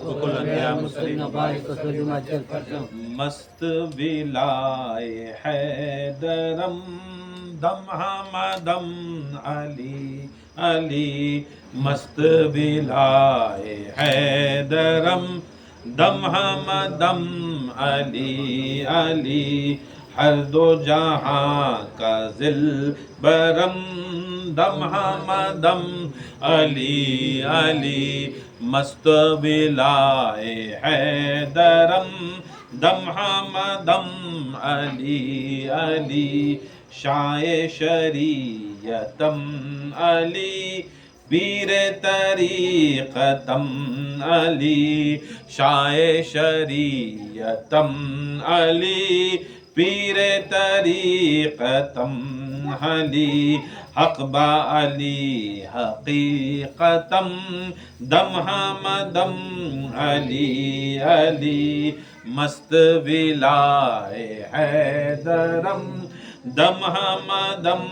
وكل الأنبياء والمرسلين وبارك وسلم وأجل فرجهم. مست ولائے حیدرم دم حمدم علی علی مست ولائے حیدرم دم حمدم علی علی ہر دو جہاں کا ذل برم دم حمدم علی علی مست ولائے حیدرم دم حمدم علی علی شائع شریعتم علی پیر طریقتم علی شائع شریعتم علی پیر طریقتم علی حق با علی حقیقتم دم حمدم علی علی مست ولائے حیدرم دم حمدم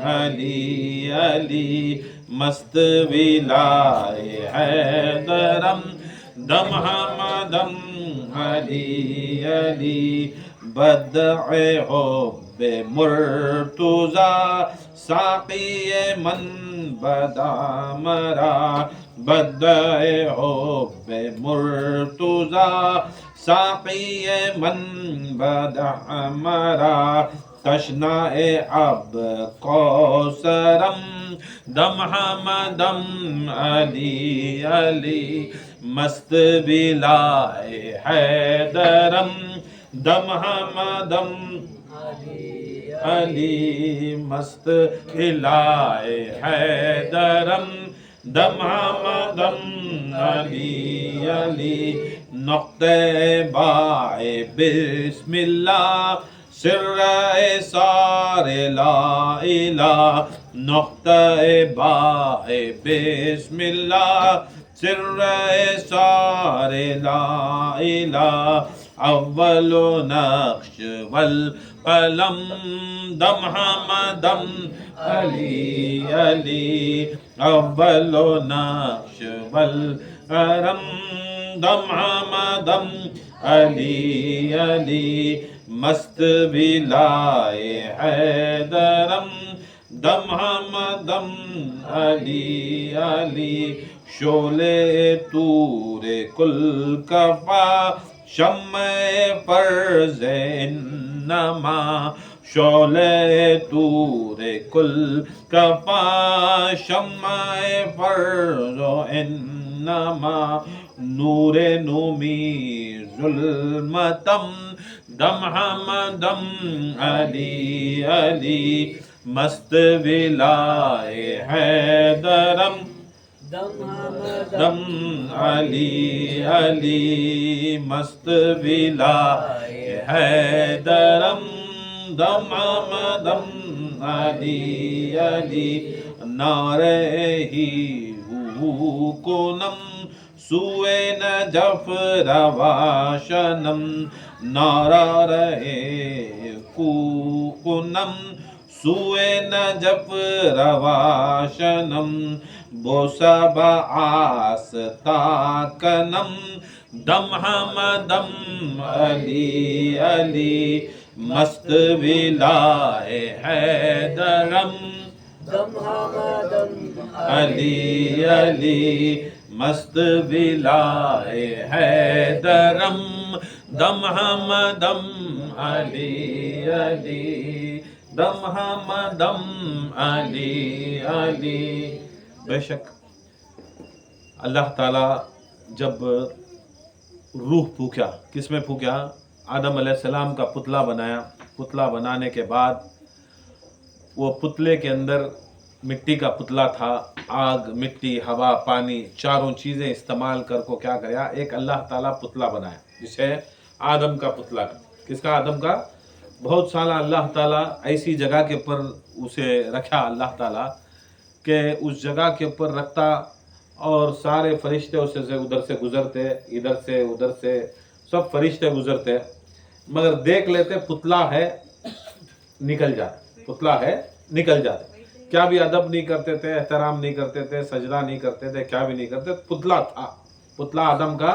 علی علی مست ولائے حیدرم دم حمدم علی علی بدع حب مرتضی ساقی من بدا مرا بدع حب مرتضی ساقی من بدا مرا تشناء اب کوثرم دم حمدم علی علی مست ولائے حیدرم دم حمدم علی مست ولائے حیدرم دم حمدم علی علی نقطۂ باء بسم اللہ سر سار لا الہ نقطۂ باء بسم اللہ سر سار لا الہ اول نقش والقلم دم حمدم علی علی اول نقش والقلم دم حمدم علی علی مست ولائے حیدرم دم حمدم علی علی شعلے طور کل کفا شمع فرض انما شعلے طور کل کفا شمع فرض انما نور نومی ظلمتم دم حمدم علی علی مست ولائے حیدرم دم علی علی مست ولائے حیدرم دم حمدم علی علی نعرہ ہی ہو کنم سوئے نجف رواشنم نعرہ رہے کنم سوئے نجف رواشنم بوسب آستا کنم دم حمدم علی علی مست ولائے حیدرم دم حمدم علی علی مست ولائے حیدرم دم حمدم علی علی دم حمدم علی علی بے شک اللہ تعالیٰ جب روح پھونکا، کس میں پھونکا؟ آدم علیہ السلام کا پتلا بنایا. پتلا بنانے کے بعد وہ پتلے کے اندر مٹی کا پتلا تھا. آگ، مٹی، ہوا، پانی، چاروں چیزیں استعمال کر کو کیا کریا؟ ایک اللہ تعالیٰ پتلا بنایا جسے آدم کا پتلا. کس کا؟ آدم کا. بہت سالہ اللہ تعالیٰ ایسی جگہ کے اوپر اسے رکھا اللہ تعالیٰ کہ اس جگہ کے اوپر رکھتا اور سارے فرشتے اسے سے ادھر سے گزرتے، ادھر سے ادھر سے سب فرشتے گزرتے، مگر دیکھ لیتے پتلا ہے نکل جاتے، پتلا ہے نکل جاتے. کیا بھی ادب نہیں کرتے تھے، احترام نہیں کرتے تھے، سجدہ نہیں کرتے تھے، کیا بھی نہیں کرتے، پتلا تھا. पुतला आदम का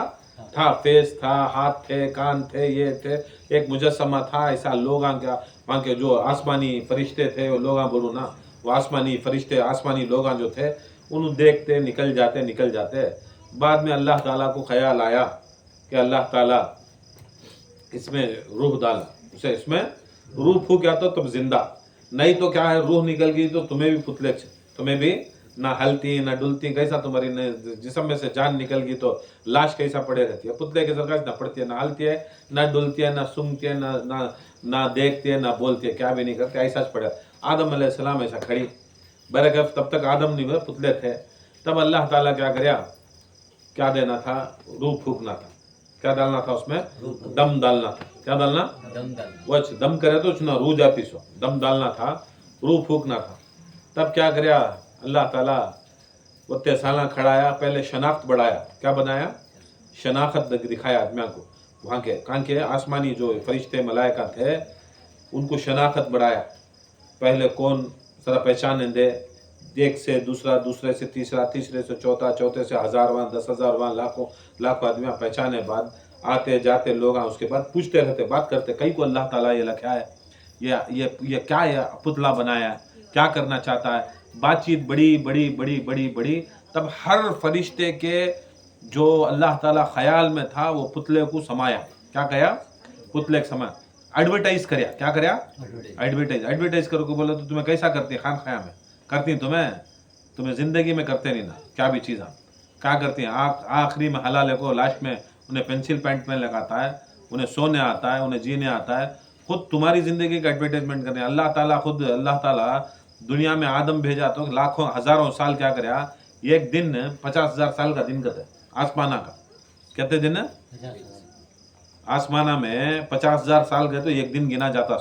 था, फेस था, हाथ थे, कान थे, ये थे, एक मुजस्समा था। ऐसा लोग वहाँ के जो आसमानी फरिश्ते थे, वो लोग बोलूँ ना, वो आसमानी फरिश्ते, आसमानी लोग जो थे, उन्हें देखते निकल जाते। बाद में अल्लाह ताला को ख्याल आया कि अल्लाह ताला इसमें रूह डाला, उसे इसमें रूह फूंका तो तुम जिंदा, नहीं तो क्या है, रूह निकल गई तो तुम्हें भी पुतले, तुम्हें भी ना हलती ना डुलती, कैसा तुम्हारी जिस्म में से जान निकल गई तो लाश कैसा पड़े रहती है, पुतले के सरकार ना पड़ती है, ना हलती है, ना डुलती है, ना सूंघती है, ना देखती है, ना बोलती है, क्या भी नहीं करती, ऐसा पड़े। आदम अलैहिस्सलाम ऐसा खड़ी बरकत, तब तक आदम नहीं हुए, पुतले थे। तब अल्लाह ताला क्या कराया, क्या देना था, रूह फूकना था, क्या डालना था उसमें, दम डालना था। क्या डालना, वो दम करे तो उसने रूह जाती सो, दम डालना था, रूह फूकना था। तब क्या कराया अल्लाह ताला, वो 3 साल खड़ाया, पहले शनाख्त बढ़ाया, क्या बनाया, शनाख्त दिखाया आदमियों को, वहाँ के कहाँ के आसमानी जो फरिश्ते मलाइका थे उनको शनाख्त बढ़ाया, पहले कौन जरा पहचाने दे, एक से दूसरा, दूसरे से तीसरा, तीसरे से चौथा, चौथे से हजारवां, 10,000वां, लाखों आदमी पहचाने, बाद आते जाते लोग उसके बाद पूछते रहते, बात करते, कई को अल्लाह ताला ये लिखा है, ये क्या है, पुतला बनाया है, क्या करना चाहता है, बातचीत बड़ी बड़ी बड़ी बड़ी बड़ी। तब हर फरिश्ते के जो अल्लाह ताला ख्याल में था वो पुतले को समाया, क्या कया, पुतले को समाया, एडवर्टाइज करया, क्या करया, एडवर्टाइज करो को बोला तो तुम्हें कैसा करती है, खान खाया में करती, तुम्हें जिंदगी में करते नहीं ना, क्या भी चीज़ क्या करती हैं, आखिरी में हलाल को, लास्ट में उन्हें पेंसिल पैंट में लगाता है, उन्हें सोने आता है, उन्हें जीने आता है, खुद तुम्हारी जिंदगी का एडवर्टाइजमेंट करने। अल्लाह ताला खुद, अल्लाह ताला दुनिया में आदम भेजा तो लाखों हजारों साल क्या कराया, एक दिन 50,000 साल का दिन कहते आसमाना का, कहते दिन आसमाना में 50,000 साल गए तो एक दिन गिना जाता,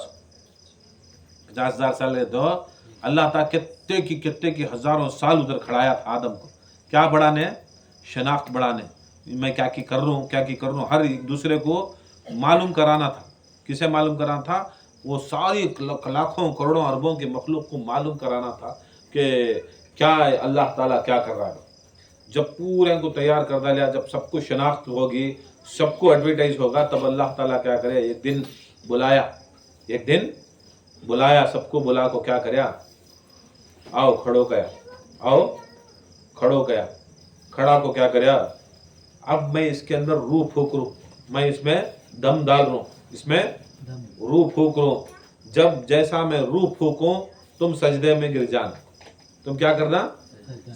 50,000 साल गए तो अल्लाह ताला कितने की हजारों साल उधर खड़ाया था आदम को, क्या बढ़ाने, शनाख्त बढ़ाने, मैं क्या की कर रहा हूँ, हर एक दूसरे को मालूम कराना था। किसे मालूम कराना था, वो सारी लाखों करोड़ों अरबों के मखलूक को मालूम कराना था कि क्या अल्लाह ताला क्या कर रहा है। जब पूरे को तैयार कर डाला, जब सबको शनाख्त होगी, सबको एडवर्टाइज होगा, तब अल्लाह ताला क्या करे, एक दिन बुलाया, सबको बुला को क्या करया, आओ खड़ो गया, खड़ा को क्या करया, अब मैं इसके अंदर रूह फूक रू, मैं इसमें दम डाल रू, इसमें रूह फूक रू, जब जैसा मैं रूह फूकूं तुम सजदे में गिर जाना, तुम क्या करना,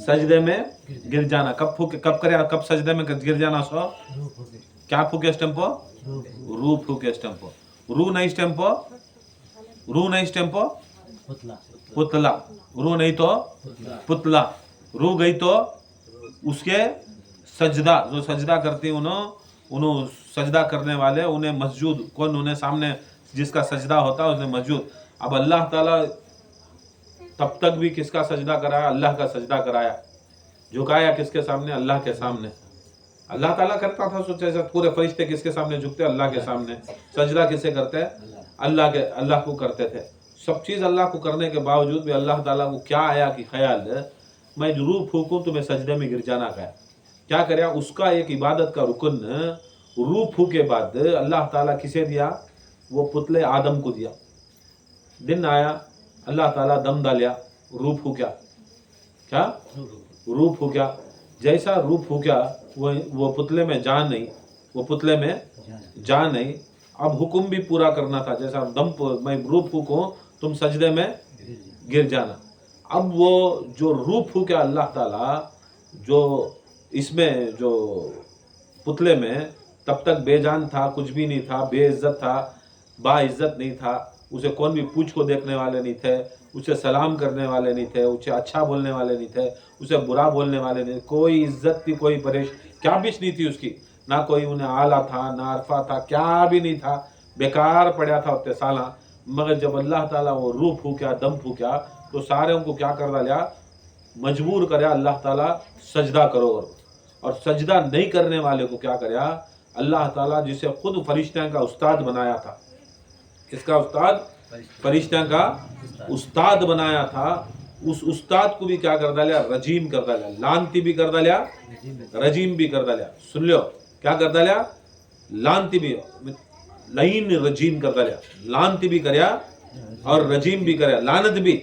सजदे में गिर जाना। कब सजदे में गिर जाना, सो क्या फूके स्टेम्पो, रूह फूके स्टेम्पो, रूह नहीं स्टेम्पो, पुतला, रूह नहीं तो पुतला, रूह गई तो उसके सजदा, जो सजदा करती उन्होंने सजदा करने वाले, उन्हें मस्जूद कौन, उन्हें सामने जिसका सजदा होता है उन्हें मस्जूद। अब अल्लाह ताला तब तक भी किसका सजदा कराया, अल्लाह का सजदा कराया, झुकाया किसके सामने, अल्लाह के सामने। अल्लाह ताला करता था, सोचा पूरे फरिश्ते किसके सामने झुकते, अल्लाह के सामने। सजदा किसे करते, अल्लाह को करते थे। सब चीज़ अल्लाह को करने के बावजूद भी अल्लाह ताला को क्या आया कि ख्याल, मैं रूह फूकूं तो मैं सजदे में गिर जाना का, क्या करे, उसका एक इबादत का रुकन रूह फूके बाद अल्लाह ताला किसे दिया, वो पुतले आदम को दिया। दिन आया, अल्लाह ताला दम डालिया, रूह फूका, क्या रूह फूका, जैसा रूह फूका वो पुतले में जान नहीं, अब हुक्म भी पूरा करना था, जैसा दम मैं रूह फूकूं तुम सजदे में गिर जाना। अब वो जो रूह फूका अल्लाह ताला, जो इसमें जो पुतले में तब तक बेजान था, कुछ भी नहीं था, बेइज्जत था, बाइज्जत नहीं था, उसे कौन भी पूछ को देखने वाले नहीं थे, उसे सलाम करने वाले नहीं थे, उसे अच्छा बोलने वाले नहीं थे, उसे बुरा बोलने वाले नहीं, कोई इज्जत थी, कोई परेश क्या भी नहीं थी उसकी, ना कोई उन्हें आला था, ना अरफा था, क्या भी नहीं था, बेकार पड़ा था उतने साला। मगर जब अल्लाह ताला वो रूह फूका, दम फूका, तो सारे उनको क्या कर डाला, मजबूर करया अल्लाह ताला सजदा करो, और सजदा नहीं करने वाले को क्या करया अल्लाह ताला, जिसे खुद फरिश्तों का उस्ताद बनाया था, किसका उस्ताद, फरिश्तों का उस्ताद बनाया था, उस उस्ताद को भी क्या कर डालिया, रजीम कर डालिया, लानती भी कर डालिया, रजीम भी कर डालिया। सुन लो, क्या कर डालिया, लानती भी, लईन रजीम कर डालिया, लानती भी करया और रजीम भी करया, लानत भी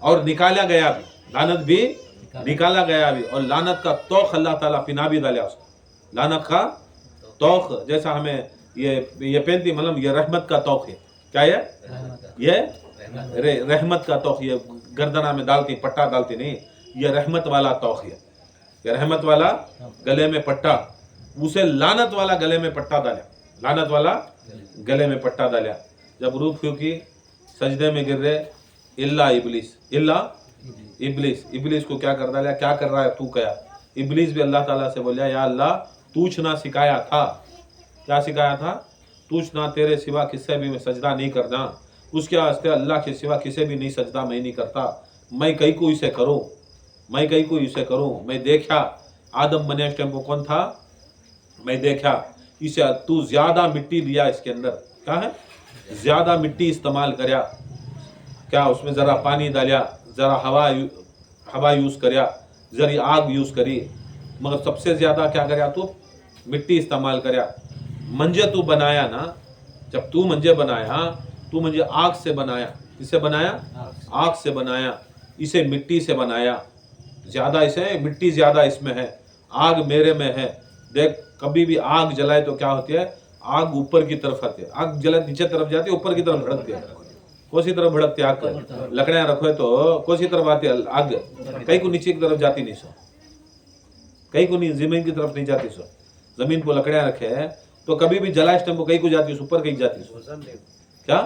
और निकाला गया भी, लानत भी निकाला गया भी, और लानत का तौख अल्लाह ताला पिना भी डालिया उसको, लानत का तौख। जैसा हमें ये पेंती मतलब ये रहमत का तौख है, क्या ये रहमत का तौख, ये गर्दना में डालती, पट्टा डालती नहीं, ये रहमत वाला तौख है, ये रहमत वाला गले में पट्टा, उसे लानत वाला गले में पट्टा डाला, लानत वाला गले में पट्टा डाला। जब रूह फूकी, सजदे में गिर रहे, इल्ला इबलीस, इल्ला इबलीस, इबलीस को क्या कर डाला, क्या कर रहा है तू, क्या इबलीस भी अल्लाह ताला से बोलिया, या अल्लाह तूछ ना सिखाया था, क्या सिखाया था, तूछ ना, तेरे सिवा किससे भी मैं सजदा नहीं करना, उसके वास्ते अल्लाह के सिवा किसे भी नहीं सजदा मैं नहीं करता, मैं कहीं को इसे करूं, मैं कहीं को इसे करूं। मैं देखा आदम बने उस टाइम को कौन था, मैं देखा इसे, तू ज्यादा मिट्टी दिया इसके अंदर, क्या है, ज्यादा मिट्टी इस्तेमाल करया, क्या उसमें जरा पानी डालिया, जरा हवा यूज करया, जरी आग यूज करी, मगर सबसे ज्यादा क्या करया, तू मिट्टी इस्तेमाल करया। मंजे तू बनाया ना, जब तू मंजे बनाया, तू मुझे आग से बनाया, किससे बनाया, आग से बनाया, इसे मिट्टी से बनाया, ज्यादा इसे मिट्टी ज्यादा इसमें है, आग मेरे में है। देख कभी भी आग जलाए तो क्या होती है, आग ऊपर की तरफ आती है, आग जलाए नीचे तरफ जाती है, ऊपर की तरफ भड़कती है, कोसी तरफ भड़कती है आग, लकड़ियां रखो है तो कोसी तरफ आती है आग, कहीं को नीचे की तरफ जाती नहीं सो, कहीं को नहीं जमीन की तरफ नहीं जाती सो, जमीन को लकड़ियां रखे है तो कभी भी जलाए टाइम को कहीं को जाती है, ऊपर कहीं जाती है, क्या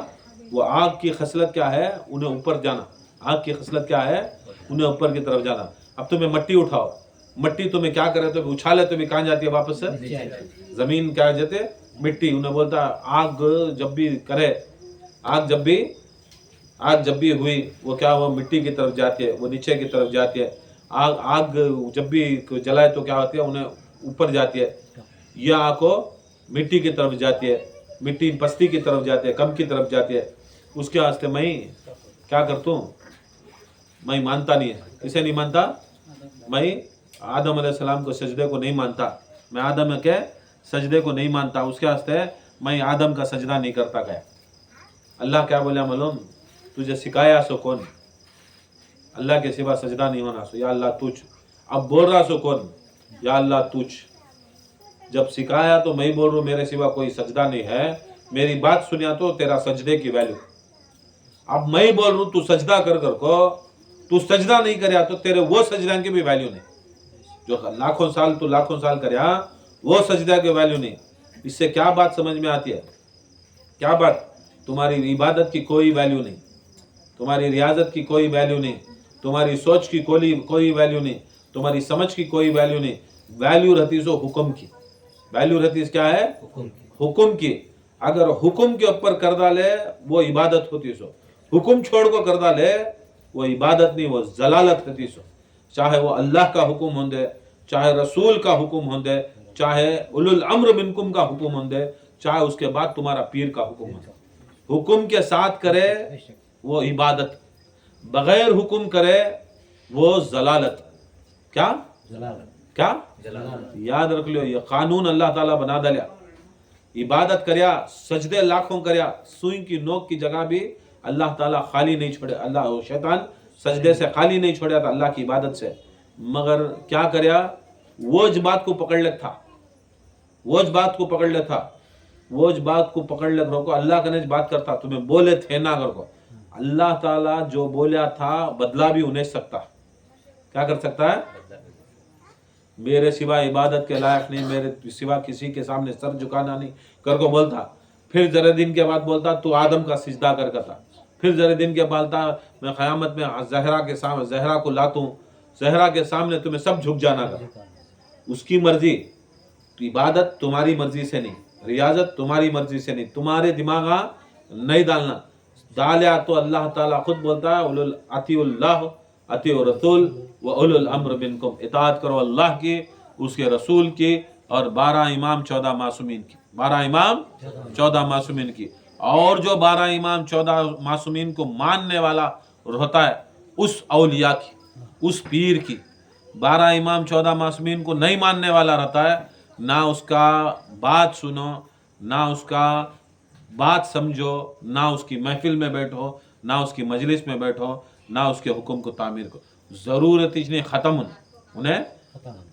वो आग की खसलत क्या है, उन्हें ऊपर जाना, आग की खसलत क्या है, उन्हें ऊपर की तरफ जाना। अब तुम्हें मट्टी उठाओ, मट्टी तुम्हें क्या करे, तो उछाले तो भी कहाँ जाती है, वापस से जमीन, क्या जाते मिट्टी। उन्हें बोलता आग जब भी करे, आग जब भी हुई वो क्या, वो मिट्टी की तरफ जाती है, वो नीचे की तरफ जाती है। आग जब भी जलाए तो क्या होती है, उन्हें ऊपर जाती है, यह आग को मिट्टी की तरफ जाती है, मिट्टी पस्ती की तरफ जाती है, कम की तरफ जाती है। उसके वास्ते मैं क्या करता हूँ, मैं मानता नहीं है, किसे नहीं मानता, मैं आदम अलैहिस्सलाम को सजदे को नहीं मानता, मैं आदम के सजदे को नहीं मानता, उसके वास्ते मैं आदम का सजदा नहीं करता गया। अल्लाह क्या बोला मालूम, तुझे सिखाया सो कौन, अल्लाह के सिवा सजदा नहीं होना सो, या अल्लाह तुझ। अब बोल रहा सो कौन, या अल्लाह तुझ। जब सिखाया तो मैं बोल रहा हूँ मेरे सिवा कोई सजदा नहीं है, मेरी बात सुनिया तो तेरा सजदे की वैल्यू। अब मैं बोल रहा हूँ तू सजदा कर को, तू सजदा नहीं करया तो तेरे वो सजदा की भी वैल्यू नहीं, जो लाखों साल करया वो सजदा की वैल्यू नहीं। इससे क्या बात समझ में आती है, क्या बात, तुम्हारी इबादत की कोई वैल्यू नहीं, तुम्हारी रियाजत की कोई वैल्यू नहीं, तुम्हारी सोच की कोई वैल्यू नहीं, तुम्हारी समझ की कोई वैल्यू नहीं। वैल्यू रहती सो हुक्म की, वैल्यू रहती क्या है, हुक्म की। अगर हुक्म के ऊपर कर डाले वो इबादत होती सो, हुक्म छोड़ को कर डाले वो इबादत नहीं, वो जलालत रहती सो। चाहे वो अल्लाह का हुक्म होंदे, चाहे रसूल का हुक्म होंदे, चाहे उलुल अम्र मिनकुम का हुक्म होंदे, चाहे उसके बाद तुम्हारा पीर का हुक्म होंदे, हुक्म के साथ करे वो इबादत, बगैर हुक्म करे वो जलालत। क्या क्या याद रख लो, ये कानून अल्लाह ताला बना डाला। इबादत करया, सजदे लाखों करया, सुई की नोक की जगह भी अल्लाह ताला खाली नहीं छोड़े, अल्लाह शैतान सजदे से खाली नहीं छोड़ा था अल्लाह की इबादत से। मगर क्या करया, वो ज बात को पकड़ ले था, वो ज बात को पकड़ ले था, वो ज बात को पकड़ ले को अल्लाह का बात करता, तुम्हें बोले थे ना कर को, अल्लाह ताला जो बोला था बदला भी उन्हें सकता, क्या कर सकता है, मेरे सिवा इबादत के लायक नहीं, मेरे सिवा किसी के सामने सर झुकाना नहीं कर को बोलता। फिर जरा दिन के बाद बोलता तू आदम का सिजदा कर करता। फिर जरा दिन के बोलता मैं क़यामत में जहरा के सामने, जहरा को लाता हूँ, जहरा के सामने तुम्हें सब झुक जाना कर। उसकी मर्जी, तो इबादत तुम्हारी मर्जी से नहीं, रियाजत तुम्हारी मर्जी से नहीं, तुम्हारे दिमाग नहीं डालना, डाला तो अल्लाह ताला खुद बोलता है उलुल अतिउल्लाह अतिउ रसूल व उलुल अम्र मिनकुम, इताअत करो अल्लाह की, उसके रसूल की, और 12 इमाम 14 मासूमीन की, 12 इमाम 14 मासूमीन की। और जो 12 इमाम 14 मासूमीन को मानने वाला होता है उस औलिया की, उस पीर की। 12 इमाम 14 मासूमीन को नहीं मानने वाला रहता है, ना उसका बात सुनो, ना उसका बात समझो, ना उसकी महफिल में बैठो, ना उसकी मजलिस में बैठो, ना उसके हुक्म को तामीर को। ज़रूरत इसने ख़त्म उन्हें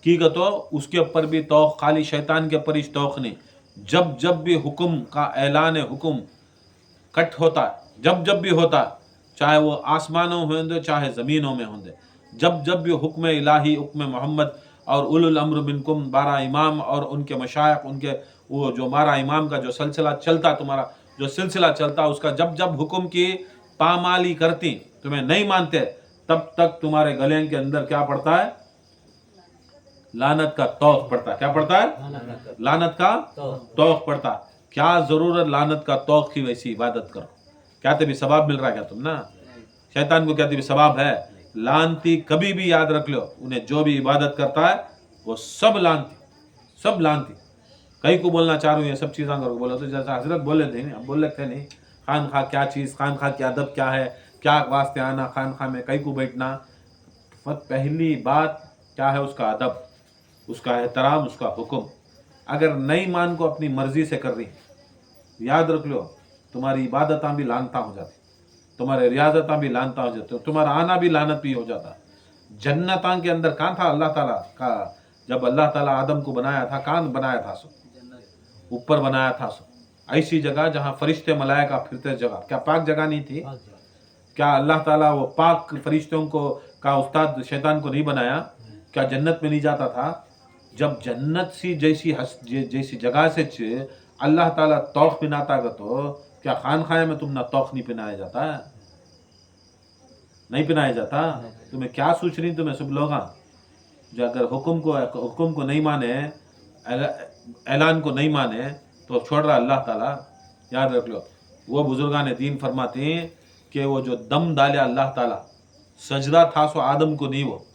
की तो उसके ऊपर भी तौक़, खाली शैतान के ऊपर ही तौक़ नहीं। जब जब भी हुक्म का ऐलान हुक्म कट होता है, जब जब भी होता है, चाहे वो आसमानों में होंगे चाहे ज़मीनों में होंगे, जब जब भी हुक्म इलाही, हुक्म मोहम्मद और उलुल अम्र मिनकुम 12 इमाम और उनके मशाइख, उनके वो जो 12 इमाम का जो सिलसिला चलता, तुम्हारा जो सिलसिला चलता, उसका जब जब हुक्म की पामाली करती, तुम्हें नहीं मानते, तब तक तुम्हारे गले के अंदर क्या पड़ता है? लानत का तौक़ पड़ता है। क्या पड़ता है? लानत का तौक़ पड़ता है। क्या ज़रूरत लानत का तौक़ की वैसी इबादत करो? क्या तभी सवाब मिल रहा है क्या तुम ना? शैतान को क्या तभी सवाब है? लानती कभी भी याद रख लो, उन्हें जो भी इबादत करता है वो सब लानती, सब लानती। कहीं को बोलना चाह रहा हूँ ये सब चीज़ें करो, बोला तो जैसा हजरत बोले थे, हम बोल लेते नहीं, खान खा क्या चीज़, खान खा क्या अदब क्या है, क्या वास्ते आना खान खा में, कहीं को बैठना। पहली बात क्या है? उसका अदब, उसका एहतराम, उसका हुक्म। अगर नई मान को अपनी मर्जी से कर रही, याद रख लो तुम्हारी इबादत भी लानता हो जाती, तुम्हारे रियाजत भी लानता हो जाते, तुम्हारा आना भी लानत भी हो जाता। जन्नत के अंदर कहाँ था अल्लाह ताला का? जब अल्लाह ताला आदम को बनाया था, कहाँ बनाया था? सो ऊपर बनाया था, सो ऐसी जगह जहाँ फरिश्ते मलाइका फिरते जगह। क्या पाक जगह नहीं थी? क्या अल्लाह ताला वो पाक फरिश्तों को का उस्ताद शैतान को नहीं बनाया? क्या जन्नत में नहीं जाता था? जब जन्नत सी जैसी जगह से अल्लाह ताला तौक़ पिनाता का, तो क्या खान खाए में तुम ना तौक़ नहीं पिनाया जाता है? नहीं पिनाया जाता? तुम्हें क्या सोच रही तुम्हें सब लोग? जो अगर हुक्म को नहीं माने, ऐलान को नहीं माने, तो छोड़ रहा अल्लाह ताला। याद रख लो, वो बुजुर्गान दीन फरमाते हैं कि वो जो दम डाले अल्लाह ताला, सजदा था सो आदम को नहीं, वो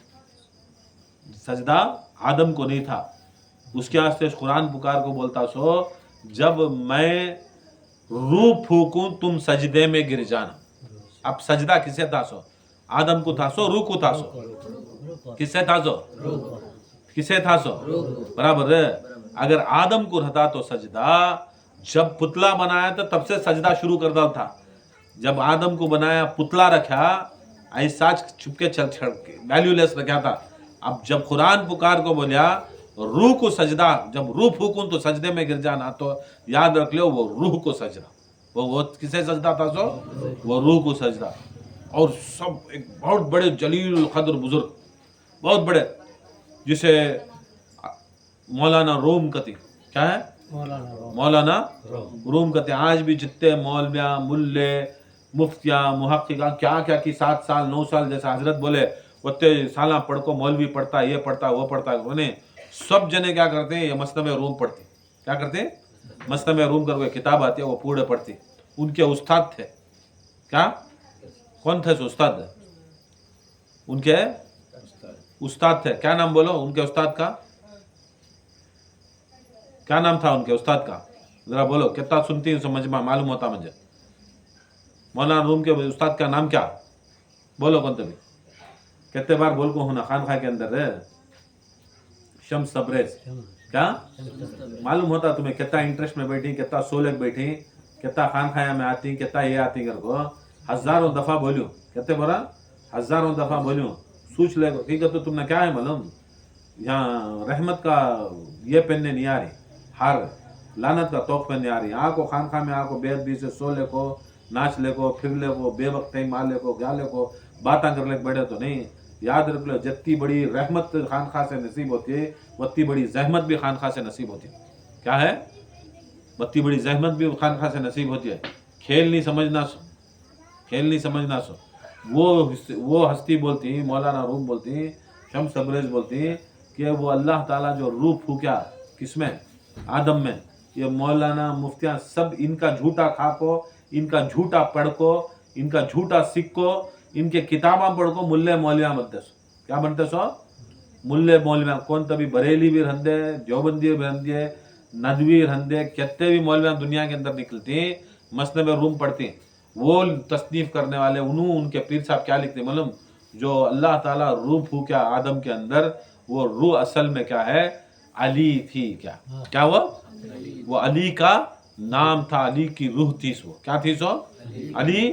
सजदा आदम को नहीं था। उसके वास्ते कुरान पुकार को बोलता सो, जब मैं रूह फूकूं तुम सजदे में गिर जाना। अब सजदा किसे था? सो आदम को था, सो रूह को था, सो किससे था? सो किसे था? सो बराबर है। अगर आदम को रहता तो सजदा, जब पुतला बनाया था तब से सजदा शुरू कर डाल था। जब आदम को बनाया, पुतला रखा, ऐसा छुपके चल के वैल्यूलेस रखा था। अब जब कुरान पुकार को बोलिया रूह को सजदा, जब रूह फूकूं तो सजदे में गिर जाना, तो याद रख लो वो रूह को सजदा, वो किसे सजदा था? सो वो रूह को सजदा। और सब एक बहुत बड़े जलील कद्र बुजुर्ग, बहुत बड़े, जिसे मौलाना रूम कहते, क्या है? मौलाना रूम कहते। आज भी जितने मौलविया, मुल्ले, मुफ्तिया, मुहक्किका क्या क्या की 7 साल 9 साल जैसा हजरत बोले, उतने साला पढ़ को मौलवी पढ़ता, ये पढ़ता, वो पढ़ता, उन्हें सब जने क्या करते हैं? ये मसनवे रूम पढ़ते। क्या करते? मसनवे रूम करके किताब आती है, वो पूरे पढ़ते। उनके उस्ताद थे, क्या? कौन थे उस्ताद? उनके उस्ताद थे, क्या नाम बोलो उनके उस्ताद का? क्या नाम था उनके उस्ताद का? जरा बोलो, कितना सुनती हूँ समझ में मालूम होता मुझे। मौलाना रूम के उस्ताद का नाम क्या? बोलो कौन तभी, कितने बार बोल को हूं ना खान खा के अंदर है, शम्स तबरेज। क्या मालूम होता तुम्हें? कितना इंटरेस्ट में बैठी, कितना सोलक बैठी, कितना खान खाया में आती, कितना ये आती घर को। हजारों दफा बोलूं, कितने बोला? हजारों दफा बोलूं, सोच ले। ठीक है, तो तुमने क्या है मालूम, यहाँ रहमत का ये पहनने नहीं आ रही, हार लानत का तोख पहनने आ रही। आँखों खान खा में आँखों बेअदबी से सो ले को, नाच ले को, फिर ले को, बेवक्त मार ले को, क्या ले को, बातें कर ले बैठे तो नहीं। याद रख लो, जितनी बड़ी रहमत खान खा से नसीब होती है, उतनी बड़ी जहमत भी खान खा से नसीब होती है। क्या है? उतनी बड़ी जहमत भी खान खा से नसीब होती है। खेल नहीं समझना सो, खेल नहीं समझना सो। वो हस्ती बोलती, मौलाना रूम बोलती, शम्स तबरेज बोलती कि वो अल्लाह ताला जो रूह फूका किसमें? आदम में। ये मौलाना मुफ्तियाँ सब इनका झूठा खाको, इनका झूठा पढ़को, इनका झूठा सिक्को, इनके किताबा पढ़को मुल्ले मौलविया बनते सो। क्या बनते सो? मुल्ले मौलविया। कौन तभी बरेली भी रहंदे, देवबंदी भी रहंदे, नदवी रहंदे, कितने भी मौलविया दुनिया के अंदर निकलती, मसनद में रूम पढ़ती। वो तसनीफ करने वाले उन्होंने उनके पीर साहब क्या लिखते मालूम? जो अल्लाह ताला रूह फूका आदम के अंदर, वो रूह असल में क्या है, अली थी। क्या वो अली का नाम था, अली की रूह थी। वो क्या थी? सो अली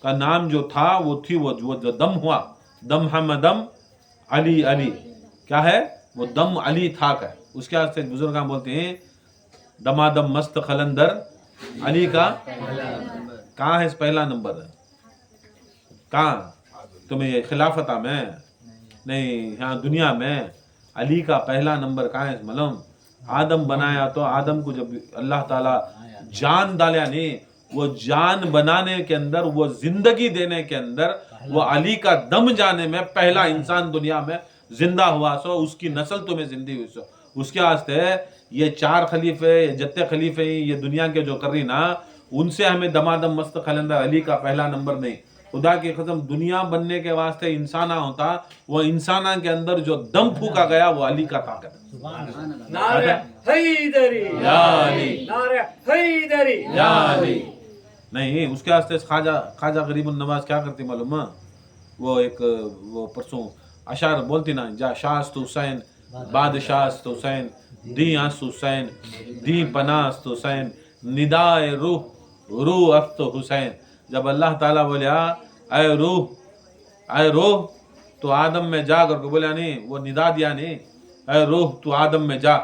का नाम जो था वो थी, वो जो दम हुआ, दम हमदम अली अली, क्या है वो दम अली था का। उसके वास्ते बुजुर्ग बोलते हैं दमादम मस्त खलंदर अली का कहाँ है? पहला नंबर है कहाँ? तुम्हें ये खिलाफता में नहीं, यहाँ दुनिया में अली का पहला नंबर कहाँ है? मलम आदम बनाया तो आदम को जब अल्लाह ताला जान डाला नहीं, वो जान बनाने के अंदर, वो जिंदगी देने के अंदर, वो अली का दम जाने में पहला इंसान दुनिया में जिंदा हुआ सो, उसकी नस्ल तुम्हें जिंदी हुई सो। उसके वास्ते ये चार खलीफे, ये जत्ते खलीफे ये दुनिया के जो कर रही ना, उनसे हमें दमादम मस्त खलंदर अली का पहला नंबर नहीं। खुदा की कसम, दुनिया बनने के वास्ते इंसाना होता, वो इंसाना के अंदर जो दम फूका गया वो अली का ताकत। नारे हैदरी, या अली, नारे हैदरी, या अली। नहीं, उसके वास्ते ख्वाजा गरीबुन नवाज क्या करती मालूम है? वो एक वो परसों अशार बोलती ना, जा शास्त हुसैन बादशाहस्त हुसैन दी आस्त हुसैन दी पनास्त हुसैन निदाए रूह अफ्त हुसैन। जब अल्लाह ताला बोला ऐ रूह तो आदम में जा करके बोला नहीं, वो निदा दिया नहीं, ऐ रूह तू आदम में जा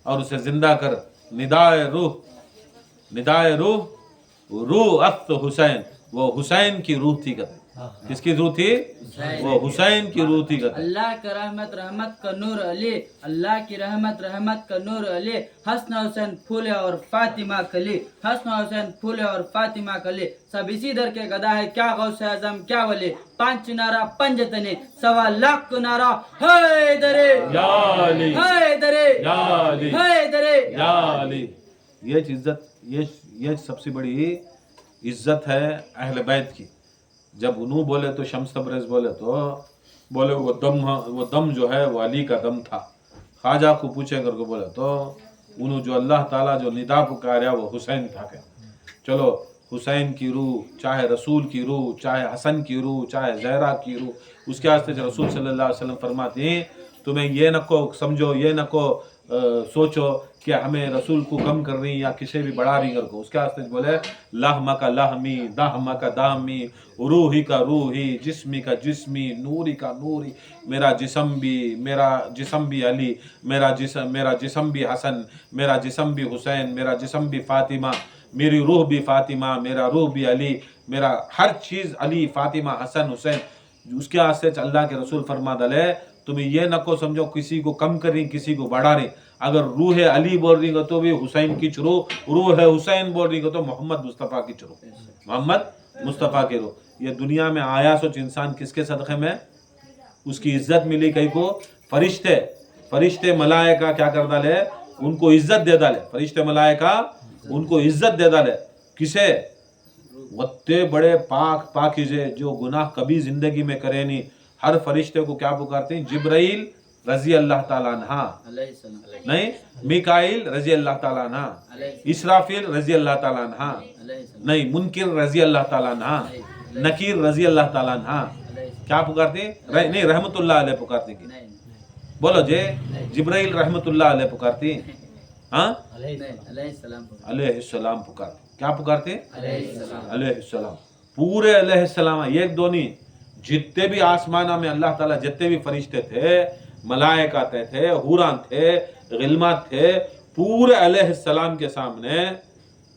और उसे जिंदा कर। निदाए रूह अफ्त हुसैन, वो हुसैन की रूह थी। कहते किसकी रूह थी? वो हुसैन की रूह थी। कहते अल्लाह का रहमत का नूर अली, अल्लाह की रहमत का नूर अली, हसन हुसैन फूले और फातिमा कली, हसन हुसैन फूले और फातिमा कली, सब इसी दर के गदा है। क्या गौसे आजम क्या वली, 5 नारा पंजतने 1.25 लाख को नारा हैदरे या अली, हैदरे या अली, हैदरे। या अली। ये इज्जत, ये सबसे बड़ी इज्जत है अहले बैत की। जब उन्हों बोले तो शम्स तबरेज बोले तो बोले वो दम जो है वो अली का दम था। ख्वाजा को पूछे करके बोले तो उन्होंने जो अल्लाह ताला जो निदा पुकारा वो हुसैन था। क्या चलो हुसैन की रूह, चाहे रसूल की रूह, चाहे हसन की रूह, चाहे जहरा की रूह, उसके वास्ते रसूल सल्लल्लाहु अलैहि वसल्लम फरमाते हैं तुम्हें ये न को समझो, ये न को सोचो कि हमें रसूल को कम कर रही या किसी भी बढ़ा रही करको। उसके वास्ते बोले लहमा का लहमी, दाहमा का दामी, रूही का रूही, जिस्मी का जिस्मी, नूरी का नूरी, मेरा जिस्म भी अली, मेरा जिस्म भी हसन, मेरा जिस्म भी हुसैन, मेरा जिस्म भी फातिमा, मेरी रूह भी फातिमा, मेरा रूह भी अली, मेरा हर चीज़ अली, फातिमा, हसन, हुसैन। उसके वास्ते अल्लाह के रसूल फरमा दले तुम्हें ये न को समझो किसी को कम कर रही किसी को बढ़ा रही। अगर रूह अली बोल रही हो तो भी हुसैन की चुरो, रूह हुसैन बोल रही हो तो मोहम्मद मुस्तफ़ा की चुरो, मोहम्मद मुस्तफ़ा के रो। ये दुनिया में आया सोच इंसान किसके सदक़े में उसकी इज्जत मिली। कहीं को फरिश्ते मलाइका क्या कर डाले, उनको इज्जत दे डाले। फरिश्ते मलाइका उनको इज्जत दे डाले। किसे? वत्ते बड़े पाकीज़े जो गुनाह कभी जिंदगी में करे नहीं, हर फरिश्ते को क्या पुकारते हैं? जिब्राइल रजी अल्लाह ताला अन्हा, नहीं मिकाइल रजी अल्लाह ताला अन्हा, इसराफिल रजी अल्लाह ताला अन्हा, नहीं मुनकिर रजी अल्लाह ताला अन्हा, नकीर रजी अल्लाह ताला अन्हा। क्या पुकारते हैं? नहीं रहमतुल्लाह अलैह पुकारते हैं। बोलो जे जिब्राइल रहमतुल्लाह अलैह पुकारते हैं। हाँ अलैहिस्सलाम पुकारते। क्या पुकारते हैं? अलैहिस्सलाम। पूरे अलैहिस्सलाम, एक दो नहीं, जितने भी आसमाना में अल्लाह ताला जितने भी फरिश्ते थे, मलाइका थे, हुरान थे, गिल्मात थे, पूरे अलैहिस्सलाम के सामने,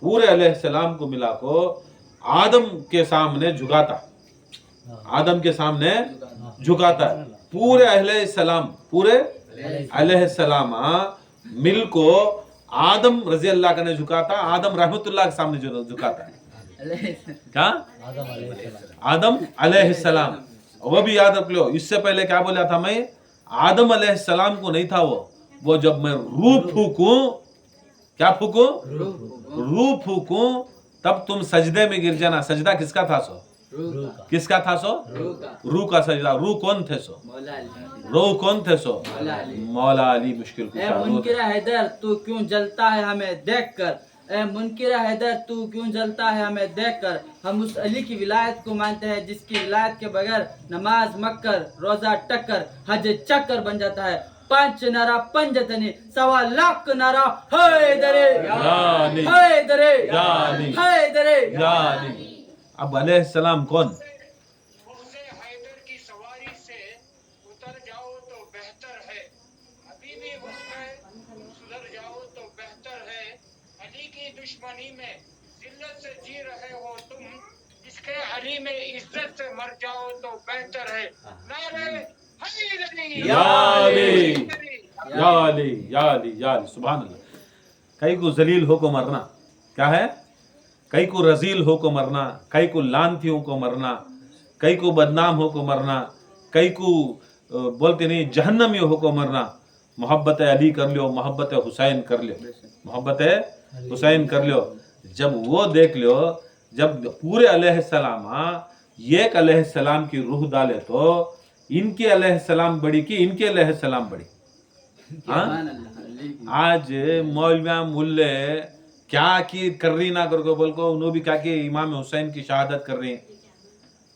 पूरे अलैहिस्सलाम को मिला को आदम के सामने झुकाता, आदम के सामने झुकाता है। पूरे अलैहिस्सलाम, पूरे अलैहिस्सलाम मिल को आदम रजी अल्लाह का ने झुकाता, आदम रहमतुल्लाह के सामने झुकाता है। क्या? आदम अलैहिस्सलाम। वो भी याद रख लो, इससे पहले क्या बोला था मैं? आदम अलैहिस्सलाम को नहीं था वो जब मैं रूह फूकूं, क्या फूकूं? रूह फूकूं, तब तुम सजदे में गिर जाना। सजदा किसका था सो? किसका था सो? रूह का सजदा। रूह कौन थे सो? रूह कौन थे सो? मौला अली मुश्किल कुशा। मुनकिर हैदर तू क्यों जलता है हमें देखकर, ए मुनकिर हैदर तू क्यों जलता है हमें देखकर, हम उस अली की विलायत को मानते हैं जिसकी विलायत के बगैर नमाज मक्कर रोजा टक्कर हज चक्कर बन जाता है। 5 नारा पंजतनी 1.25 लाख नारा हैदरे अली, हैदरे या अली, हैदरे। या अली। अब अलैहिस्सलाम कौन? मुझसे हैदर की सवारी से उतर जाओ तो बेहतर है, अभी भी उसमें सुधर जाओ तो बेहतर है। अली की दुश्मनी में जिल्लत से जी रहे हो तुम, इसके अली में इज्जत से मर जाओ तो बेहतर है। नारे हैदरी, या अली, या अली, या अली, या अली। सुभान अल्लाह। कई को जलील हो को मरना क्या है? कई को रजील हो को मरना, कई को लानतियों को मरना, कई को बदनाम हो को मरना, कई को बोलते नहीं जहन्नमी हो को मरना। मोहब्बत अली कर लियो, मोहब्बत हुसैन कर लियो, मोहब्बत हुसैन कर लियो। जब वो देख लियो, जब पूरे अलैहिस्सलाम एक अलैहिस्सलाम की रूह डाले तो इनके अलैहिस्सलाम बड़ी की इनके अलैहिस्सलाम बड़ी। हाँ? आज मौलविया मुल्ले क्या की कर रही ना कर को बोल को उन्होंने भी क्या कि इमाम हुसैन की शहादत कर रही हैं,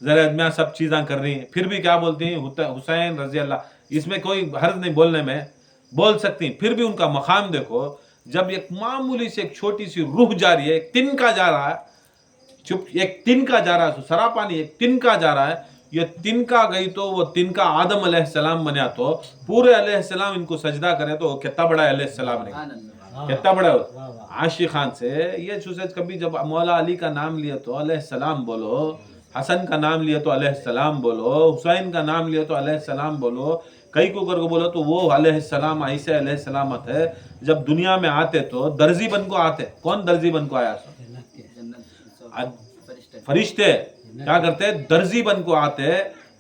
जरा में सब चीज़ें कर रही हैं, फिर भी क्या बोलती हैं हुसैन रजी अल्लाह। इसमें कोई हर्ज नहीं बोलने में, बोल सकती हैं, फिर भी उनका मकाम देखो। जब एक मामूली से एक छोटी सी रूह जा रही है, एक तिनका जा रहा है, चुप एक तिनका जा रहा है, सरापा नहीं, एक तिनका जा रहा है, ये तिनका गई तो वो तिनका आदम अलैहिस्सलाम बना तो पूरे अलैहिस्सलाम इनको सजदा करे तो कितना बड़ा अलैहिस्सलाम नहीं, कितना बड़ा हो। आशिक खान से ये चूसे कभी जब मौला अली का नाम लिया तो अलैहिस्सलाम बोलो, हसन का नाम लिया तो अलैहिस्सलाम बोलो, हुसैन का नाम लिया तो अलैहिस्सलाम बोलो, कई को करके बोलो तो वो अलैहिस्सलाम ऐसे अलैहिस्सलामत है। जब दुनिया में आते तो दर्जी बन को आते, कौन दर्जी बन को आया? फरिश्ते क्या करते? दर्जी बन को आते,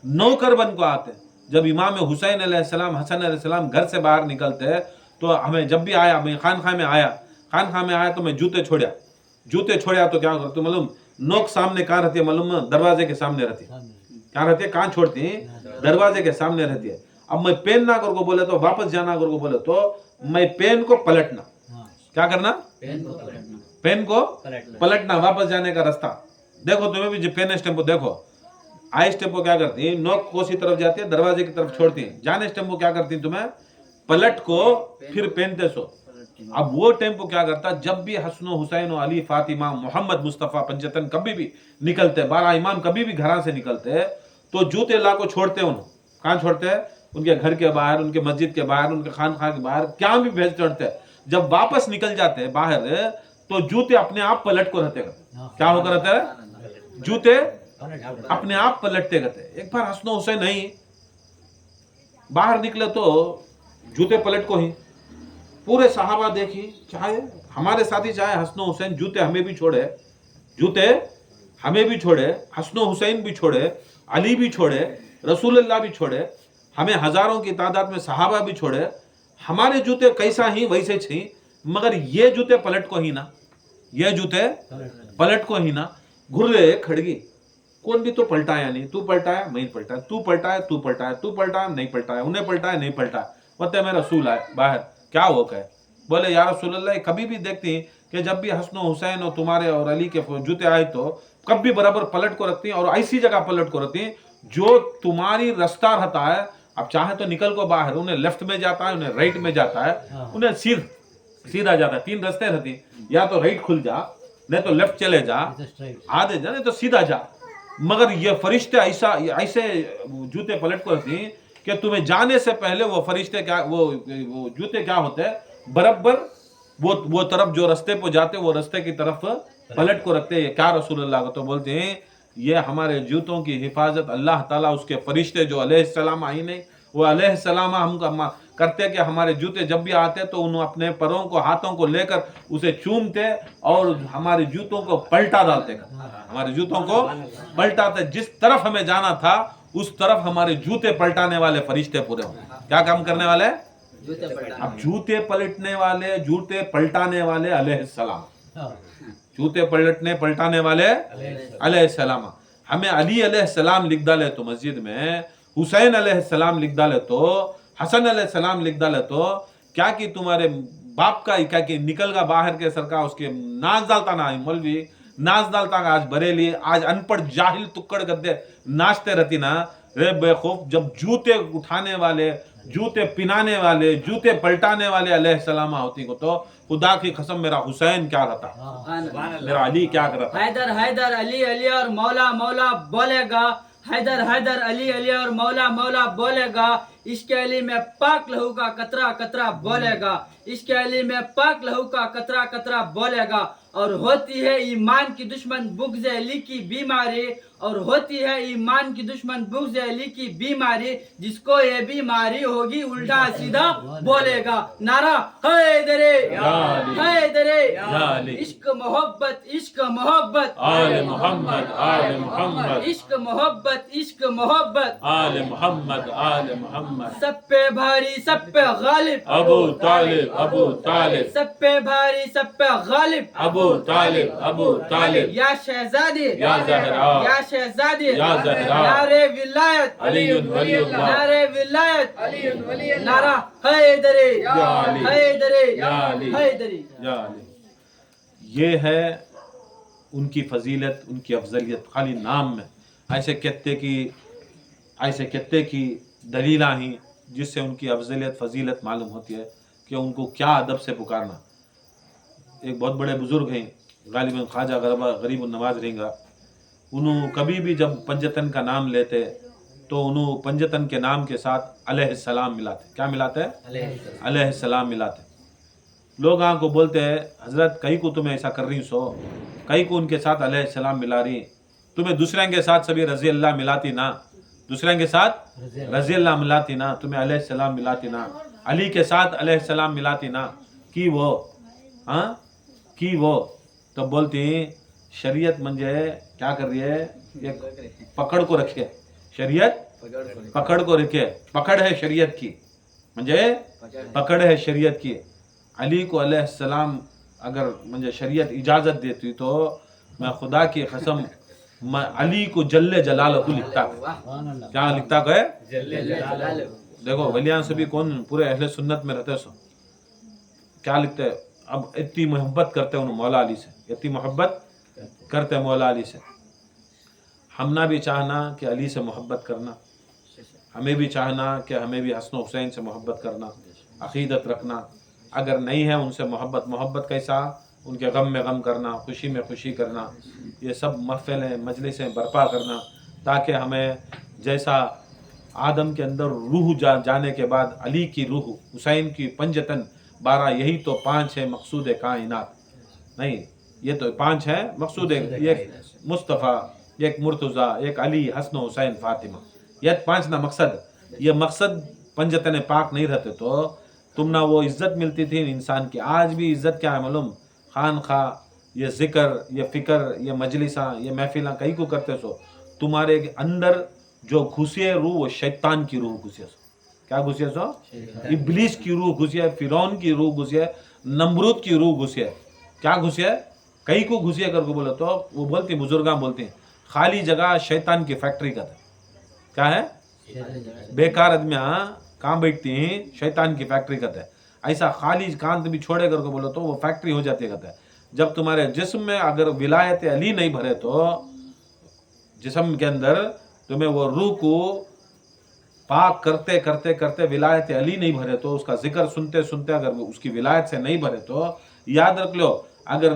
नौकर बन को आते। जब इमाम हुसैन अलैहिस्सलाम हसन अलैहिस्सलाम घर से बाहर निकलते तो हमें जब भी आया, मैं खानखा में आया, तो मैं जूते छोड़ा तो क्या करते मालूम? नोक सामने कहाँ रहती है मालूम? दरवाजे के सामने रहती है। क्या रहती है? कहाँ छोड़ती है? दरवाजे के सामने रहती है। अब मैं पेन ना कर को बोले तो वापस जाना कर को बोले तो मैं पेन को पलटना, क्या करना? पेन को पलटना, वापस जाने का रास्ता। देखो तुम्हें भी पेन स्टेम्पो देखो, आई स्टेम्पो क्या करती है? नोक कोसी तरफ जाती है, दरवाजे की तरफ छोड़ती है। जाने स्टेम्पो क्या करती है? तुम्हें पलट को फिर पहनते सो। अब वो टेम्पो क्या करता? जब भी हसन हुसैन अली फातिमा मोहम्मद मुस्तफ़ा पंजतन कभी भी निकलते, 12 इमाम कभी भी घर से निकलते तो जूते ला को छोड़ते। उन्होंने कहाँ छोड़ते? उनके घर के बाहर, उनके मस्जिद के बाहर, उनके खानखा के बाहर, क्या भी भेज छोड़ते। जब वापस निकल जाते बाहर तो जूते अपने आप पलट को रहते। क्या होकर रहते हैं? जूते अपने आप पलटते रहते। एक बार हसन हुसैन नहीं बाहर निकले तो जूते पलट को ही पूरे सहाबा देखी, चाहे हमारे साथी चाहे हसन हुसैन, जूते हमें भी छोड़े, हसन हुसैन भी छोड़े, अली भी छोड़े, रसूलुल्लाह भी छोड़े, हमें हजारों की तादाद में सहाबा भी छोड़े। हमारे जूते कैसा ही वैसे छी, मगर ये जूते पलट को ही ना, ये जूते पलट को ही ना। घुर्रे खड़गी कौन भी तो पलटाया नहीं, तू पलटाया मैं पलटाया, तू पलटाया नहीं पलटाया, उन्हें पलटाया नहीं पलटाया। बोलते मैं रसूल आए बाहर, क्या हो गए? बोले या रसूलुल्लाह, कभी भी देखती कि जब भी हसन हुसैन और तुम्हारे और अली के जूते आए तो कभी बराबर पलट को रखती और ऐसी जगह पलट को रखती जो तुम्हारी रास्ता रहता है। अब चाहे तो निकल को बाहर, उन्हें लेफ्ट में जाता है, उन्हें राइट में जाता है, उन्हें सीधा जाता है। 3 रास्ते रहती, या तो राइट खुल जा, नहीं तो लेफ्ट चले जा, आधे जा, नहीं तो सीधा जा। मगर ये फरिश्ते ऐसे जूते पलट को रखती कि तुम्हें जाने से पहले वो फरिश्ते क्या, वो जूते क्या होते हैं? बराबर वो तरफ जो रास्ते पे जाते वो रास्ते की तरफ पलट को रखते हैं। क्या रसूलुल्लाह को तो बोलते हैं ये हमारे जूतों की हिफाजत अल्लाह ताला उसके फरिश्ते जो अलैहिस्सलाम आई नहीं, वो अलैहिस्सलाम हम करते कि हमारे जूते जब भी आते तो उन अपने पैरों को, हाथों को लेकर उसे चूमते और हमारे जूतों को पलटा डालते, हमारे जूतों को पलटाते। जिस तरफ हमें जाना था उस तरफ हमारे जूते पलटाने वाले फरिश्ते पूरे होंगे। क्या काम करने वाले? अब जूते पलटने वाले, जूते पलटाने वाले अलैहिस्सलाम, जूते पलटाने वाले अलैहिस्सलाम। हमें अली अलैहिस्सलाम लिख डाले तो मस्जिद में, हुसैन अलैहिस्सलाम लिख डाले तो, हसन अलैहिस्सलाम लिख डाले तो क्या कि तुम्हारे बाप का क्या कि निकल का बाहर के सर का उसके नाच डालता ना मौलवी नाच डालता का आज बरेली आज अनपढ़ जाहिल तुक्कड़ गद्दे नाचते रहती ना रे बेवकूफ जब जूते उठाने वाले जूते पिनाने वाले जूते पलटाने वाले अलैहिस्सलाम होती को तो खुदा की कसम मेरा हुसैन क्या करता मेरा अली क्या करता हैदर हैदर अली अली और मौला मौला बोलेगा हैदर हैदर अली अली और मौला मौला बोलेगा इसके अली में पाक लहू का कतरा कतरा बोलेगा इसके अली में पाक लहू का कतरा कतरा बोलेगा और होती है ईमान की दुश्मन बुग़्ज़ अली की बीमारी और होती है ईमान की दुश्मन बुग़्ज़ अली की बीमारी जिसको ये बीमारी होगी उल्टा सीधा बोलेगा नारा हैदरे हैदरे इश्क मोहब्बत आले मोहम्मद इश्क मोहब्बत आले मोहम्मद सब पे भारी सब पे गालिब अबू तालिब सब पे भारी सब पे गालिब अबू तालिब या शहजादी या ज़हरा या शहजादी या ज़हरा नारे विलायत अलीयुन वलीउल्लाह नारे विलायत नारा हैदरे या अली हैदरे या अली हैदरी या अली ये है उनकी फजीलत उनकी अफजलियत खाली नाम में ऐसे कहते कि दलीला ही जिससे उनकी अफजलियत फजीलत मालूम होती है कि उनको क्या अदब से पुकारना एक बहुत बड़े बुजुर्ग हैं गालिबन ख्वाजा गरीब नवाज रहेंगा उन्होंने कभी भी जब पंजतन का नाम लेते तो उन्होंने पंजतन के नाम के साथ अलैहिस्सलाम मिलाते क्या मिलाते अलैहिस्सलाम मिलाते लोग को बोलते हैं हजरत कहीं को तुम्हें ऐसा कर रही सो कहीं को उनके साथ अलैहिस्सलाम मिला रही तुम्हें दूसरे के साथ सभी रजी अल्लाह मिलाती ना दूसरे के साथ रजी अल्लाह मिलाती ना तुम्हें अलैहिस्सलाम मिलाती ना अली के साथ अलैहिस्सलाम मिलाती ना कि वो तो बोलती शरीयत म्हणजे क्या कर रही है एक पकड़ को रखे शरीयत पकड़ को रखे पकड़ है शरीयत की म्हणजे पकड़ है शरीयत की अली को अलैहिस्सलाम अगर म्हणजे शरीयत इजाजत देती तो मैं खुदा की कसम मैं अली को जल्ले जलालहू लिखता क्या लिखता है देखो वलियान से भी कौन पूरे अहले सुन्नत में रहते सो क्या लिखते हैं अब इतनी मोहब्बत करते हैं मौला अली से इतनी मोहब्बत करते हैं मौला अली से हमना भी चाहना कि अली से मोहब्बत करना हमें भी चाहना कि हमें भी हसन हुसैन से मोहब्बत करना अक़ीदत रखना अगर नहीं है उनसे मोहब्बत कैसा उनके गम में गम करना खुशी में खुशी करना ये सब महफ़िलें मजलिसें बर्पा करना ताकि हमें जैसा आदम के अंदर रूह जाने के बाद अली की रूह हुसैन की पंजतन 12 यही तो 5 है मकसूद कायनात नहीं ये तो 5 है मकसूद एक मुस्तफ़ा एक मुर्तज़ा एक अली हसन हुसैन फ़ातिमा ये 5 ना मकसद ये मकसद पंजतन पाक नहीं रहते तो तुम ना वो इज़्ज़त मिलती थी इंसान की आज भी इज़्ज़त क्या है मालूम खान खा ये ज़िक्र ये फ़िक्र ये मजलिसा ये महफिला कहीं को करते सो तुम्हारे अंदर जो घुसिए रूह वो शैतान की रूह घुसिए सो क्या घुसिए सो इब्लीस की रूह घुसिए फिरौन की रूह घुसिए नमरूद की रूह घुसिए क्या घुसिए कहीं को घुसिए करके बोले तो वो बोलती बुजुर्गा बोलती हैं खाली जगह शैतान की फैक्ट्री का था क्या है बेकार आदमियाँ कहाँ बैठती हैं शैतान की फैक्ट्री कहते हैं ऐसा खाली कांत भी छोड़े करके बोलो तो वो फैक्ट्री हो जाती है कहते हैं जब तुम्हारे जिस्म में अगर विलायत अली नहीं भरे तो जिस्म के अंदर तुम्हें वो रूह को पाक करते करते करते विलायत अली नहीं भरे तो उसका जिक्र सुनते सुनते अगर उसकी विलायत से नहीं भरे तो याद रख लो अगर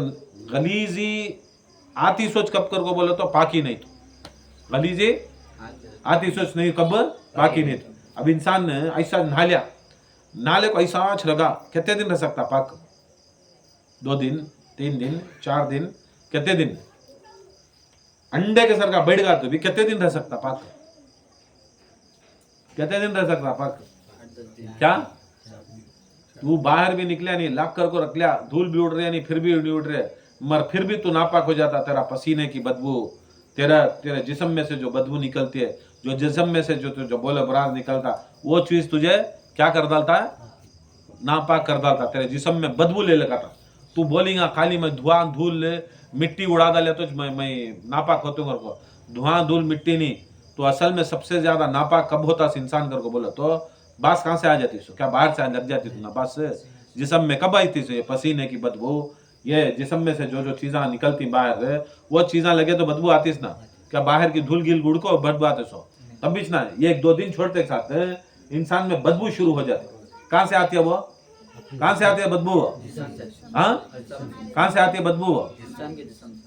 गलीजी आती सोच कब कर को बोले तो पाकी नहीं तो गलीजी आती सोच नहीं कब पाकी नहीं तो अब इंसान ने ऐसा नाले को ऐसा लगा कितने दिन रह सकता पाक 2 दिन 3 दिन 4 दिन कितने दिन अंडे के सर का बैठ गया तो भी कितने दिन रह सकता पाक कितने दिन रह सकता पाक क्या तू बाहर भी निकला नहीं लाख कर को रख लिया धूल भी उड़ रही नहीं फिर भी उड़ रहे मर फिर भी तू नापाक हो जाता तेरा पसीने की बदबू तेरे जिस्म में से जो बदबू निकलती है जो जिस्म में से जो बोले बराज निकलता वो चीज तुझे क्या कर डालता है नापाक कर डालता तेरे जिस्म में बदबू ले लगा था तू बोलेगा खाली मैं धुआं धूल मिट्टी उड़ा डाले तो मैं नापाक होता हूँ को धुआं धूल मिट्टी नहीं तो असल में सबसे ज्यादा नापाक कब होता इंसान कर को बोले तो बास कहाँ से आ जाती सो क्या बाहर से लग जाती तू ना बास से जिस्म में कब आई थी ये पसीने की बदबू, ये जिस्म में से जो जो चीज़ां निकलती बाहर, वो चीज़ां लगे तो बदबू आती ना, क्या बाहर की धूल गिल गुड़ को बदबू आते सो तब भी ना, ये 1-2 दिन छोड़ते के साथ इंसान में बदबू शुरू हो जाती। कहाँ से आती है वो, कहाँ से आती है बदबू, हाँ कहाँ से आती है बदबू,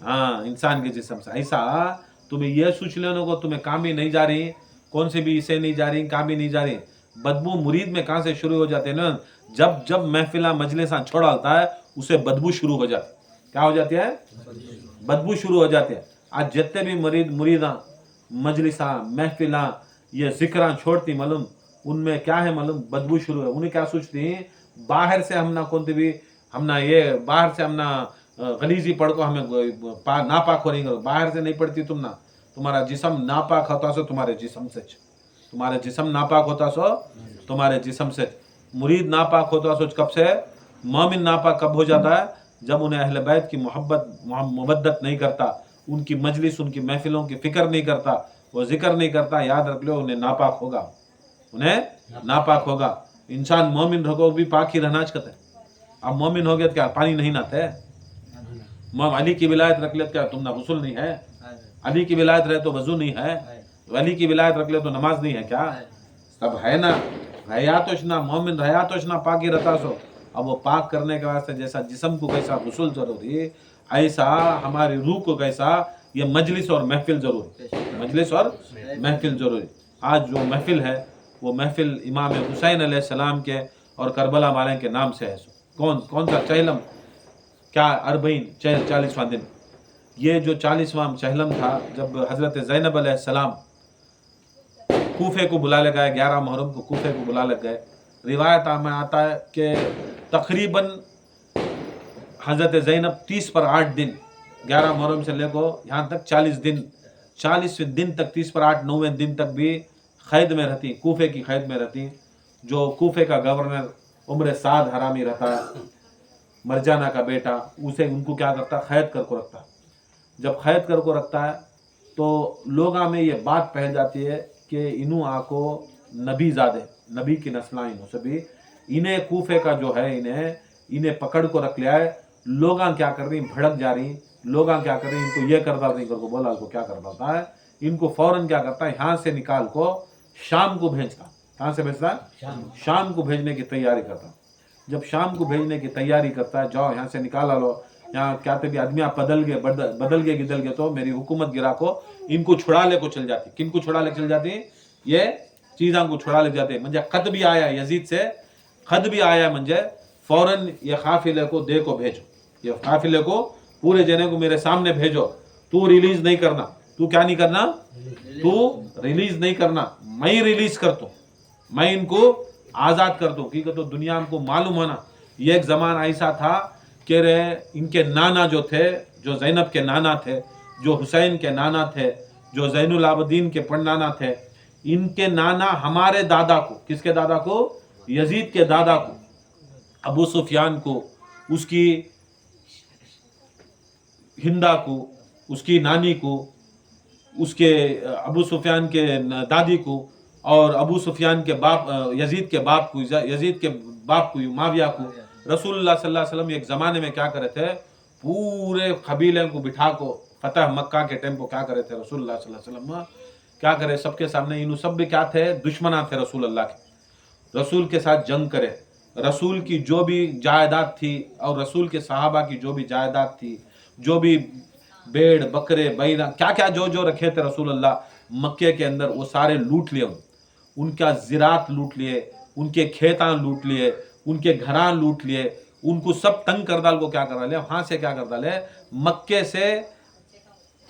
हाँ इंसान के जिस्म से। ऐसा तुम्हें ये सोच लेने को तुम्हें काम ही नहीं जा रही, कौन से भी इसे नहीं जा रही, काम ही नहीं जा रही। बदबू मुरीद में कहाँ से शुरू हो जाते हैं ना, जब जब महफिला मजलिसा छोड़ डालता है उसे बदबू शुरू हो जाती। क्या हो जाती है, बदबू शुरू हो जाती है। आज जितने भी मुरीदा मजलिसा महफिला ये जिक्रा छोड़ती मालूम, उनमें क्या है मालूम, बदबू शुरू है। उन्हें क्या सोचती, बाहर से हमना कौन भी हमना ये बाहर से हमना गलीजी पढ़ को हमें नापाक हो नहीं करो, बाहर से नहीं पढ़ती तुम ना, तुम्हारा जिस्म नापाक होता सो तुम्हारे जिस्म से, तुम्हारे जिस्म नापाक होता सो तुम्हारे जिस्म से। मुरीद नापाक होता सो कब से, मोमिन नापाक कब हो जाता है, जब उन्हें अहले बैत की मोहब्बत नहीं करता, उनकी मजलिस उनकी महफिलों की फिक्र नहीं करता, वो जिक्र नहीं करता, याद रख लो उन्हें नापाक होगा, उन्हें नापाक होगा। इंसान मोमिन रखो भी पाक ही रहना चाहते। अब मोमिन हो गया तो क्या पानी नहीं नहाते, अली की विलायत रख ले तो क्या तुम ना गुस्ल नहीं है, अली की विलायत रहे तो वजू नहीं है, अली की विलायत रख ले तो नमाज नहीं है, क्या सब है ना, हयातोश ना मोमिन हयातोश ना पाकी रहता सो। अब वो पाक करने के वास्ते जैसा जिस्म को कैसा गुस्ल जरूरी, ऐसा हमारी रूह को कैसा ये मजलिस और महफिल जरूरी, मजलिस और महफिल जरूरी। आज जो महफिल है वो महफिल इमाम हुसैन अलैहिस्सलाम के और करबला वाले के नाम से है। कौन सा चहलम, क्या अरबईन 40वां दिन, ये जो 40वां चहलम था जब हज़रत ज़ैनब अलैहिस्सलाम कूफे को बुला ले गए, 11 मुहर्रम को कूफे को बुला ले गए। रिवायत में आता है कि तकरीबन हज़रत ज़ैनब 30 पर 8 दिन, 11 मुहर्रम से लेकर यहाँ तक 40 दिन, 40वें दिन तक 30 पर 8 9वें दिन तक भी क़ैद में रहती, कूफे की क़ैद में रहती। जो कूफे का गवर्नर उम्र साद हरामी रहता है, मरजाना का बेटा, उसे उनको क्या करता, क़ैद कर को रखता। जब क़ैद कर को रखता है तो लोगों में ये बात फैल जाती है कि इन्हों आको नबी ज़ादे, नबी की नस्लां इन्हों से भी, इन्हें कूफे का जो है इन्हें पकड़ को रख लिया है। लोग क्या कर रही, भड़क जा रही, लोग क्या कर रही, इनको ये करता नहीं करको बोला को क्या कर पाता है, इनको फौरन क्या करता है, यहाँ से निकाल को शाम को भेजता। कहाँ से भेजता है, शाम को भेजने की तैयारी करता। जब शाम को भेजने की तैयारी करता है, जाओ यहाँ से निकाला लो, यहाँ क्या भी आदमी आप बदल गए गिदल गए तो मेरी हुकूमत गिरा को इनको छुड़ा ले को चल जाती। किन को छुड़ा ले चल जाती, ये चीज़ों को छुड़ा ले जाते। मुझे खत भी आया यजीद से, खत भी आया मुझे, फौरन ये काफिले को दे को भेजो, ये काफिले को पूरे जने को मेरे सामने भेजो। तू रिलीज नहीं करना, तू क्या नहीं करना, तू रिलीज नहीं करना, मैं ही रिलीज कर दूं, मैं इनको आज़ाद कर दूं। क्योंकि तो दुनिया को मालूम होना, ये एक ज़माना ऐसा था कि रे इनके नाना जो थे, जो ज़ैनब के नाना थे, जो हुसैन के नाना थे, जो ज़ैनुल आबदीन के पड़नाना थे, इनके नाना हमारे दादा को, किसके दादा को, यजीद के दादा को, अबू सुफियान को, उसकी हिंदा को, उसकी नानी को, उसके अबू सुफियान के दादी को, और अबू सुफियान के बाप यजीद के बाप को माविया को रसूलुल्लाह सल्लल्लाहु अलैहि वसल्लम एक ज़माने में क्या करे थे, पूरे कबीले को बिठा को फतह मक्का के टाइम को क्या करे थे रसूलुल्लाह सल्लल्लाहु अलैहि वसल्लम, क्या करे सबके सामने, इन सब भी क्या थे, दुश्मना थे रसूल अल्लाह के, रसूल के साथ जंग करे। रसूल की जो भी जायदाद थी और रसूल के सहाबा की जो भी जायदाद थी, जो भी भेड़ बकरे बैला क्या क्या जो जो रखे थे रसूल अल्लाह मक्के के अंदर, वो सारे लूट लिए, उनका ज़रात लूट लिए, उनके खेतां लूट लिए, उनके घरां लूट लिए, उनको सब तंग कर डाल को क्या कर डाले, वहाँ से क्या कर डाले, मक्के से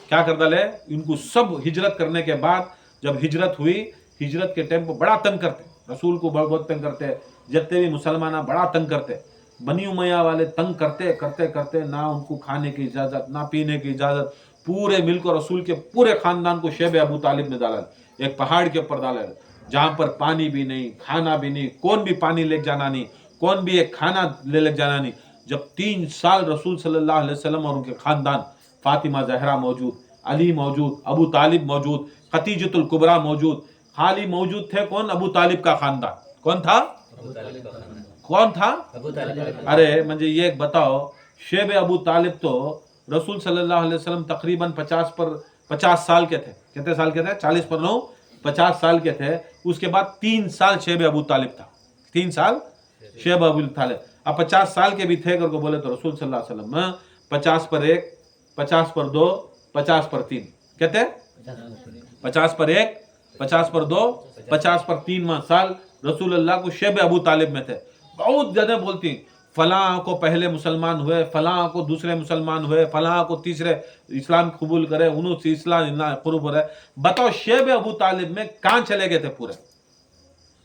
क्या कर डाले, इनको सब हिजरत करने के बाद जब हिजरत हुई, हिजरत के टाइम को बड़ा तंग करते, रसूल को बहुत तंग करते, जितने भी मुसलमान बड़ा तंग करते, बनी उमैया वाले तंग करते करते करते, ना उनको खाने की इजाज़त ना पीने की इजाज़त, पूरे मिलकर रसूल के पूरे ख़ानदान को शेब अबू तालिब ने डाला, एक पहाड़ के ऊपर डाला, जहाँ पर पानी भी नहीं, खाना भी नहीं, कौन भी पानी ले जाना नहीं, कौन भी एक खाना ले जाना नहीं। जब 3 साल रसूल सल्लल्लाहु अलैहि वसल्लम और उनके ख़ानदान, फातिमा ज़हरा मौजूद, अली मौजूद, अबू तालिब मौजूद, खतीजतुल कुबरा मौजूद, खाली मौजूद थे कौन, अबू तालिब का ख़ानदान। कौन था, कौन था? अरे म्हणजे ये एक बताओ, शेब अबू तालिब तो रसूल सल्लल्लाहु अलैहि वसल्लम तकरीबन 50 साल के थे। कितने साल के थे? 40 पर 9 50 साल के थे। उसके बाद 3 साल शेब अबू तालिब था। 3 साल शेब अबू तालिब। अब 50 साल के भी थे करके बोले तो रसूल सल्लल्लाहु अलैहि वसल्लम 50 पर 1, 50 पर 2, 50 पर 3, कहते 50 पर 1, 50 पर 2, 50 पर 3 साल रसूल अल्लाह को शेब अबू तालिब में थे। बहुत ज्यादा बोलती, फलां को पहले मुसलमान हुए, फलां को दूसरे मुसलमान हुए, फलां को तीसरे इस्लाम कबूल करे, उन्हों से इस्लाम कुरूब हो रहे। बताओ शेब अबू तालिब में कहां चले गए थे? पूरे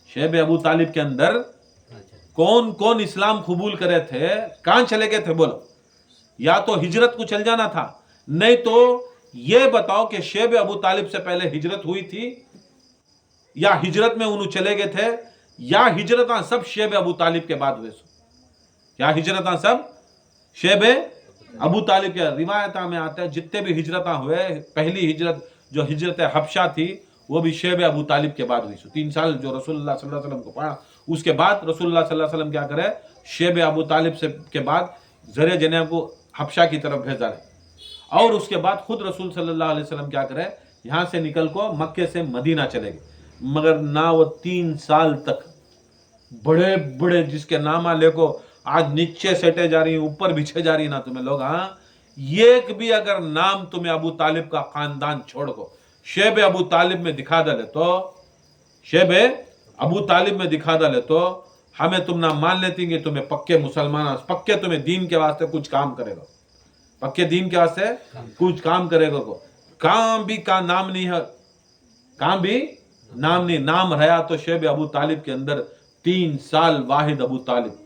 शेब अबू तालिब के अंदर कौन कौन इस्लाम कबूल करे थे? कहां चले गए थे बोलो? या तो हिजरत को चल जाना था, नहीं तो ये बताओ कि शेब अबू तालिब से पहले हिजरत हुई थी या हिजरत में उन्होंने चले गए थे, या हिजरत सब शेब अबू तालिब के बाद हुए? या हिजरत सब शेब अबू तालिब के रिवायत में आते हैं जितने भी हिजरत हुए, पहली हिजरत जो हिजरत हबशा थी वो भी शेब अबू तालिब के बाद हुई। 3 साल जो रसूलुल्लाह सल्लल्लाहु अलैहि वसल्लम को पढ़ा, उसके बाद रसूलुल्लाह सल्लल्लाहु अलैहि वसल्लम क्या करे, शेब अबू तालिब से के बाद जरे जने को हबशा की तरफ भेजा है। और उसके बाद खुद रसूल सल्लल्लाहु अलैहि वसल्लम क्या करे, यहाँ से निकल को मक्के से मदीना चले गए। मगर ना वो 3 साल तक बड़े बड़े जिसके नामा लेको आज नीचे सेटे जा रही, ऊपर बिछे जा रही ना तुम्हें लोग, हाँ एक भी अगर नाम तुम्हें अबू तालिब का खानदान छोड़ को शेब अबू तालिब में दिखा डाले तो, शेब अबू तालिब में दिखा डाले तो हमें तुम ना मान लेती कि तुम्हें पक्के मुसलमान, पक्के तुम्हें दीन के वास्ते कुछ काम करेगा, पक्के दीन के वास्ते कुछ काम करेगा को। काम भी का नाम नहीं है, काम भी नाम नहीं, नाम रहा तो शेब अबू तालिब के अंदर 3 साल वाहिद अबू तालिब,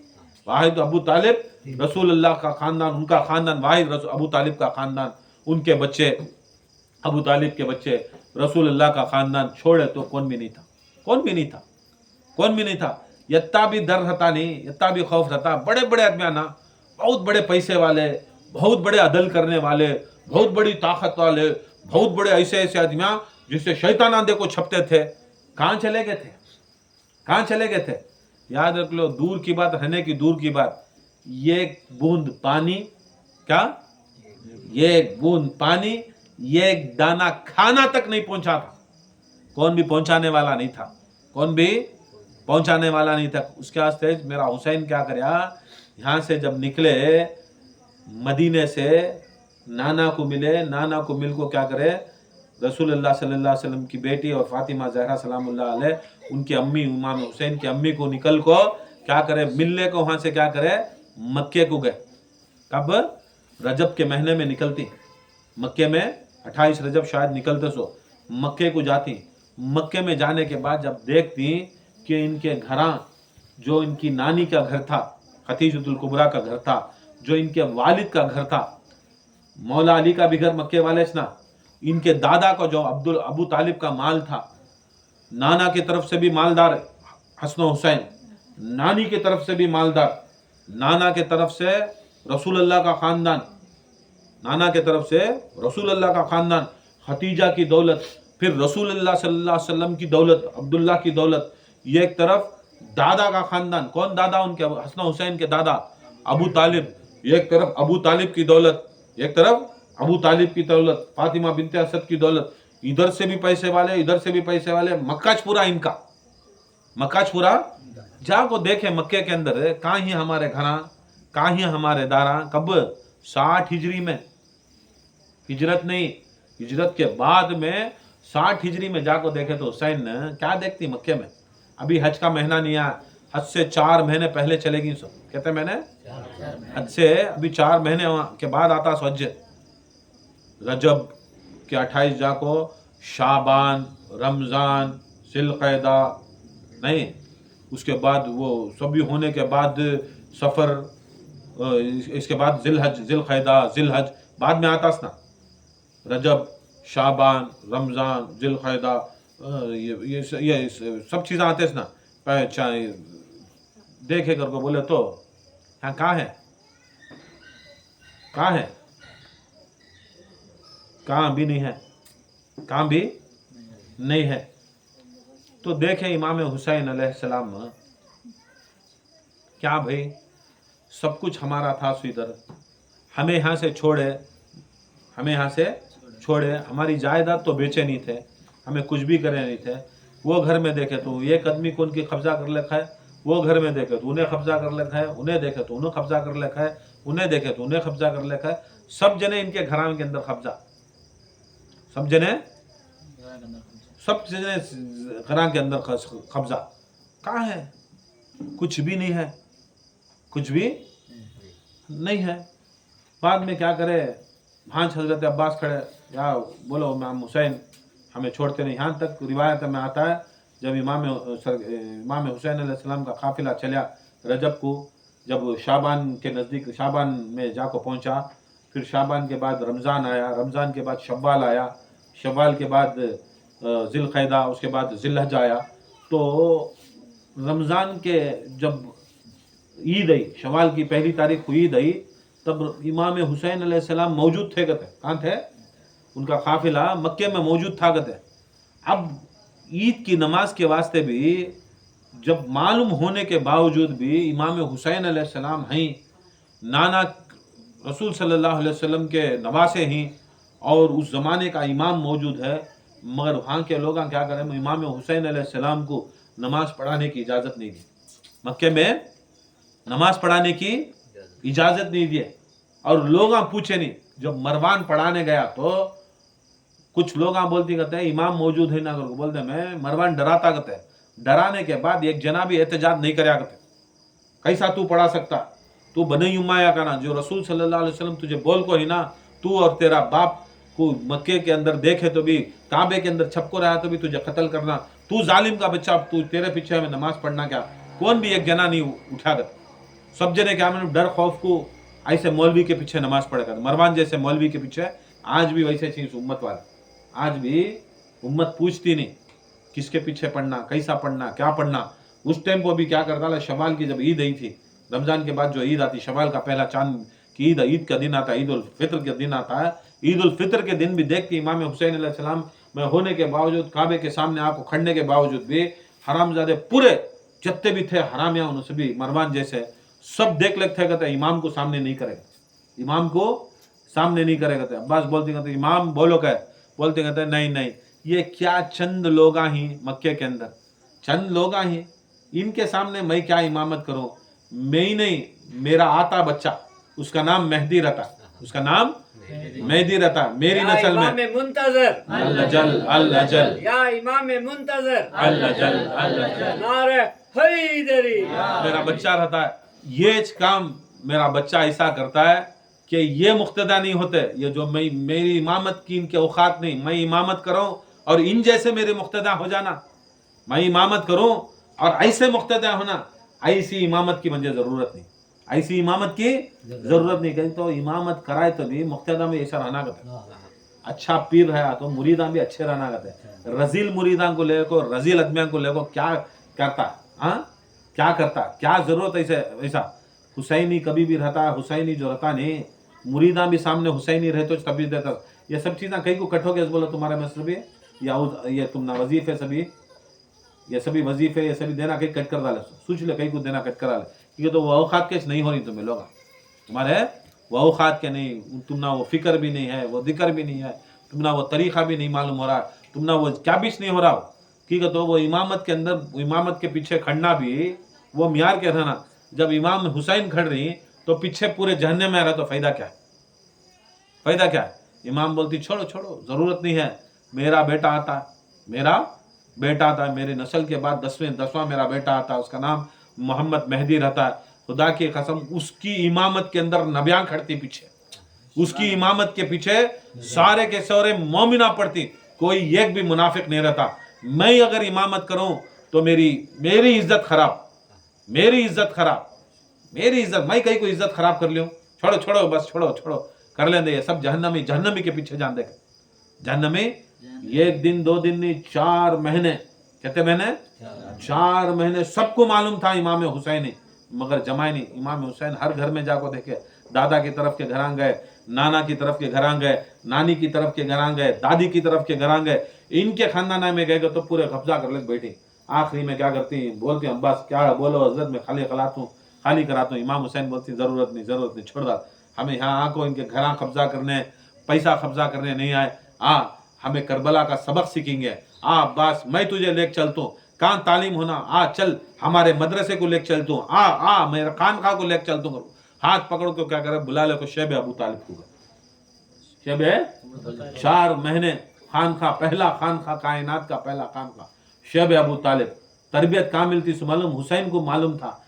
वाहिद अबू तालिब रसूल अल्लाह का खानदान, उनका खानदान वाहिद अबू तालिब का खानदान, उनके बच्चे अबू तालिब के बच्चे रसूल अल्लाह का खानदान छोड़े तो कौन भी नहीं था, कौन भी नहीं था, कौन भी नहीं था। यत्ता भी डर रहता नहीं, यत्ता भी खौफ रहता। बड़े बड़े आदमी ना, बहुत बड़े पैसे वाले, बहुत बड़े अदल करने वाले, बहुत बड़ी ताकत वाले, बहुत बड़े ऐसे ऐसे आदमी जिससे शैतान आंधे को छपते थे, कहां चले गए थे? कहां चले गए थे? याद रख लो, दूर की बात, रहने की दूर की बात, ये बूंद पानी, क्या ये बूंद पानी, ये दाना खाना तक नहीं पहुंचा था, कौन भी पहुंचाने वाला नहीं था, कौन भी पहुंचाने वाला नहीं था। उसके वास्ते मेरा हुसैन क्या करया, यहां से जब निकले मदीने से, नाना को मिले, नाना को मिल को क्या करे, रसूलुल्लाह सल्लल्लाहु अलैहि वसल्लम की बेटी और फातिमा ज़हरा सलामुल्लाह अलैह, उनकी अम्मी इमाम हुसैन की अम्मी को निकल को क्या करे, मिलने को वहां से क्या करे, मक्के को गए। कब? रजब के महीने में निकलती, मक्के में 28 रजब शायद निकलते सो, मक्के को जाती। मक्के में जाने के बाद जब देखती कि इनके घरां, जो इनकी नानी का घर था, खतीजतुल कुबरा का घर था, जो इनके वालिद का घर था, मौला अली का भी घर मक्के वाले ना, इनके दादा का जो अबू तालिब का माल था, नाना की तरफ से भी मालदार हसन हुसैन, नानी की तरफ से भी मालदार, नाना के तरफ से रसूल अल्लाह का खानदान, नाना के तरफ से रसूल अल्लाह का खानदान, खतीजा की दौलत, फिर रसूल अल्लाह सल्लल्लाहु अलैहि वसल्लम की दौलत, अब्दुल्ला की दौलत, ये एक तरफ दादा का खानदान, कौन दादा, उनके हसन हुसैन के दादा अबू तालिब, एक तरफ अबू तालिब की दौलत, एक तरफ अबू तालिब की दौलत, फातिमा बिनते असद की दौलत, इधर से भी पैसे वाले, इधर से भी पैसे वाले, मक्काचपुरा इनका, मक्काचपुरा जाको देखे मक्के के अंदर, कहाँ ही हमारे घरा, कहाँ ही हमारे दारा। कब? 60 हिजरी में, हिजरत नहीं, हिजरत के बाद में 60 हिजरी में जाको देखे तो हुसैन क्या देखती मक्के में। अभी हज का महीना नहीं आया, हज से 4 महीने पहले चलेगी, सो कहते महीने, हज से अभी 4 महीने के बाद आता सो हज। रजब के 28 जाको, शाबान, रमज़ान, ज़िलक़ैदा नहीं, उसके बाद वो सभी होने के बाद सफ़र, इसके बाद ज़िलहज, ज़िलक़ैदा, ज़िलहज बाद में आता ना, रजब, शाबान, रमज़ान, ज़िलक़ैदा, ये सब चीज़ें आते ना। चाहे देखे करके बोले तो हाँ, कहाँ है, कहाँ है, कहाँ भी नहीं है, कहाँ भी नहीं है। तो देखें इमाम हुसैन अलैहिस्सलाम क्या भाई, सब कुछ हमारा था सो इधर, हमें यहाँ से छोड़े, हमें यहाँ से छोड़े, हमारी जायदाद तो बेचे नहीं थे, हमें कुछ भी करे नहीं थे। वो घर में देखे तो एक आदमी को उनकी कब्जा कर रखा है, वो घर में देखे तो उन्हें कब्जा कर रखा है, उन्हें देखे तो उन्हें कब्जा कर रखा है, उन्हें देखे तो उन्हें कब्जा कर रखा है। सब जने इनके घराने के अंदर कब्जा, सब जने घराने के अंदर कब्जा। कहाँ है? कुछ भी नहीं है, कुछ भी नहीं है। बाद में क्या करे, भांज हजरत अब्बास खड़े, या बोलो इमाम हुसैन हमें छोड़ते नहीं। यहाँ तक रिवायत में आता है जब इमाम हुसैन अलैहिस्सलाम का काफिला चला रजब को, जब शाबान के नज़दीक, शाबान में जाको पहुँचा, फिर शाबान के बाद रमज़ान आया, रमज़ान के बाद शव्वाल आया, शव्वाल के बाद ज़िलक़ैदा, उसके बाद ज़िलहज आया। तो रमज़ान के जब ईद आई, शव्वाल की पहली तारीख को ईद आई, तब इमाम हुसैन अलैहिस्सलाम मौजूद थे। कहते कहाँ थे? उनका काफिला मक्के में मौजूद था। कहते अब ईद की नमाज के वास्ते भी जब मालूम होने के बावजूद भी इमाम हुसैन अलैहिस्सलाम हैं, नाना रसूल सल्लल्लाहु अलैहि वसल्लम के नवासे हैं और उस ज़माने का इमाम मौजूद है, मगर वहाँ के लोग क्या करें, इमाम हुसैन अलैहिस्सलाम को नमाज पढ़ाने की इजाज़त नहीं दी, मक्के में नमाज पढ़ाने की इजाज़त नहीं दी। और लोग पूछे नहीं, जब मरवान पढ़ाने गया तो कुछ लोग बोलती कहते हैं इमाम मौजूद है ना, करके बोलते मैं मरवान डराता कहते हैं। डराने के बाद एक जना भी एहतजाज नहीं कराया कहते, कैसा तू पढ़ा सकता, तू बनी उमाया का ना, जो रसूल सल्लल्लाहु अलैहि वसल्लम तुझे बोल को ही ना, तू और तेरा बाप को मक्के के अंदर देखे तो भी, काबे के अंदर छपको रहा तो भी तुझे कत्ल करना, तू जालिम का बच्चा, तू तेरे पीछे हमें नमाज पढ़ना क्या। कौन भी एक जना नहीं उठा कर, सब जने क्या मैंने डर खौफ को ऐसे मौलवी के पीछे नमाज पढ़ेगा। मरवान जैसे मौलवी के पीछे आज भी वैसे चीज उम्मत वाले, आज भी उम्मत पूछती नहीं किसके पीछे पढ़ना, कैसा पढ़ना, क्या पढ़ना। उस टाइम को भी क्या करता था, शवाल की जब ईद आई थी, रमजान के बाद जो ईद आती, शवाल का पहला चांद की ईद का दिन आता है, ईद उल फितर के दिन आता है। ईद उल फितर के दिन भी देखती इमाम हुसैन अलैहिस्सलाम में होने के बावजूद, काबे के सामने आपको खड़ने के बावजूद भी हरामजादे पूरे जितने भी थे हरामिया, उनसे भी मरवान जैसे सब देख लेते कहते इमाम को सामने नहीं करेगा, इमाम को सामने नहीं करेगा। अब्बास बोलते कहते इमाम बोलो क्या, बोलते कहते नहीं नहीं, ये क्या चंद लोग ही मक्के के अंदर, चंद लोग ही, इनके सामने मैं क्या इमामत करूं। मैं ही नहीं, मेरा आता बच्चा, उसका नाम मेहदी रहता, उसका नाम मेहदी रहता, मेरी नस्ल में मुंतजर अल्लाह जल अल्लाह जल, या इमाम मुंतजर अल्लाह जल अल्लाह जल, नारे हैदरी, मेरा बच्चा रहता है। ये काम मेरा बच्चा ऐसा करता है कि ये मुक्तदा नहीं होते, ये जो मैं मेरी इमामत की इनके औकात नहीं, मैं इमामत करूं और इन जैसे मेरे मुक्तदा हो जाना, मैं इमामत करूं और ऐसे मुक्तदा होना, ऐसी इमामत की मुझे जरूरत नहीं, ऐसी इमामत की जरूरत नहीं। कहीं तो इमामत कराए तो भी मुक्तदा में ऐसा रहना करते, अच्छा पीर है तो मुरीदा भी अच्छे रहना करते। रजील मुरीदा को लेको, रजील आदमियों को लेको क्या करता, हाँ क्या करता, क्या जरूरत ऐसे ऐसा। हुसैनी कभी भी रहता, हुसैनी जो रहता नहीं, मुरीदा भी सामने हुसैनी रहे तो तभी देता। ये सब चीज़ें कहीं को कटोगे बोलो तुम्हारे मसलबी या ये तुम ना वजीफे सभी, ये सभी वजीफे ये सभी देना कहीं कट कर डाले, सोच ले कहीं को देना कट करा ले, क्योंकि तो वो औकात के नहीं हो रही तुम्हें लोग, तुम्हारे वो औकात के नहीं, तुम ना वो फिक्र भी नहीं है, वो जिक्र भी नहीं है, तुम ना वो तरीक़ा भी नहीं मालूम हो रहा, तुम ना वो क्या भी नहीं हो रहा, क्योंकि तो वो इमामत के अंदर, इमामत के पीछे खड़ना भी वो मियार के रहना। जब इमाम हुसैन खड़ रही तो पीछे पूरे जहन्नम में आ रहा, तो फायदा क्या है, फायदा क्या है। इमाम बोलती छोड़ो छोड़ो, जरूरत नहीं है, मेरा बेटा आता, मेरा बेटा आता, मेरे नस्ल के बाद 10वां मेरा बेटा आता, उसका नाम मोहम्मद मेहदी रहता है। खुदा की कसम उसकी इमामत के अंदर नबियां खड़ती पीछे, उसकी इमामत के पीछे सारे के सारे मोमिना पड़ती, कोई एक भी मुनाफिक नहीं रहता। मैं अगर इमामत करूं तो मेरी इज्जत खराब, मेरी इज्जत खराब, मेरी इज्जत, मैं कहीं को इज्जत खराब कर लियो, छोड़ो छोड़ो बस छोड़ो छोड़ो कर लेंगे। ये सब जहन्नमी, जहन्नमी के पीछे जान देगा, जहन्नमी। एक दिन 2 दिन नहीं, 4 महीने, कितने महीने, 4 महीने सबको मालूम था इमाम हुसैन, मगर जमाए नहीं। इमाम हुसैन हर घर में जाकर देखे, दादा की तरफ के घर गए, नाना की तरफ के घर गए, नानी की तरफ के घर गए, दादी की तरफ के घर गए, इनके खानदान में गए तो पूरे कब्जा कर ले बैठी। आखिरी में क्या करती, बोलती अब्बास क्या बोलो हजरत, में खाली खलात हूँ, खाली कराता हूँ। इमाम हुसैन बोलती जरूरत नहीं छोड़ दो, हमें यहाँ आको इनके घर कब्जा करने, पैसा कब्जा करने नहीं आए, हमें करबला का सबक सीखेंगे। बस मैं तुझे लेके चलता हूँ, कहाँ तालीम होना, चल हमारे मदरसे को लेके चलता हूँ, मेरा खानखा को लेके चलता हूँ। हाथ पकड़ को क्या करे, बुला ले को शेब अबू तालिब को। शेब 4 महीने खानखा, पहला खानखा, कायनात का पहला खानखा शेब अबू तालिब। तरबियत कहाँ मिलती से मालूम, हुसैन को मालूम था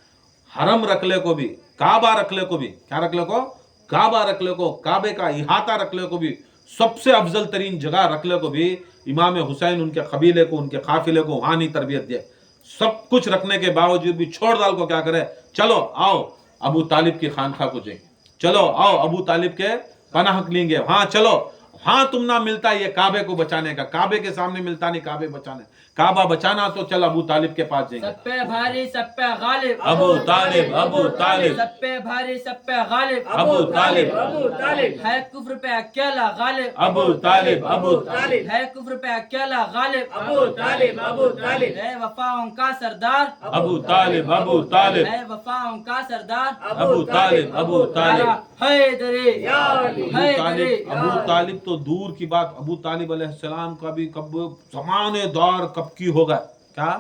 हरम रखले को भी, काबा रखले को भी, क्या रखले को, काबा रखले को, काबे का इहाता रखले को भी, सबसे अफजल तरीन जगह रखले को भी इमाम हुसैन उनके कबीले को, उनके काफिले को वहां नहीं तरबियत दिए। सब कुछ रखने के बावजूद भी छोड़ डाल को क्या करे, चलो आओ अबू तालिब की खानखा को जाएंगे, चलो आओ अबू तालिब के पनाह लेंगे, वहां चलो, वहां तुम ना मिलता ये काबे को बचाने का, काबे के सामने मिलता नहीं काबे बचाने, काबा बचाना तो चल अबू तालिब के पास जाएंगे। सब पे भारी सब पे गालिब, अबू तालिब, अबू तालिब, सब पे भारी सब पे गालिब, अबू तालिब, अबू तालिब, है कुफ्र पे अकेला गालिब, अबू तालिब, अबू तालिब, है कुफ्र पे अकेला गालिब, अबू तालिब, अबू तालिब, है वफाओं का सरदार, अबू तालिब, अबू तालिब, है वफाओं का सरदार, अबू तालिब, अबू तालिब, हैदरी, या अली, हैदरी। अबू तालिब तो दूर की बात, अबू तालिब अलैहिस्सलाम का भी कब ज़मानेदार कब की होगा, क्या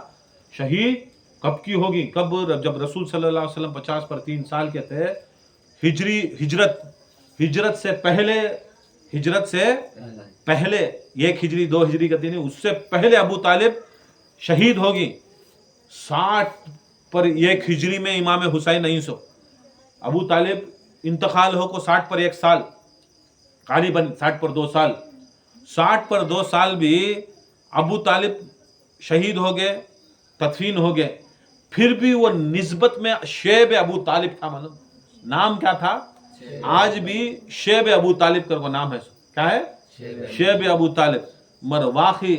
शहीद कब की होगी, कब, जब रसूल सल्लल्लाहु अलैहि वसल्लम 50 पर 3 साल के थे, हिजरत से पहले 1 हिजरी 2 हिजरी का दिन, उससे पहले अबू तालिब शहीद होगी। 60 पर 1 हिजरी में इमाम हुसैन नहीं सो, अबू तालिब इंतकाल हो को 60 पर 1 साल, कारीबन 60 पर 2 साल, 60 पर 2 साल भी अबू तालिब शहीद हो गए, तदफीन हो गए, फिर भी वो निस्बत में शेब अबू तालिब था। मालूम नाम क्या था, आज भी शेब अबू तालिब कर वो नाम है, क्या है, शेब अबू तालिब। मर वाकई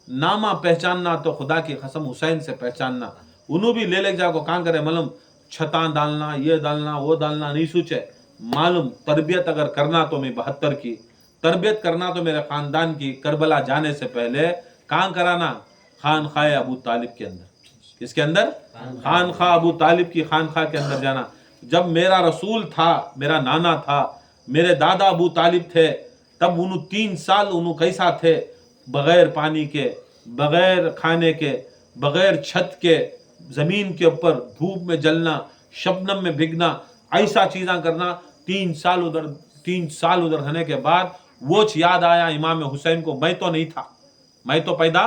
नामा पहचानना तो खुदा की कसम हुसैन से पहचानना, उन्हों भी ले जाओ कहाँ करे मालूम, छता डालना, ये डालना, वो डालना नहीं सोचे, मालूम तरबियत अगर करना तो मैं 72 की तरबियत करना तो मेरे खानदान की, करबला जाने से पहले कहाँ कराना, खानखा अबू तालिब के अंदर। किसके अंदर, खानखा अबू तालिब की खानखा के अंदर जाना। जब मेरा रसूल था, मेरा नाना था, मेरे दादा अबू तालिब थे, तब उन्हों 3 साल उन्हों कैसा थे, बगैर पानी के, बगैर खाने के, बगैर छत के, जमीन के ऊपर धूप में जलना, शबनम में भीगना, ऐसा चीज़ां करना। 3 साल उधर रहने के बाद वो याद आया इमाम हुसैन को, मैं तो नहीं था, मैं तो पैदा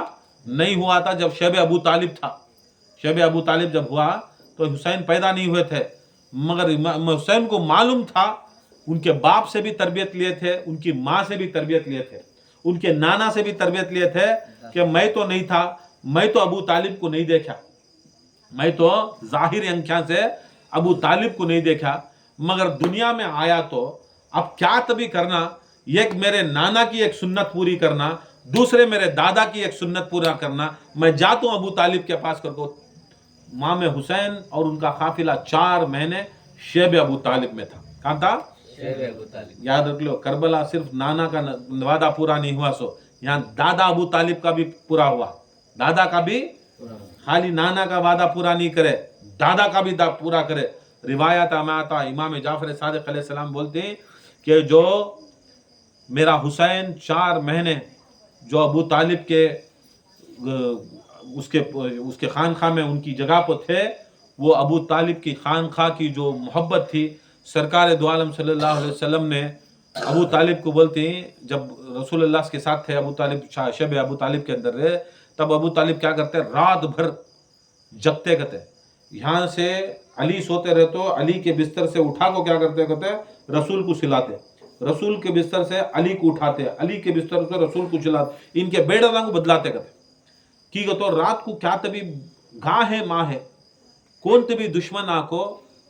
नहीं हुआ था जब शेब अबू तालिब था। शेब अबू तालिब जब हुआ तो हुसैन पैदा नहीं हुए थे, मगर इमाम हुसैन को मालूम था, उनके बाप से भी तरबियत लिए थे, उनकी माँ से भी तरबियत लिए थे, उनके नाना से भी तरबियत लिए थे कि मैं तो नहीं था, मैं तो अबू तालिब को नहीं देखा, मैं तो जाहिर अंख्या से अबू तालिब को नहीं देखा, मगर दुनिया में आया तो अब क्या तभी करना, एक मेरे नाना की एक सुन्नत पूरी करना, दूसरे मेरे दादा की एक सुन्नत पूरा करना। मैं जाता हूँ अबू तालिब के पास करको। इमाम हुसैन और उनका काफिला 4 महीने शेब अबू तालिब में था। कहाँ था, याद रख लो, करबला सिर्फ नाना का वादा पूरा नहीं हुआ, सो यहाँ दादा अबू तालिब का भी पूरा हुआ, दादा का भी, खाली नाना का वादा पूरा नहीं करे, दादा का भी पूरा करे। रिवायत में आता, इमाम जाफर सादिक अलैहिस्सलाम बोलते हैं कि जो मेरा हुसैन 4 महीने जो अबू तालिब के उसके खानखा में उनकी जगह पर थे, वो अबू तालिब की खानखा की जो मोहब्बत थी, सरकार दो आलम सल्लल्लाहु अलैहि वसल्लम ने अबू तालिब को बोलते हैं, जब रसूलुल्लाह के साथ थे अबू तालिब, शब अबू तालिब के अंदर रहे, तब अबू तालिब क्या करते, रात भर जगते कहते, यहाँ से अली सोते रहे तो अली के बिस्तर से उठा को क्या करते कहते रसूल को सिलाते, रसूल के बिस्तर से अली को उठाते, अली के बिस्तर से रसूल को सिलाते, इनके बेड़ा को बदलाते कहते की तो रात को क्या तभी गाँ है माँ है, कौन तभी दुश्मन आको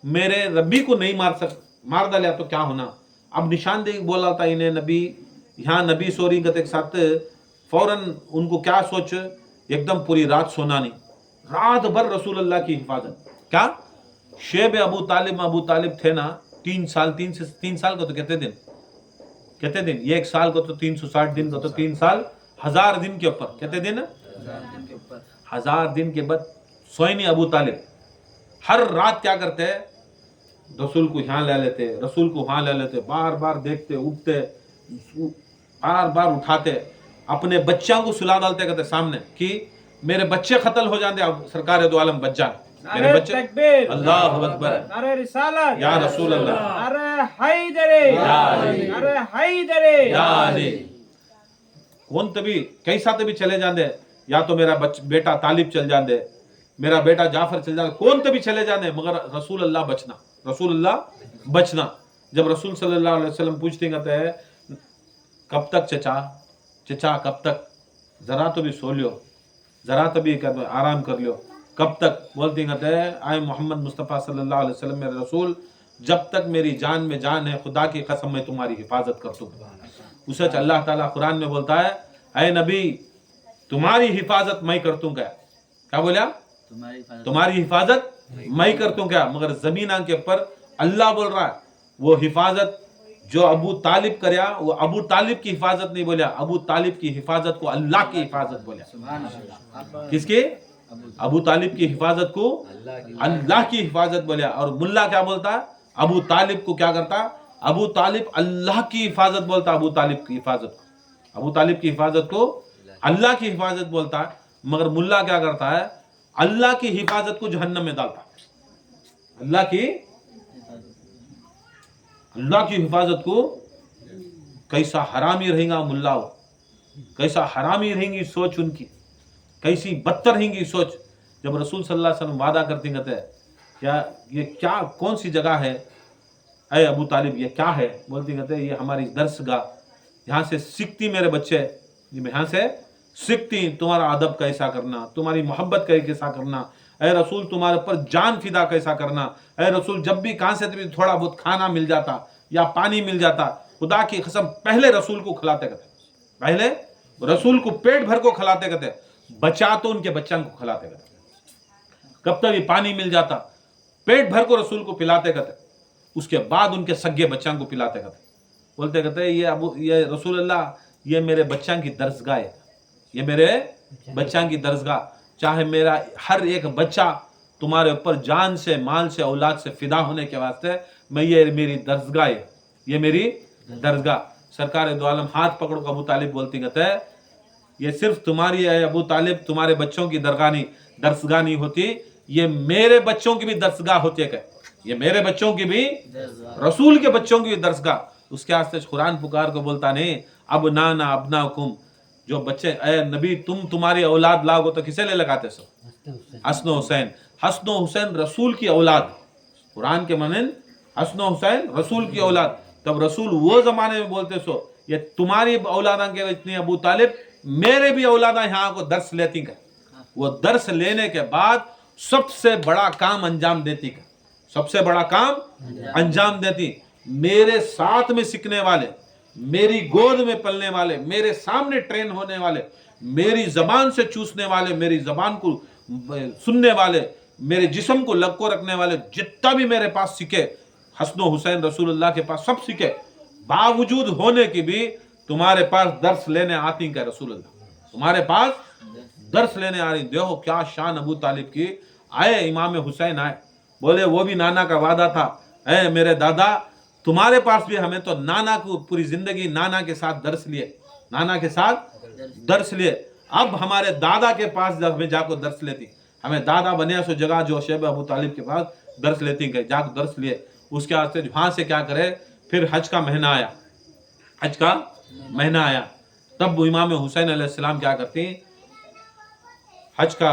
मेरे रब्बी को नहीं मार डालिया तो क्या होना। अब निशानदेही बोला था इन्हें नबी, यहाँ नबी सोरी गत एक साथ फौरन उनको क्या सोच, एकदम पूरी रात सोना नहीं, रात भर रसूलुल्लाह की हिफाजत। क्या शेब अबू तालिब थे ना 3 साल, 3 साल का तो कहते दिन, 1 साल को तो 360 दिन का तो 3 साल, 1000 दिन के ऊपर कहते दिन, 1000 दिन के बाद सोए नहीं अबू तालिब। हर रात क्या करते हैं, रसूल को यहाँ ले लेते, रसूल को वहाँ ले लेते, बार बार देखते, उठते, बार बार उठाते, अपने बच्चों को सुला डालते, कहते सामने कि मेरे बच्चे कत्ल हो जाते, अब सरकार दो आलम बच जाए मेरे बच्चे। तकबीर, अल्लाह अकबर, नारे रिसालत, या रसूल अल्लाह, नारे हैदरे, नारे हैदरे, या अली। कौन तभी कैसा तभी चले जाते, या तो मेरा बेटा तालिब चल जाते, मेरा बेटा जाफर चल जाते, कौन तभी चले जाते, मगर रसूल अल्लाह बचना, रसूल अल्लाह बचना। जब रसूल सल्लल्लाहु अलैहि वसल्लम पूछते कहते हैं कब तक चचा, चचा कब तक, जरा तो भी सो लियो, जरा तो भी आराम कर लियो, कब तक, बोलते कहते हैं आए मोहम्मद मुस्तफ़ा सल्लल्लाहु अलैहि वसल्लम मेरे रसूल, जब तक मेरी जान में जान है, खुदा की कसम मैं तुम्हारी हिफाजत कर दूंगा। उसे अल्लाह ताला कुरान में बोलता है ऐ नबी तुम्हारी हिफाजत मैं कर दूंगा, क्या बोला, तुम्हारी हिफाजत मैं कर दूंगा। मगर जमीन के ऊपर अल्लाह बोल रहा है वो हिफाजत जो अबू तालिब करया, वो अबू तालिब की हिफाजत नहीं बोला, अबू तालिब की हिफाजत को अल्लाह की हिफाजत बोला। किसकी, अबू तालिब की हिफाजत को अल्लाह की हिफाजत बोला। और मुल्ला क्या बोलता है, अबू तालिब को क्या करता, अबू तालिब अल्लाह की हिफाजत बोलता, अबू तालिब की हिफाजत को, अबू तालिब की हिफाजत को अल्लाह की हिफाजत बोलता है। मगर मुल्ला क्या करता है, अल्लाह की हिफाजत को जहन्नम में डालता है, अल्लाह की हिफाजत को। कैसा हरामी रहेगा मुल्ला, कैसा हरामी रहेंगी सोच उनकी, कैसी बदतर रहेंगी सोच। जब रसूल सल्लल्लाहु अलैहि वसल्लम वादा करते कहते हैं क्या ये क्या कौन सी जगह है, अरे अबू तालिब ये क्या है, बोलते कहते हैं ये हमारी दर्सगाह, यहाँ से सीखती मेरे बच्चे, यहाँ से सीखती तुम्हारा अदब कैसा करना, तुम्हारी मोहब्बत कैसा करना, ऐ रसूल तुम्हारे पर जान फिदा कैसा करना। ऐ रसूल जब भी कहाँ से भी थोड़ा बहुत खाना मिल जाता या पानी मिल जाता, खुदा की कसम पहले रसूल को खिलाते कहते, पहले रसूल को पेट भर को खिलाते कहते, बचा तो उनके बच्चों को खिलाते कहते, कब तक भी पानी मिल जाता पेट भर को रसूल को पिलाते कहते, उसके बाद उनके सगे बच्चों को पिलाते कहते। बोलते कहते ये रसूल अल्लाह ये मेरे बच्चों की दर्सगाह है, ये मेरे बच्चों की दर्सगाह, चाहे मेरा हर एक बच्चा तुम्हारे ऊपर जान से माल से औलाद से फिदा होने के वास्ते मैं, ये मेरी दर्सगाह है, ये मेरी दर्सगाह। सरकार दो आलम हाथ पकड़ो अबू तालिब बोलती कहते हैं ये सिर्फ तुम्हारी है अबू तालिब, तुम्हारे बच्चों की दर्सगाह नहीं होती, ये मेरे बच्चों की भी दर्सगाह होती है, ये मेरे बच्चों की भी, रसूल के बच्चों की भी दर्सगाह। उसके वास्ते कुरान पुकार को बोलता नहीं अब नाना अपना हुकुम, जो बच्चे ए नबी तुम्हारी औलाद लाओगे तो किसे ले लगाते सो, हसन हुसैन, हसन हुसैन रसूल की औलाद, कुरान के माने हसन हुसैन रसूल की औलाद। तब रसूल वो जमाने में बोलते सो ये तुम्हारी औलादा के इतनी अबू तालिब मेरे भी औलादा यहाँ को दर्स लेती है, वो दर्स लेने के बाद सबसे बड़ा काम अंजाम देती है, सबसे बड़ा काम अंजाम देती। मेरे साथ में सीखने वाले, मेरी गोद में पलने वाले, मेरे सामने ट्रेन होने वाले, मेरी जबान से चूसने वाले, मेरी जबान को सुनने वाले, मेरे जिस्म को लग को रखने वाले, जितना भी मेरे पास सीखे हसन हुसैन रसूलुल्लाह के पास सब सीखे, बावजूद होने की भी तुम्हारे पास दर्स लेने आती क्या रसूलुल्लाह, तुम्हारे पास दर्स लेने आ रही। देखो क्या शान अबू तालिब की। आए इमाम हुसैन आए, बोले वो भी नाना का वादा था, ऐ मेरे दादा तुम्हारे पास भी, हमें तो नाना को पूरी जिंदगी नाना के साथ दर्स लिए, नाना के साथ दर्स लिए, अब हमारे दादा के पास हमें जाकर दर्स लेती, हमें दादा बने सो जगह जो शेब अबू तालिब के पास दर्स लेती गए, जाकर दर्स लिए। उसके वास्ते वहां से क्या करे, फिर हज का महीना आया, हज का महीना आया, तब इमाम हुसैन अलैहिस्सलाम क्या करती, हज का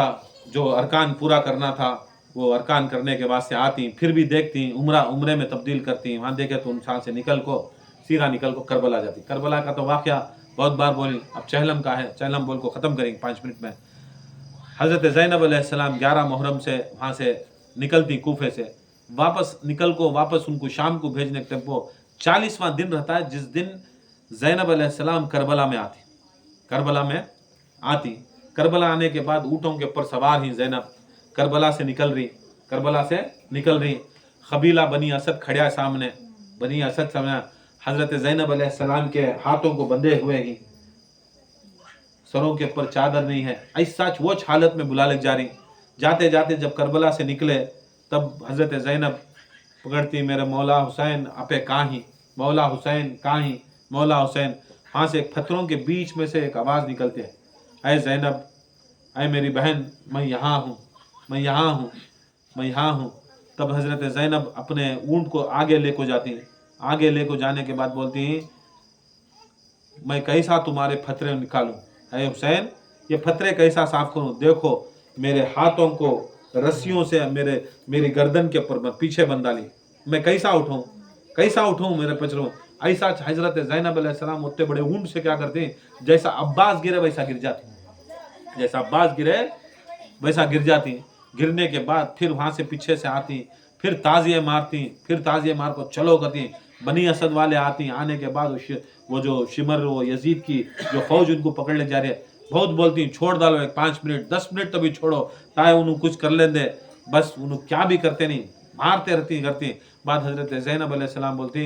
जो अरकान पूरा करना था वो अरकान करने के वास्ते आती, फिर भी देखती उम्रे में तब्दील करती, वहाँ देखे तो उनसान से निकल को सीधा निकल को करबला जाती। करबला का तो वाक़या बहुत बार बोली, अब चहलम का है, चहलम बोल को ख़त्म करेंगे 5 मिनट में। हज़रत ज़ैनब अलैहिस्सलाम 11 मुहर्रम से वहाँ से निकलती कूफे से, वापस निकल को वापस उनको शाम को भेजने के टेम्पो 40वां दिन रहता है जिस दिन ज़ैनब अलैहिस्सलाम करबला में आती, करबला में आती। करबला आने के बाद ऊँटों के ऊपर सवार ही ज़ैनब करबला से निकल रही, कबीला बनी असद खड़ा सामने, बनी असद सामने, हज़रत ज़ैनब अलैहिस्सलाम के हाथों को बंधे हुए ही, सरों के ऊपर चादर नहीं है, ऐसा वो हालत में बुला लग जा रही। जाते जाते जब करबला से निकले तब हज़रत ज़ैनब पकड़ती, मेरे मौला हुसैन आपे काही, मौला हुसैन काही, मौला हुसैन। वहाँ से पत्थरों के बीच में से एक आवाज़ निकलती है, ऐ ज़ैनब, ऐ मेरी बहन, मैं यहाँ हूँ, मैं यहाँ हूँ, मैं यहाँ हूँ। तब हज़रत ज़ैनब अपने ऊँट को आगे लेको जाती हैं। आगे लेको जाने के बाद बोलती हैं, मैं कैसा तुम्हारे फतरे निकालूं, ऐ हुसैन, ये फतरे कैसा साफ करूं? देखो मेरे हाथों को रस्सियों से मेरी गर्दन के ऊपर पीछे बंधा ली, मैं कैसा उठूं मेरे पचरों। ऐसा हजरत ज़ैनब अलैहिस्सलाम उतने बड़े ऊंट से क्या करते हैं, जैसा अब्बास गिरे वैसा गिर जाती, जैसा अब्बास गिरे वैसा गिर जाती। गिरने के बाद फिर वहां से पीछे से आती, फिर ताजिए मारती, फिर ताजिए मार को चलो करती। बनी असद वाले आती, आने के बाद वो जो शिमर, वो यजीद की जो फौज उनको पकड़ ले जा रही है, बहुत बोलती, छोड़ डालो, एक 5 मिनट 10 मिनट तभी छोड़ो, ताकि उन्होंने कुछ कर लें दे। बस उन्होंने क्या भी करते नहीं, मारते रहती करती। बाद हजरत ज़ैनब अलैहिस्सलाम बोलती,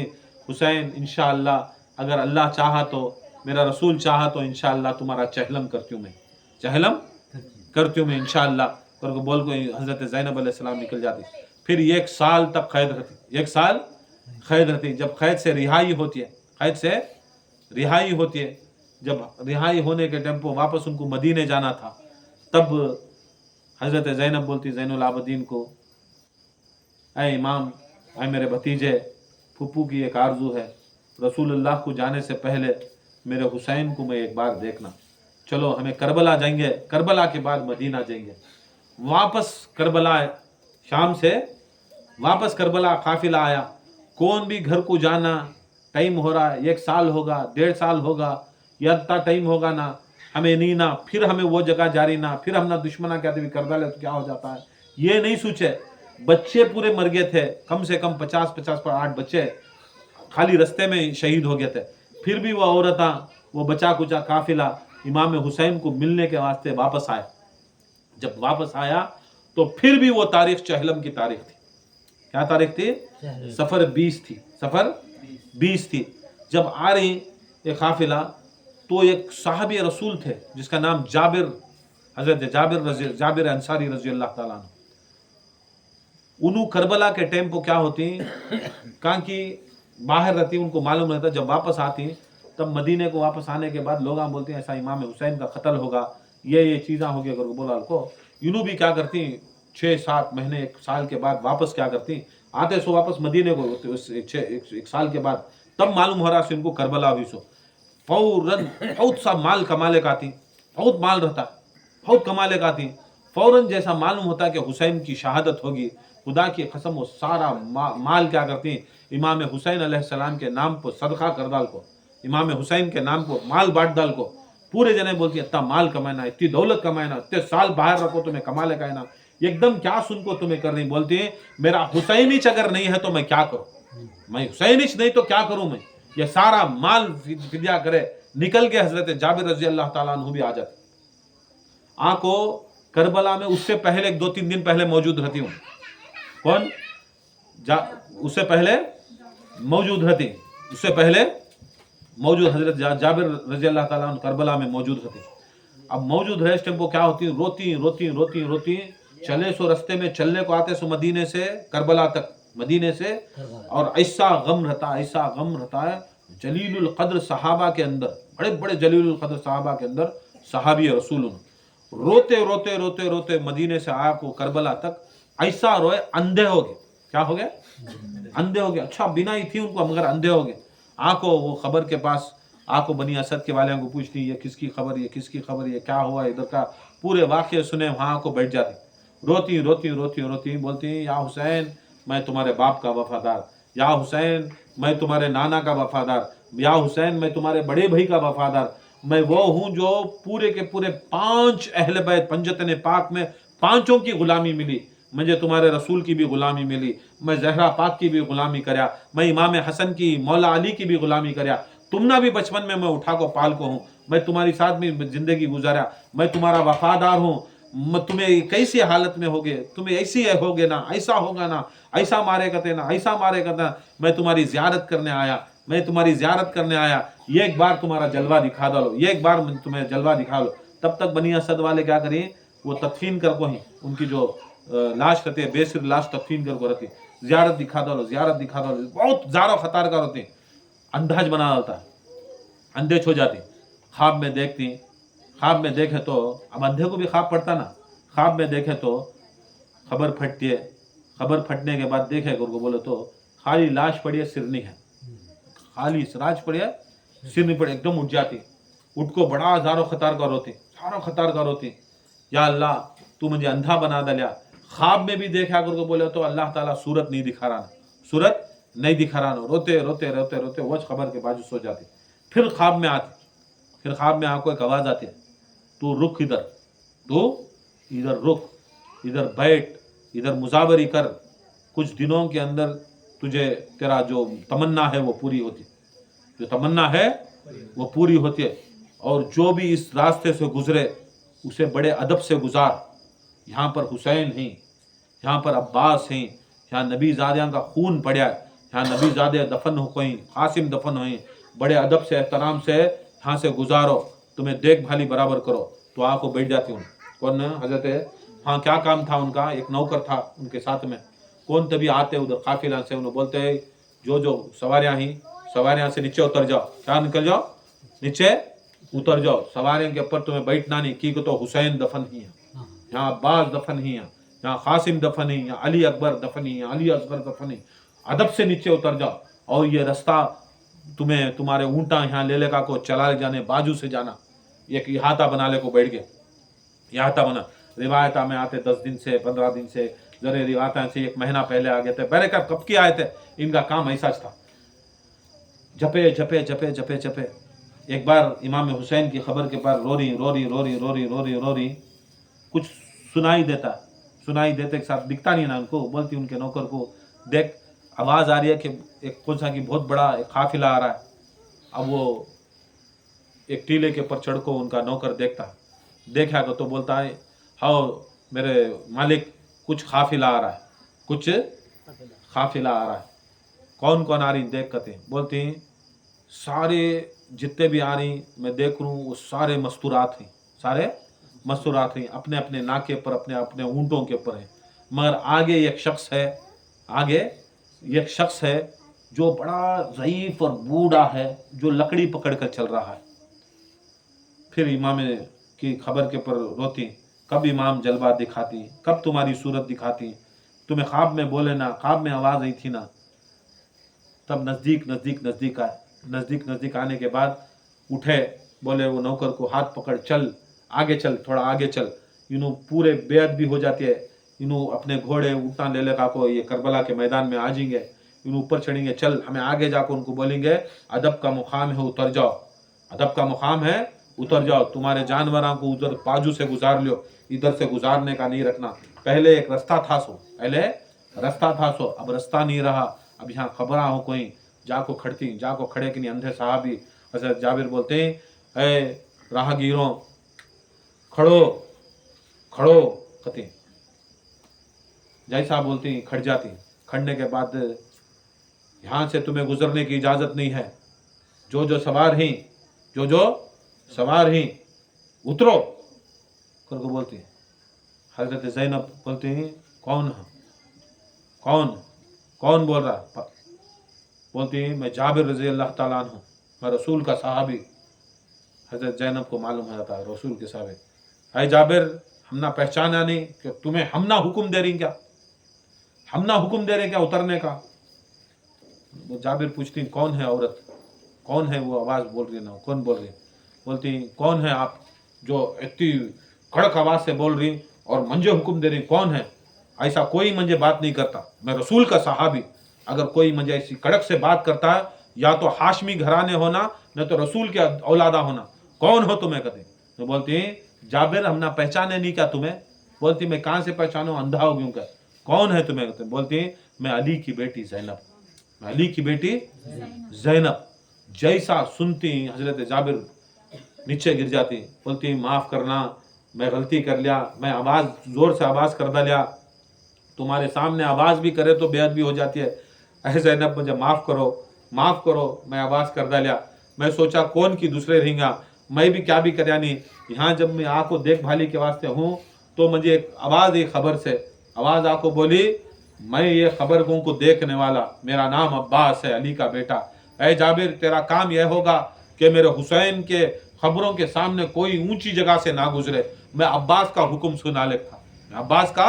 हुसैन इंशाअल्लाह, अगर अल्लाह चाहा तो, मेरा रसूल चाहा तो इंशाअल्लाह तुम्हारा चहलम करती हूँ मैं, चहलम करती हूँ मैं इंशाअल्लाह करके बोल को हजरत ज़ैनब अलैहिस्सलाम निकल जाती। फिर 1 साल तक कैद रहती, 1 साल कैद रहती। जब कैद से रिहाई होती है, कैद से रिहाई होती है, जब रिहाई होने के टाइम पर वापस उनको मदीने जाना था, तब हजरत ज़ैनब बोलती ज़ैनुल आबदीन को, ऐ इमाम, ऐ मेरे भतीजे, फुप्पू की एक आरजू है, रसूलुल्लाह को जाने से पहले मेरे हुसैन को मैं एक बार देखना, चलो हमें करबला जाएंगे, करबला के बाद मदीना जाएंगे। वापस करबला, शाम से वापस करबला काफिला आया। कौन भी घर को जाना, टाइम हो रहा है, 1 साल होगा, 1.5 साल होगा, या इतना टाइम होगा ना, हमें नहीं ना, फिर हमें वो जगह जारी ना, फिर हम ना दुश्मना कहते भी कर डाले तो क्या हो जाता है, ये नहीं सोचे। बच्चे पूरे मर गए थे, कम से कम 50 पर 8 बच्चे खाली रास्ते में शहीद हो गए थे। फिर भी वो औरता, वो बचा कुचा काफिला इमाम हुसैन को मिलने के वास्ते वापस आया। जब वापस आया तो फिर भी वो तारीख चहलम की तारीख थी। क्या तारीख थी? सफर 20 थी, सफर 20 थी। जब आ रही ये काफिला तो एक साहबी रसूल थे जिसका नाम जाबिर, हजरत जाबिर अंसारी रजी अल्लाह ताला अन्हु। उन्हों करबला के टाइम पर क्या होती, कहाँ की बाहर रहती, उनको मालूम रहता, जब वापस आती तब मदीने को वापस आने के बाद लोग बोलते हैं ऐसा इमाम हुसैन का कत्ल होगा, ये चीज़ें होगी। अगर बोला को यूनू भी क्या करती, 6-7 महीने 1 साल के बाद वापस क्या करती, आते सो वापस मदीने को होते, उस 1 साल के बाद तब मालूम हो रहा है उनको करबला हुई। सो फौरन बहुत सा माल कमाले का आती, बहुत माल रहता, बहुत कमाले का आती। फौरन जैसा मालूम होता कि हुसैन की शहादत होगी, खुदा की कसम वो सारा माल क्या करती, इमाम हुसैन अलैहिस्सलाम के नाम पर सदका कर डाल को, इमाम हुसैन के नाम को माल बांट डाल को। पूरे जने बोलती इतना माल कमाना, इतनी दौलत कमाना, इतने साल बाहर रखो तुम्हें कमाले का है ना, एकदम क्या सुन को तुम्हें कर रही। बोलती है मेरा हुसैनिच अगर नहीं है तो मैं क्या करूं, मैं हुसैनिच नहीं तो क्या करूं मैं, ये सारा माल फिदिया करे। निकल के हजरत जाबिर रजी अल्लाह ताला अन्हु भी आ जाते। आंको करबला में उससे पहले 2-3 दिन पहले मौजूद रहती हूँ। कौन? उससे पहले मौजूद रहती, उससे पहले मौजूद हजरत जाबिर रजी अल्लाह ताला अन्हु करबला में मौजूद रहती। अब मौजूद रहे इस टाइम को क्या होती, रोती चले सो रास्ते में चलने को आते सो मदीने से करबला तक, मदीने से, और ऐसा गम रहता है जलीलुल कद्र सहाबा के अंदर, बड़े बड़े जलीलुल कद्र सहाबा के अंदर सहाबी रसूल रोते मदीने से आया को करबला तक, ऐसा रोए अंधे हो गए। क्या हो गए? अंधे हो गए। अच्छा बिना ही थी उनको मगर अंधे हो गए। आंखों वो खबर के पास, आंखों बनी असद के वाले को पूछती, ये किसकी खबर, ये किसकी खबर, ये क्या हुआ इधर का, पूरे वाक़े सुने वहाँ को बैठ जाती। रोती बोलती, या हुसैन मैं तुम्हारे बाप का वफादार, या हुसैन मैं तुम्हारे नाना का वफादार, या हुसैन मैं तुम्हारे बड़े भाई का वफादार, मैं वो हूँ जो पूरे के पूरे 5 अहले बैत पंजतने पाक में 5 की गुलामी मिली, मुझे तुम्हारे रसूल की भी गुलामी मिली, मैं ज़हरा पाक की भी गुलामी करया, मैं इमाम हसन की, मौला अली की भी गुलामी करया, तुमना भी बचपन में मैं उठा को पाल को हूँ, मैं तुम्हारी साथ में ज़िंदगी गुजारा, मैं तुम्हारा वफादार हूँ। तुम्हें कैसी हालत में होगे, तुम्हें ऐसी होगे ना, ऐसा होगा ना, ऐसा मारे करते ना, ऐसा मारे करना, मैं तुम्हारी ज़ियारत करने आया, ये एक बार तुम्हारा जलवा दिखा दो, ये एक बार तुम्हें जलवा दिखा लो। तब तक बनी असद वाले क्या करें, वो तदफीन कर को ही, उनकी जो लाश रहती है, बेसिर लाश तदफीन कर को रहती, जियारत दिखा दो, जियारत दिखा दो, बहुत ज़ारो खतार कर होती, अंदाज बना डालता है, अंधे हो जाती। ख्वाब में देखती, ख्वाब में देखे तो, अब अंधे को भी ख्वाब पड़ता ना, ख्वाब में देखे तो खबर फटती है, खबर फटने के बाद देखे को बोले तो खाली लाश पड़ी है, सिर नहीं है, खाली लाश पड़ी है, सिर नहीं पड़ी, एकदम उठ जाती, उठ को बड़ा ज़ारो खतार कर होती, ज़ारो खतार कर होती, या अल्लाह तू मुझे अंधा बना डालिया। ख्वाब में भी देखा को बोले तो अल्लाह ताला सूरत नहीं दिखा रहा, सूरत नहीं दिखा रहा, रोते रोते रोते रोते वह खबर के बाजू सो जाती। फिर ख्वाब में आती, फिर ख्वाब में आको एक आवाज़ आती है, तू रुक इधर, तू इधर रुक, इधर बैठ, इधर मुजावरी कर, कुछ दिनों के अंदर तुझे तेरा जो तमन्ना है वो पूरी होती, जो तमन्ना है वो पूरी होती है, और जो भी इस रास्ते से गुजरे उसे बड़े अदब से गुजार। यहाँ पर हुसैन हैं, यहाँ पर अब्बास हैं, यहाँ नबी ज़ादियाँ का खून पड़ा है, यहाँ नबी ज़ादे दफन हो कोई, कासिम दफन हुए, बड़े अदब से एहतराम से यहाँ से गुजारो, तुम्हें देखभाली बराबर करो। तो आको बैठ जाती हूँ। कौन हजरत, हाँ क्या काम था उनका, एक नौकर था उनके साथ में, कौन तभी आते उधर काफिला से, उन्हें बोलते हैं जो जो सवारियाँ हैं, सवारियाँ से नीचे उतर जाओ, क्या निकल जाओ, नीचे उतर जाओ, सवारियों के ऊपर तुम्हें बैठना नहीं, की तो हुसैन दफन ही है, यहाँ अब्बास दफन ही है, यहाँ कासिम दफन ही, यहाँ अली अकबर दफन ही, अली असगर दफन ही, अदब से नीचे उतर जाओ, और ये रास्ता तुम्हें तुम्हारे ऊँटा यहाँ ले लेगा को चला ले जाने, बाजू से जाना, एक इहाता बना ले को बैठ गए, इहाता बना, रिवायत में आते 10 दिन से 15 दिन से, जरे रिवायत से 1 महीना पहले आ गए थे, पहले कब की आए थे, इनका काम ऐसा था, जपे जपे जपे जपे जपे। एक बार इमाम हुसैन की खबर के बाद Rory Rory Rory Rory Rory Rory, कुछ सुनाई देते के साथ दिखता नहीं ना उनको, बोलती उनके नौकर को, देख आवाज़ आ रही है कि एक कौन सा कि बहुत बड़ा एक काफिला आ रहा है। अब वो एक टीले के ऊपर चढ़ को उनका नौकर देखा तो बोलता है, हाँ मेरे मालिक कुछ काफिला आ रहा है, कुछ काफिला आ रहा है। कौन कौन आ रही देख करते, बोलती सारे जितने भी आ रही मैं देख रहा हूँ वो सारे मस्तूरात हैं, सारे मस्तूरात हैं, अपने अपने नाके पर, अपने अपने ऊँटों के ऊपर हैं, मगर आगे एक शख्स है, आगे एक शख्स है जो बड़ा ज़ईफ़ और बूढ़ा है, जो लकड़ी पकड़ कर चल रहा है। फिर इमाम की खबर के पर रोती, कब इमाम जलवा दिखाती, कब तुम्हारी सूरत दिखाती, तुम्हें ख्वाब में बोले ना, ख्वाब में आवाज़ आई थी ना। तब नज़दीक आए, नज़दीक आने के बाद उठे, बोले वो नौकर को, हाथ पकड़ चल, आगे चल, थोड़ा आगे चल, यूँ पूरे बेअद भी हो जाती है, यूँ अपने घोड़े उठा ले लेगा को ये करबला के मैदान में आ जाएंगे, यूँ ऊपर चढ़ेंगे, चल हमें आगे जाकर उनको बोलेंगे अदब का मुकाम है उतर जाओ, अदब का मुकाम है उतर जाओ, तुम्हारे जानवरों को उधर बाजू से गुजार लो, इधर से गुजारने का नहीं रखना। पहले एक रास्ता था सो, पहले रास्ता था सो, अब रास्ता नहीं रहा, अब यहाँ खबर हो कोई जाको खड़े कि नहीं। अंधे साहबी हज़रत जाबिर बोलते हैं, ए राहगीरों खड़ो कहते, जैसा बोलती खड़ जाती, खड़ने के बाद यहाँ से तुम्हें गुजरने की इजाज़त नहीं है, जो सवार हैं उतरो करके बोलती। हजरत ज़ैनब बोलती हैं, कौन बोल रहा, बोलती हैं मैं जाबिर रज़ी अल्लाह ताला अन्हु, मैं रसूल का सहाबी। हजरत ज़ैनब को मालूम हो जाता है रसूल के साहबे, है जाबिर हमना पहचाना नहीं कि तुम्हें हमना हुक्म दे रही क्या, हमना हुक्म दे रहे क्या उतरने का। वो जाबिर पूछती कौन है औरत, कौन है वो आवाज़ बोल रही ना, कौन बोल रही, बोलती कौन है आप जो इतनी कड़क आवाज़ से बोल रही और मुझे हुक्म दे रही, कौन है, ऐसा कोई मुझे बात नहीं करता, मैं रसूल का सहाबी, अगर कोई मुझे ऐसी कड़क से बात करता है या तो हाशमी घराने होना न तो रसूल के औलादा होना, कौन हो तुम्हें कहते। तो बोलती जाबिर हमना पहचाने नहीं क्या तुम्हें, बोलती मैं कहाँ से पहचानूँ, अंधा हो गयूँ क्या, कौन है तुम्हें कहते। बोलती मैं अली की बेटी ज़ैनब, मैं अली की बेटी ज़ैनब। जैसा सुनती हजरत जाबिर नीचे गिर जाती, बोलती माफ़ करना मैं गलती कर लिया, मैं आवाज़ ज़ोर से आवाज़ कर डालिया, तुम्हारे सामने आवाज़ भी करे तो बेअदबी हो जाती है, ऐसे ज़ैनब मुझे माफ़ करो मैं आवाज़ कर डालिया, मैं सोचा कौन की दूसरे रहेंगा, मैं भी क्या भी कर यानी यहाँ जब मैं आको देखभाली के वास्ते हूँ तो मुझे एक आवाज़, एक खबर से आवाज़ आको बोली मैं ये खबर को देखने वाला, मेरा नाम अब्बास है, अली का बेटा। ऐ जाबिर, तेरा काम यह होगा कि मेरे हुसैन के खबरों के सामने कोई ऊंची जगह से ना गुजरे। मैं अब्बास का हुक्म सुना लेता, मैं अब्बास का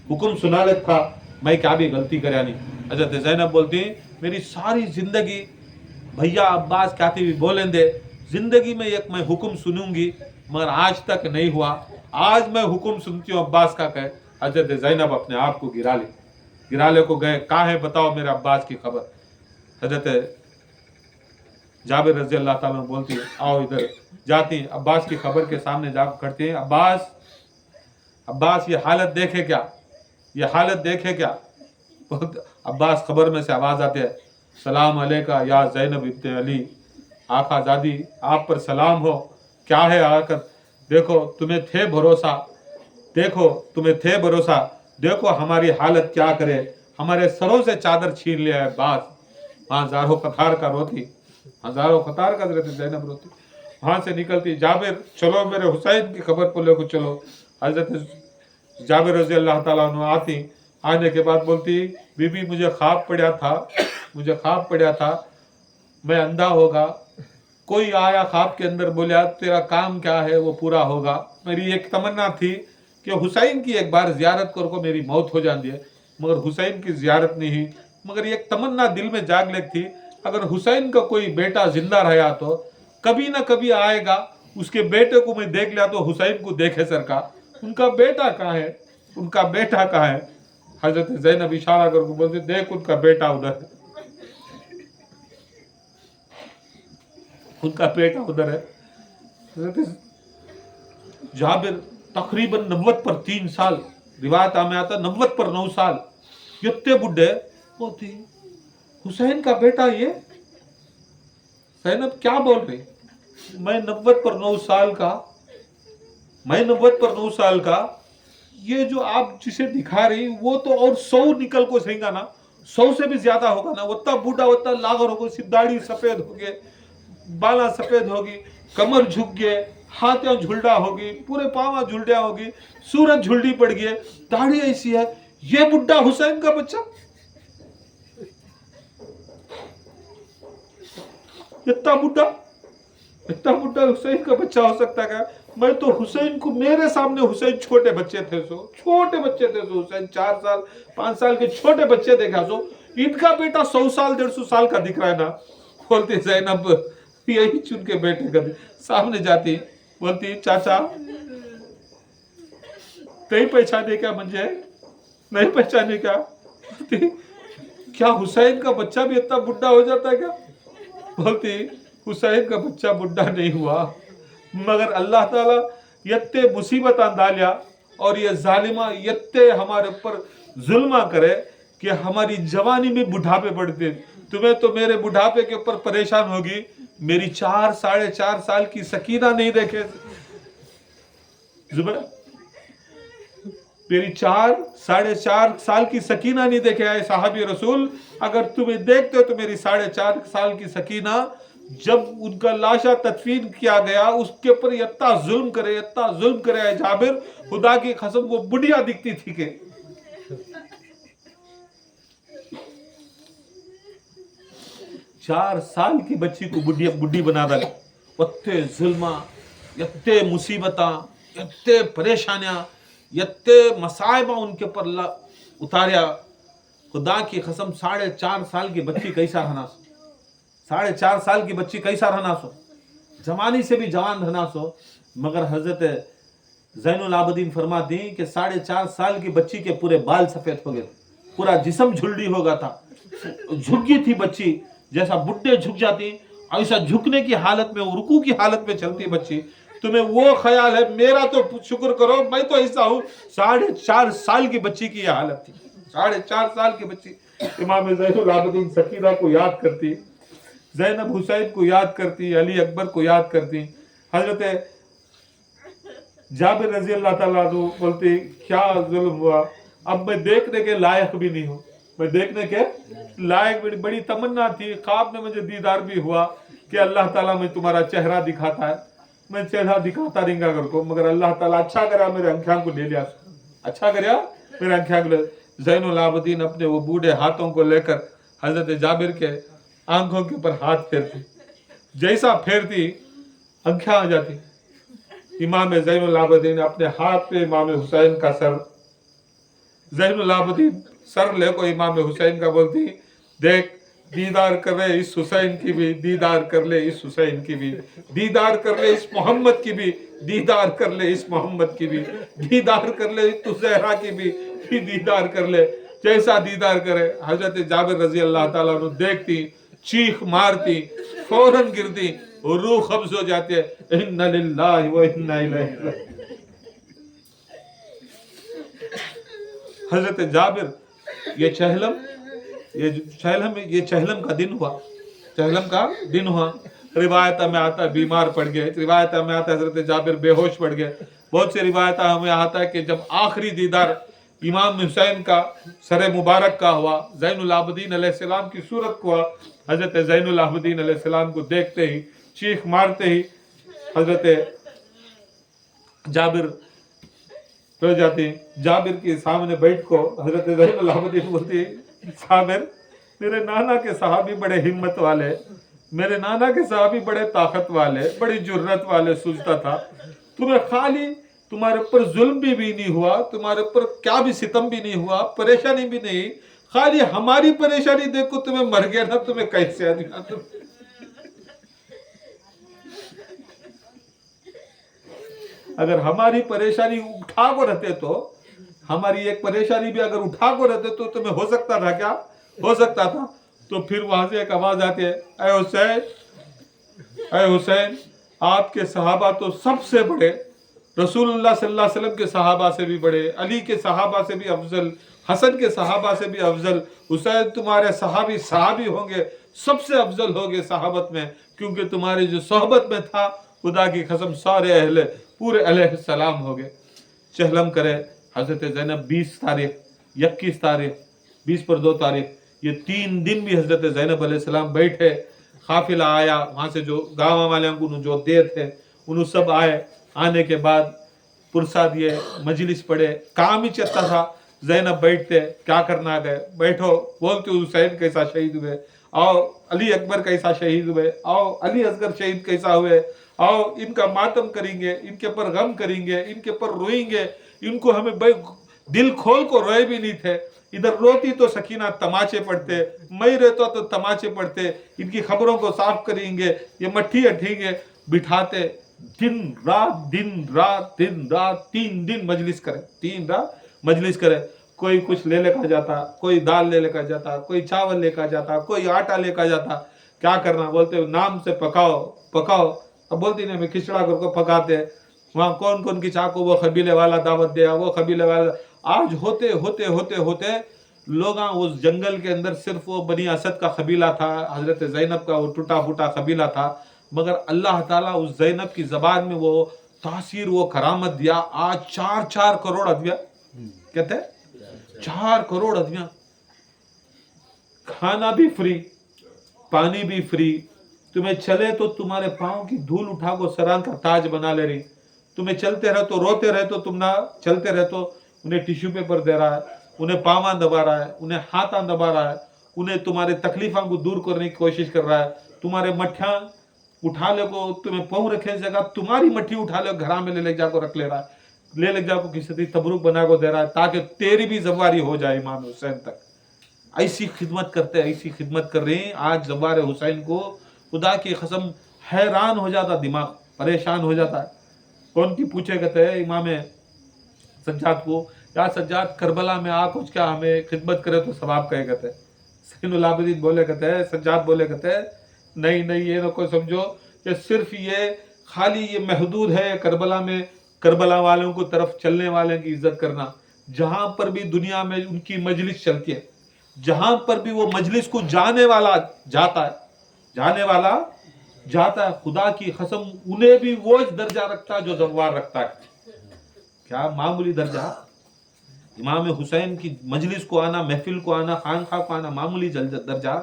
हुक्म सुना लेता, मैं क्या भी गलती करया नहीं। हजरत ज़ैनब बोलती मेरी सारी जिंदगी भैया अब्बास क्या भी बोलेंगे, जिंदगी में एक मैं हुक्म सुनूंगी, मगर आज तक नहीं हुआ। आज मैं हुक्म सुनती हूँ अब्बास का। कहे हजरत ज़ैनब अपने आप को गिराले को गए, कहाँ है बताओ मेरे अब्बास की खबर। हजरत जाबिर रजी अल्लाह ताला बोलती है आओ इधर। जाती अब्बास की खबर के सामने जा खड़ती है। अब्बास ये हालत देखे क्या, ये हालत देखे क्या। अब्बास खबर में से आवाज आती है, सलाम अलैका या ज़ैनब इब्न अली, आका जादी आप पर सलाम हो, क्या है आकर देखो, तुम्हें थे भरोसा, देखो तुम्हें थे भरोसा, देखो हमारी हालत क्या करे, हमारे सरों से चादर छीन लिया है अब्बास। वहाँ हजारों कतार का रोती, हजारों कतार का रहती ज़ैनब रोती, वहाँ से निकलती, जाबिर चलो मेरे हुसैन की खबर को लेकर चलो। हजरत जाबिर रजी अल्लाह ताला अन्हु आती, आने के बाद बोलती बीबी मुझे ख्वाब पड़ा था, मैं अंधा होगा, कोई आया ख्वाब के अंदर बोला तेरा काम क्या है वो पूरा होगा। मेरी एक तमन्ना थी कि हुसैन की एक बार जियारत कर मेरी मौत हो जाती है, मगर हुसैन की जियारत नहीं हुई। मगर एक तमन्ना दिल में जाग लेती थी, अगर हुसैन का कोई बेटा जिंदा रहा तो कभी ना कभी आएगा, उसके बेटे को मैं देख लिया तो हुसैन को देखे सरकार, उनका बेटा कहाँ है, उनका बेटा कहाँ है। हजरत ज़ैनब इशारा करके बोलते देख उनका बेटा उधर है, उनका बेटा उधर है। जाबिर तकरीबन 90 पर 3 साल, रिवायत में आता 90 पर 9 साल, इतने बुढ़े होती हुसैन का बेटा ये। ज़ैनब क्या बोल रही, मैं 90 पर 9 साल का, मैं 90 पर 9 साल का, ये जो आप जिसे दिखा रही वो तो और 100 निकल को सहीगा ना, 100 से भी ज्यादा होगा ना, उतना बूढ़ा उतना लागर होगा, दाढ़ी सफेद होगी, बाला सफेद होगी, कमर झुक गए, हाथों झुलडा होगी, पूरे पावा झुलडिया होगी, सूरज झुलडी पड़ गई, दाढ़ी ऐसी है, ये बुढ़ा हुसैन का बच्चा, इतना बुढ़ा हुसैन का बच्चा हो सकता है। मैं तो हुसैन को, मेरे सामने हुसैन छोटे बच्चे थे हुसैन 4 साल 5 साल के छोटे बच्चे देखा सो, इनका बेटा 100 साल 150 साल का दिख रहा है ना। बोलती ज़ैनब यही चुन के बेटे का सामने जाती, बोलती चाचा नहीं पहचाने क्या, मुझे नहीं पहचाने क्या। क्या हुसैन का बच्चा भी इतना बुढ़ा हो जाता है क्या। बोलती हुसैन का बच्चा बुढ़ा नहीं हुआ, मगर अल्लाह ताला यत्ते मुसीबत डालिया और ये जालिमा यत्ते हमारे ऊपर जुल्मा करे कि हमारी जवानी में बुढ़ापे पड़ते। तुम्हें तो मेरे बुढ़ापे के ऊपर परेशान होगी, मेरी 4 साढ़े 4 साल की सकीना नहीं देखे जुबैर, मेरी 4 साढ़े 4 साल की सकीना नहीं देखे आए साहबी रसूल। अगर तुम्हें देखते हो तो मेरी 4.5 साल की सकीना, जब उनका लाशा तदफीन किया गया उसके ऊपर इतना जुल्म करे है जाबिर, खुदा की कसम वो बुढ़िया दिखती थी के। चार साल की बच्ची को बुढ़ी बना डाला, इतने जुल्मा, इतने मुसीबता, इतने परेशानियां, इतने मसाइबा उनके ऊपर उतारिया। खुदा की कसम 4.5 साल की बच्ची कैसा रहना सो, 4.5 साल की बच्ची कैसा रहना सो, जवानी से भी जवान रहना सो। मगर हजरत ज़ैनुल आबिदीन फरमाती कि 4.5 साल की बच्ची के पूरे बाल सफेद हो गए, पूरा जिस्म झुलडी हो गया था, झुक गई थी बच्ची, जैसा बुढ़े झुक जाती ऐसा झुकने की हालत में, रुकू की हालत में चलती बच्ची। तुम्हें वो ख्याल है, मेरा तो शुक्र करो मैं तो ऐसा हूँ। 4.5 साल की बच्ची की यह हालत थी, 4.5 साल की बच्ची। इमाम ज़ैनुल आबिदीन सकीना को याद करती, ज़ैनब हुसैन को याद करती, अली अकबर को याद करती। हजरत जाबिर रजी अल्लाह ताला अन्हु बोलती क्या जुल्म हुआ, अब मैं देखने के लायक भी नहीं हूँ, मैं देखने के लायक भी। बड़ी तमन्ना थी, ख्वाब में मुझे दीदार भी हुआ कि अल्लाह ताला में तुम्हारा चेहरा दिखाता है, मैं चेहरा दिखाता रहेगा कर को, मगर अल्लाह ताला अच्छा करा मेरे आंखों को ले लिया, अच्छा करा मेरे आंखों को। ज़ैनुल आबिदीन अपने वो बूढ़े हाथों को लेकर हजरत जाबिर के आंखों के ऊपर हाथ फेरती, जैसा फेरती आंखें आ जाती। इमाम ज़ैनुल आबिदीन अपने हाथ पे इमाम हुसैन का सर, ज़ैनुल आबिदीन सर ले को इमाम हुसैन का बोलती, देख दीदार कर ले इस हुसैन की भी, दीदार कर ले इस हुसैन की भी, दीदार कर ले इस मोहम्मद की भी, दीदार कर ले इस मोहम्मद की भी, दीदार कर ले इस ज़हरा की भी दीदार कर ले। जैसा दीदार करे हजरत जाबिर रजी अल्लाह ताला अन्हु देखती, चीख मारती, फौरन गिरती और रूह कब्ज हो जाती है। इन्ना लिल्लाहि व इन्ना इलैहि राजिऊन। हजरत जाबिर ये चहलम का दिन हुआ, चहलम का दिन हुआ। रिवायत में आता है बीमार पड़ गए, रिवायत में आता है हजरत जाबिर बेहोश पड़ गए। बहुत सी रिवायत हमें आता है कि जब आखिरी दीदार इमाम हुसैन का सर मुबारक का हुआ, ज़ैनुल आबिदीन अलैहिस्सलाम की सूरत को, हजरत ज़ैनुल आबिदीन अलैहिस्सलाम को देखते ही, चीख मारते ही हजरत जाबिर हो जाती। जाबिर के सामने बैठ को हजरत ज़ैनुल आबिदीन बोलती, जाबिर मेरे नाना के सहाबी बड़े हिम्मत वाले, मेरे नाना के सहाबी बड़े ताकत वाले, बड़ी जुर्रत वाले सूझता था, तुम्हें खाली तुम्हारे ऊपर जुल्म भी नहीं हुआ, तुम्हारे ऊपर क्या भी सितम भी नहीं हुआ, परेशानी भी नहीं, खाली हमारी परेशानी देखो तुम्हें मर गया ना, तुम्हें कैसे आदमी तुम। अगर हमारी परेशानी उठा को रहते तो, हमारी एक परेशानी भी अगर उठा को रहते तो तुम्हें हो सकता था, क्या हो सकता था। तो फिर वहां से एक आवाज आती है, ऐ हुसैन, ऐ हुसैन, आपके सहाबा तो सबसे बड़े, रसूलुल्लाह सल्लल्लाहु अलैहि वसल्लम के सहाबा से भी बड़े, अली के सहाबा से भी अफजल, हसन के सहाबा से भी अफजल, हुसैन तुम्हारे सहाबी होंगे, सबसे अफजल होंगे सहाबत में, क्योंकि तुम्हारी जो सोहबत में था, खुदा की कसम सारे अहले पूरे अलैहिस्सलाम हो गए। चहलम करे हजरत ज़ैनब 20 तारीख, 21 तारीख, 20 पर 2 तारीख, ये 3 दिन भी हजरत ज़ैनब अलैहिस्सलाम बैठे। काफिला आया वहां से, जो गाँव वाले जो देर थे उन्होंने सब आए। आने के बाद पुरसा दिए, मजलिस पढ़े, काम ही चलता था। ज़ैनब बैठते, क्या करना गए, बैठो, बोलते हुसैन कैसा शहीद हुए, आओ अली अकबर कैसा शहीद हुए, आओ अली असगर शहीद कैसा हुए, आओ इनका मातम करेंगे, इनके ऊपर गम करेंगे, इनके ऊपर रोएंगे, इनको हमें दिल खोल को रोए भी नहीं थे। इधर रोती तो सकीना तमाचे पड़ते, मैं रहता तो तमाचे पड़ते, इनकी खबरों को साफ करेंगे, ये मट्ठी अठेंगे, बिठाते, दिन रात 3 दिन मजलिस करे, 3 रात मजलिस करे। कोई कुछ ले लेकर जाता, कोई दाल ले लेकर जाता, कोई चावल लेकर जाता, कोई आटा लेकर जाता। क्या करना, बोलते नाम से पकाओ। अब बोलती नहीं, मैं खिचड़ा करके पकाते। वहाँ कौन कौन की चाको, वो कबीले वाला दावत दिया, वो कबीले वाला। आज होते लोग उस जंगल के अंदर सिर्फ वो बनी असद का कबीला था, हजरत ज़ैनब का वो टूटा फूटा कबीला था, मगर अल्लाह ताला उस ज़ैनब की ज़बान में वो तासीर, वो करामत दिया। आज 4 करोड़ अदविया, कहते हैं 4 करोड़ अदविया, खाना भी फ्री, पानी भी फ्री, तुम्हें चले तो तुम्हारे पाँव की धूल उठा को सरान का ताज बना ले रही, तुम्हें चलते रहे तो रोते रहे तो तुम ना चलते रहे तो उन्हें टिश्यू पेपर दे रहा है, उन्हें पावा दबा रहा है, उन्हें हाथा दबा रहा है, उन्हें तुम्हारे तकलीफों को दूर करने की कोशिश कर रहा है। तुम्हारे मठिया उठा ले को तुम्हें पाँव रखे जगह तुम्हारी मट्ठी उठा ले घर में ले जाकर रख ले रहा है, ले जाकर किसी तबरुक बना को दे रहा है, ताकि तेरी भी जवारी हो जाए इमाम हुसैन तक। ऐसी खिदमत करते, ऐसी खिदमत कर रहे हैं। आज जवार हुसैन को खुदा की कसम हैरान हो जाता, दिमाग परेशान हो जाता है। कौन की पूछे कहते हैं इमाम सज्जाद को, या सज्जाद करबला में आ कुछ क्या हमें खिदमत करे तो सवाब कहे, कहते हैं। ज़ैनुल आबिदीन बोले कहते हैं, सज्जाद बोले कहते हैं, नहीं ये ना कोई समझो कि सिर्फ ये खाली ये महदूद है करबला में, करबला वालों को तरफ चलने वाले की इज्जत करना। जहां पर भी दुनिया में उनकी मजलिस चलती है, जहां पर भी वो मजलिस को जाने वाला जाता है, खुदा की कसम उन्हें भी वो दर्जा रखता है जो जव्वार रखता है। क्या मामूली दर्जा, इमाम हुसैन की मजलिस को आना, महफिल को आना, खानखा को आना मामूली दर्जा,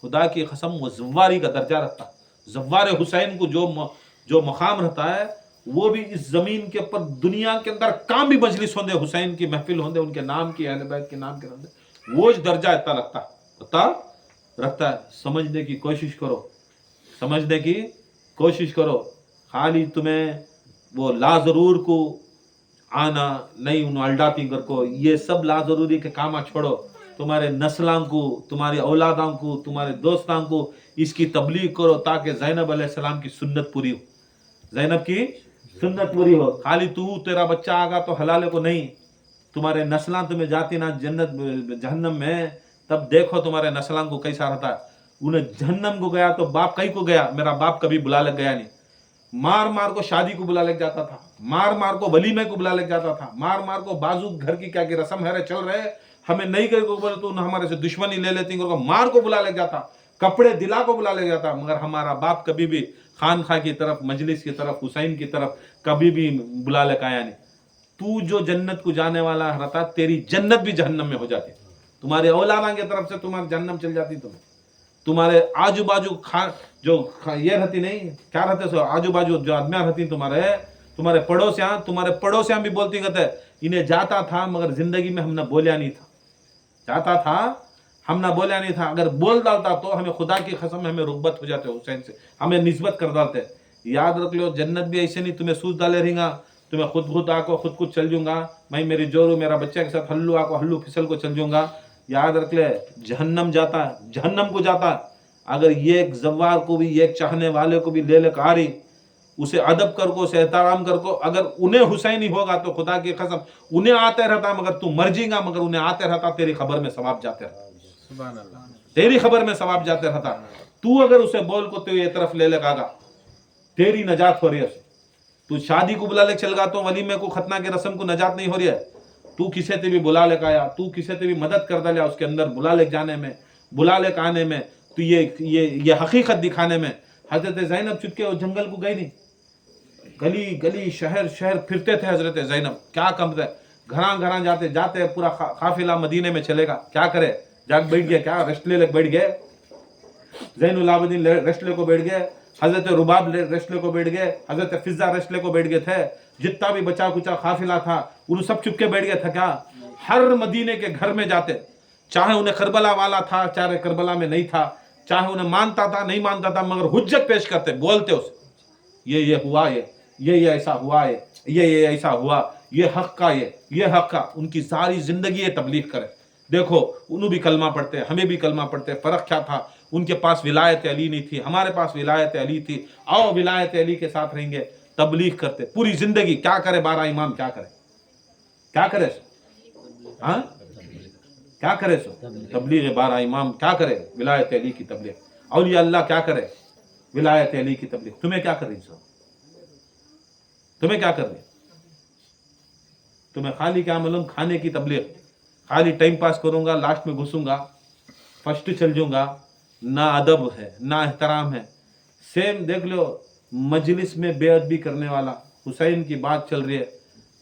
खुदा की कसम वो जव्वारी का दर्जा रखता है। जव्वार हुसैन को जो मकाम रहता है वो भी इस जमीन के ऊपर दुनिया के अंदर काम भी मजलिस होंगे, हुसैन की महफिल होंगे, उनके नाम की, अहले बैत के नाम के होंगे, वो दर्जा इतना रखता है। समझने की कोशिश करो, समझने की कोशिश करो। खाली तुम्हें वो ला जरूर को आना नहीं, उन अल्डाती कर को, ये सब ला जरूरी के काम छोड़ो। तुम्हारे नस्लां को, तुम्हारी औलादां को, तुम्हारे दोस्तां को इसकी तबलीग करो ताकि ज़ैनब अलैहिस्सलाम की सुन्नत पूरी हो, ज़ैनब की सुन्नत पूरी हो। खाली तू तेरा बच्चा आगा तो हलाले को नहीं, तुम्हारे नस्लां तुम्हें जाती ना जन्नत जहन्नम में, तब देखो तुम्हारे नस्लां को कैसा रहता है। उन्हें जहन्नम को गया तो बाप कहीं को गया, मेरा बाप कभी बुला लग गया नहीं। मार मार को शादी को बुला लग जाता था, मार मार को वलीमे को बुला लग जाता था, मार मार को बाजू घर की क्या की रस्म है चल रहे, हमें नहीं करे को बोले तो हमारे से दुश्मनी ले लेती, मार को बुला लग जाता, कपड़े दिला को बुला ले जाता। मगर हमारा बाप कभी भी खानखा की तरफ, मजलिस की तरफ, हुसैन की तरफ कभी भी बुला ले आया नहीं। तू जो जन्नत को जाने वाला रहता, तेरी जन्नत भी जहन्नम में हो जाती, तुम्हारे औलादा की तरफ से तुम्हारी जन्नम चल जाती। तुम्हारे आजू बाजू ये रहती नहीं, क्या रहते सो आजू बाजू जो आदमियां रहती तुम्हारे पड़ोसियां भी बोलती कहते इन्हें जाता था मगर जिंदगी में हमने बोलिया नहीं था, जाता था हमने बोलिया नहीं था। अगर बोल डालता तो हमें खुदा की कसम हमें रुग्बत हो जाते, हुसैन से हमें निस्बत कर डालते। याद रख लो, जन्नत भी ऐसे नहीं तुम्हें सूझ डाले रहेगा, तुम्हें खुद आको खुद चल जाऊंगा, मैं मेरी जोरू मेरा बच्चे के साथ हल्लू आको हल्लू फिसल को चल जाऊंगा। याद रख ले, जहन्नम जाता है, जहन्नम को जाता है। अगर ये एक जव्वार को भी, एक चाहने वाले को भी ले ले आ रही, उसे अदब कर को, उसे एहतराम कर को, अगर उन्हें हुसैन ही होगा तो खुदा की कसम उन्हें आते रहता, मगर तू मर जाएगा, मगर उन्हें आते रहता, तेरी खबर में सवाब जाते रहता, तेरी खबर में सवाब जाते रहता। तू अगर उसे बोल को तो ये तरफ ले लेगा, तेरी नजात हो रही है। तू शादी को बुला ले चल गा तो वलीमे को, खतना के रस्म को नजात नहीं हो रही है। तू किसे ते भी बुला ले आया, तू किसे ते भी मदद कर डाला उसके अंदर बुला ले जाने में, बुला ले आने में, तो ये हकीकत दिखाने में। हजरत ज़ैनब चुपके वो जंगल को गई नहीं, गली गली शहर शहर फिरते थे हजरत ज़ैनब। क्या कम थे, घरा जाते जाते पूरा काफिला मदीने में चलेगा, क्या करे, जाग बैठ गया, क्या रेस्ट ले बैठ गए, ज़ैनुल आबिदीन रेस्ट ले को बैठ गए, हजरत रुबाब रेस्ट ले को बैठ गए, हजरत फिजा रेस्ट ले को बैठ गए थे। जितना भी बचा कुचा काफिला था उन सब चुपके बैठ गया था। क्या हर मदीने के घर में जाते, चाहे उन्हें करबला वाला था, चाहे करबला में नहीं था, चाहे उन्हें मानता था नहीं मानता था, मगर हुज्जत पेश करते, बोलते उसे ये हुआ, ये ऐसा हुआ है, ये ऐसा हुआ, ये हक का, ये हक का। उनकी सारी जिंदगी ये तबलीग करे। देखो उन्होंने भी कलमा पढ़ते, हमें भी कलमा पढ़ते, फर्क क्या था, उनके पास विलायत अली नहीं थी, हमारे पास विलायत अली थी। आओ विलायत अली के साथ रहेंगे, तबलीग करते पूरी जिंदगी। क्या करे 12 इमाम, क्या करे, क्या करे, हाँ क्या करे सो तबलीग 12 इमाम, क्या करे विलायत अली की तबलीग। औलिया अल्लाह क्या करे, विलायत अली की तबलीग। तुम्हें क्या कर रही सो, तुम्हें क्या कर रही, तुम्हें खाली क्या मालूम, खाने की तबलीग, खाली टाइम पास करूंगा, लास्ट में घुसूंगा, फर्स्ट चल जाऊंगा, ना अदब है ना एहतराम है। सेम देख लो, मजलिस में बेअदबी करने वाला, हुसैन की बात चल रही है,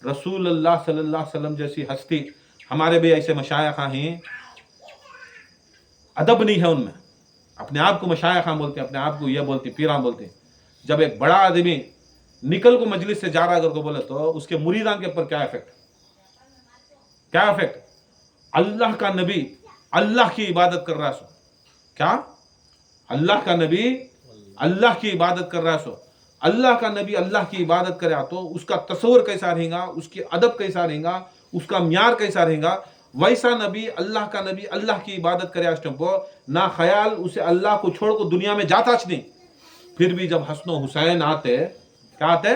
रसूल अल्लाह सल्लल्लाहु अलैहि वसल्लम जैसी हस्ती, हमारे भी ऐसे मशायखा हैं, अदब नहीं है उनमें, अपने आप को मशायखा बोलते हैं, अपने आप को यह बोलते, पीरा बोलते। जब एक बड़ा आदमी निकल को मजलिस से जा रहा अगर को बोले तो उसके मुरीदां के ऊपर क्या इफेक्ट, क्या इफेक्ट। अल्लाह का नबी अल्लाह की इबादत कर रहा है सो, क्या अल्लाह का नबी अल्लाह की इबादत कर रहा है सो, अल्लाह का नबी अल्लाह की इबादत करे तो उसका तस्वर कैसा रहेगा, उसकी अदब कैसा रहेगा, उसका म्यार कैसा रहेगा। वैसा नबी अल्लाह का नबी अल्लाह की इबादत करे ना ख्याल उसे अल्लाह को छोड़ को दुनिया में जाता नहीं। फिर भी जब हसन हुसैन आते, क्या आते,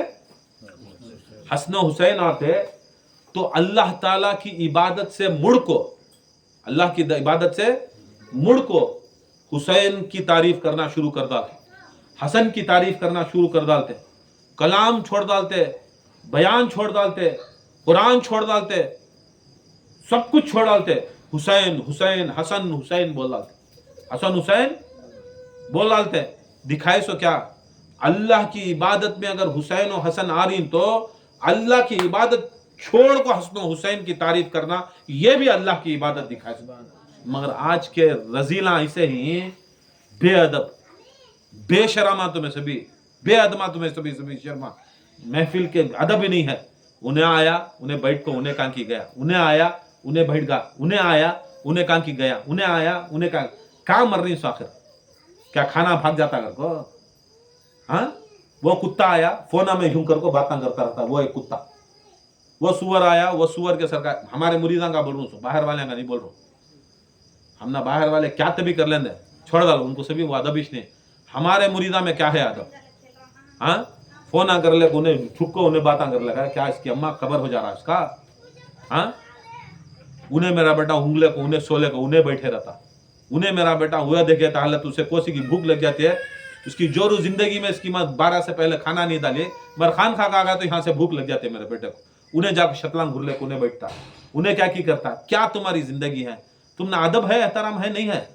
हसन हुसैन आते, तो अल्लाह ताला की इबादत से मुड़ को, अल्लाह की इबादत से मुड़ को हुसैन की तारीफ करना शुरू कर डालते, हसन की तारीफ करना शुरू कर डालते, कलाम छोड़ डालते, बयान छोड़ डालते, कुरान छोड़ डालते, सब कुछ छोड़ डालते। हुसैन हुसैन हसन हुसैन बोल डालते, हसन हुसैन बोल डालते। दिखाए सो क्या, अल्लाह की इबादत में अगर हुसैन और हसन आ रही तो अल्लाह की इबादत छोड़ को हसन हुसैन की तारीफ करना, यह भी अल्लाह की इबादत दिखाए। मगर आज के रजीला ऐसे ही बेअदब, बेशरमा तुम्हें सभी, बेअदमा तुम्हें सभी शर्मा, महफिल के अदब ही नहीं है। उन्हें आया उन्हें बैठ को उन्हें कहाँ की गया, उन्हें आया उन्हें बैठ गा, उन्हें आया उन्हें कहाँ की गया, उन्हें आया उन्हें कहाँ मर रही सो आखिर? क्या खाना भाग जाता कर को? हाँ, वो कुत्ता आया फोना में यूं कर को बातें करता रहता, वो एक कुत्ता। वो सुअर आया, वो सुअर के सरकार हमारे मुरीदा का बोल रहा हूँ, बाहर वाले का नहीं बोल रहा हूँ। हम ना बाहर वाले क्या तभी कर लेंगे, छोड़ डालो उनको, सभी वो अदब नहीं। हमारे मुरीदा में क्या है अदब? हाँ, फोन आ कर ले उन्हें ठुक्को उन्हें बातें कर लगा, क्या इसकी अम्मा खबर हो जा रहा है उसका? हाँ, उन्हें मेरा बेटा उंगले को उन्हें सोले को उन्हें बैठे रहता, उन्हें मेरा बेटा हुआ देखे हालत उसे कोसी की भूख लग जाती है, उसकी जोरू जिंदगी में इसकी माँ 12 से पहले खाना नहीं डाली, मर खान खा का आ गया तो यहाँ से भूख लग जाती है मेरे बेटे को, उन्हें जाकर शतलांग घुरले को उन्हें बैठता, उन्हें क्या की करता? क्या तुम्हारी जिंदगी है? तुमने अदब है, एहतराम है, नहीं है?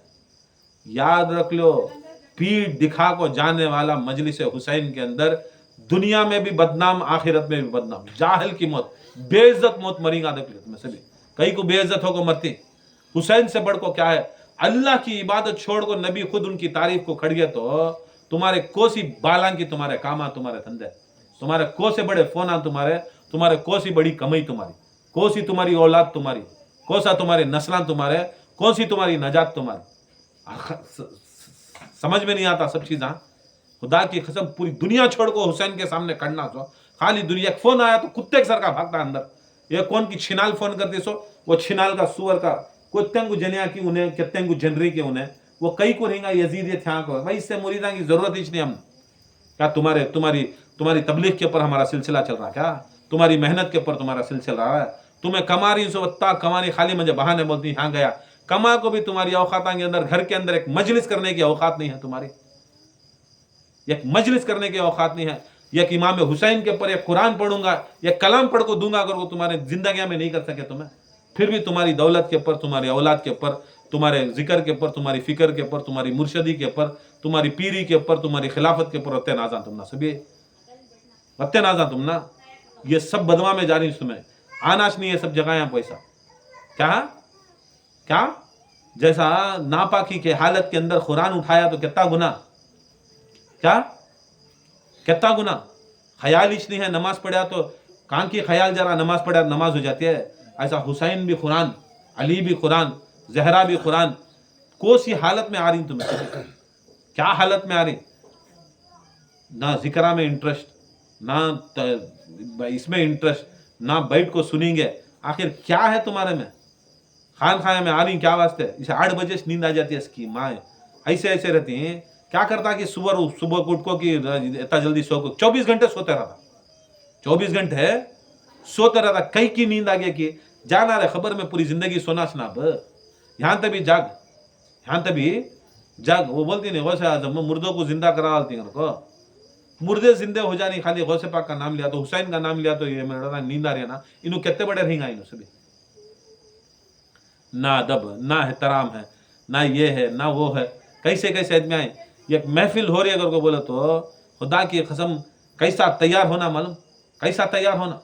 याद रख लो, पीठ दिखा को जाने वाला मजलिस हुसैन के अंदर दुनिया में भी बदनाम, आखिरत में भी बदनाम, जाहिल की मौत, बेइज्जत मौत मरेगा। देख लो तुम्हें सभी, कहीं को बेइज्जत होकर मरती। हुसैन से बढ़ को क्या है? अल्लाह की इबादत छोड़ को नबी खुद उनकी तारीफ को खड़िए तो तुम्हारे कोसी बालां की तुम्हारे कामा, तुम्हारे धंधे, तुम्हारे कोसे बड़े फोना, तुम्हारे कोसी बड़ी कमाई, तुम्हारी कोसी तुम्हारी औलाद, तुम्हारी कोसा तुम्हारे नस्लां, तुम्हारे कोसी तुम्हारी नजात, तुम्हारी समझ में नहीं आता सब चीज़। खुदा की कसम पूरी दुनिया छोड़ को हुसैन के सामने खड़ना सो, खाली दुनिया फोन आया तो कुत्ते के सर का भागता अंदर, ये कौन की छिनाल फोन करती सो, वो छिनाल का सुअर का कुत्तेंगु जनिया की उन्हें कित्तेंगु जनरी के उन्हें वो कई को रहेगा यजीद ये थ्या को भाई, इससे मुरीदा की जरूरत ही नहीं। हम क्या तुम्हारी तबलीग के ऊपर हमारा सिलसिला चल रहा? क्या तुम्हारी मेहनत के ऊपर तुम्हारा सिलसिला रहा है? तुम्हें कमा रही सो वत्ता कमानी, खाली मुझे बहाने बोलती यहाँ गया, कमा को भी तुम्हारी औकात के अंदर घर के अंदर एक मजलिस करने की औकात नहीं है तुम्हारी, एक मजलिस करने की औकात नहीं है। एक इमाम हुसैन के ऊपर एक कुरान पढ़ूंगा, एक कलाम पढ़ को दूंगा अगर वो तुम्हारे जिंदगी में नहीं कर सके तुम्हें, फिर भी तुम्हारी दौलत के ऊपर, तुम्हारी औलाद के ऊपर, तुम्हारे जिक्र के ऊपर, तुम्हारी फिक्र के ऊपर, तुम्हारी मुर्शदी के ऊपर, तुम्हारी पीरी के ऊपर, तुम्हारी खिलाफत के ऊपर रत्ते नाजा तुम ना, सभी रत्ते नाजा तुम ना। ये सब बदवा में जा रही तुम्हें, आनाच नहीं है सब जगह यहाँ पैसा। क्या जैसा नापाकी के हालत के अंदर कुरान उठाया तो कितना गुना, कितना गुना। ख्याल ही नहीं है, नमाज पढ़ा तो कान की ख्याल जरा नमाज पढ़ा नमाज हो जाती है। ऐसा हुसैन भी कुरान, अली भी कुरान, जहरा भी कुरान, कौन सी हालत में आ रही तुम्हें? क्या हालत में आ रही? ना जिक्रा में इंटरेस्ट, ना इसमें इंटरेस्ट, ना बैठ को सुनेंगे। आखिर क्या है तुम्हारे में? खान खाया में आ रही क्या वास्ते? इसे 8 बजे से नींद आ जाती है इसकी माँ, ऐसे ऐसे रहती हैं। क्या करता कि सुबह उठ को कि इतना जल्दी सो को 24 घंटे सोते रहा, 24 घंटे सोते रहा, कई की नींद आ गया कि जाना रे खबर में पूरी जिंदगी सोना सुना यहाँ तभी जाग। वो बोलती नहीं गौसे आजम मुर्दों को जिंदा करा डालती को, मुर्दे जिंदे हो जानी खाली गौसे पाक का नाम लिया तो, हुसैन का नाम लिया तो ये मेरा नींद आ रही है ना। इन्हों कितने बड़े रहेंगे इन्हों सभी, ना अदब ना एहतराम है, ना ये है ना वो है। कैसे कैसे आदमी आए, एक महफिल हो रही है अगर को बोले तो खुदा की कसम कैसा तैयार होना, मालूम कैसा तैयार होना।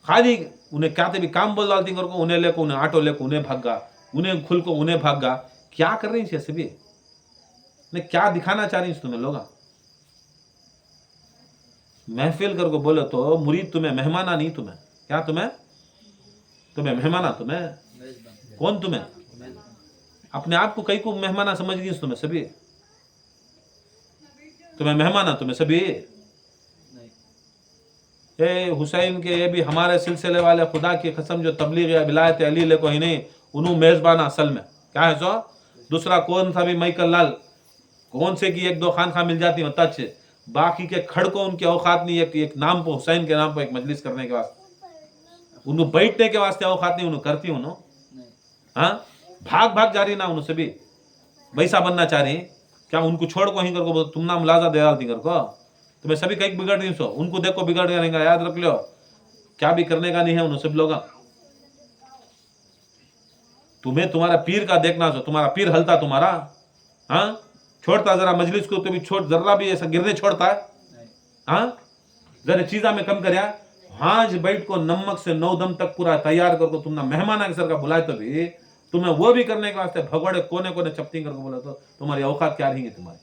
खाली उन्हें क्या भी काम बोल डालती को, उन्हें लेको उन्हें ऑटो लेको उन्हें भागा, उन्हें खुल को उन्हें भागा। क्या कर रही है सभी ने, क्या दिखाना चाह रही है तुम्हें लोग? महफिल कर को बोले तो मुरीद तुम्हें मेहमाना नहीं, तुम्हें क्या, तुम्हें मेहमाना, तुम्हें कौन, तुम्हें अपने आप को कई को मेहमाना समझ गई तुम्हें सभी, तुम्हें मेहमाना तुम्हें सभी। ए हुसैन के ये भी हमारे सिलसिले वाले खुदा की कसम जो तबलीग या विलायत अली ले को ही नहीं, उन्होंने मेजबान असल में क्या है सो दूसरा कौन सा भी माइकल लाल कौन से की 1-2 खान खा मिल जाती होता अच्छे, बाकी के खड़ को उनके औकात नहीं। एक नाम पर हुसैन के नाम पर एक मजलिस करने के वास्ते, उन्होंने बैठने के वास्ते औकात नहीं, उन्होंने करती उन्होंने। हाँ, भाग जा रही ना उन्होंने सभी वैसा बनना चाह रही। क्या उनको छोड़ को ही कर को तुम ना मुलाजा दे डालती कर को, तुम्हें सभी कहीं बिगड़ रही सो, उनको देखो बिगड़ रहेगा। याद रख लो क्या भी करने का नहीं है उन्होंने सब लोग। तुम्हें तुम्हारा पीर का देखना सो, तुम्हारा पीर हलता तुम्हारा, हाँ छोड़ता जरा मजलिस को, तो भी छोड़ जरा भी ऐसा गिरने छोड़ता है। हाँ जरा चीजा में कम कर, हाज बैठ को नमक से 9 दम तक पूरा तैयार करको तुमने मेहमान के सर का बुलाए तो भी तुम्हें वो भी करने के वास्ते भगोड़े कोने कोने चपटी करके बोले तो तुम्हारी औकात क्या रहेंगी तुम्हारी?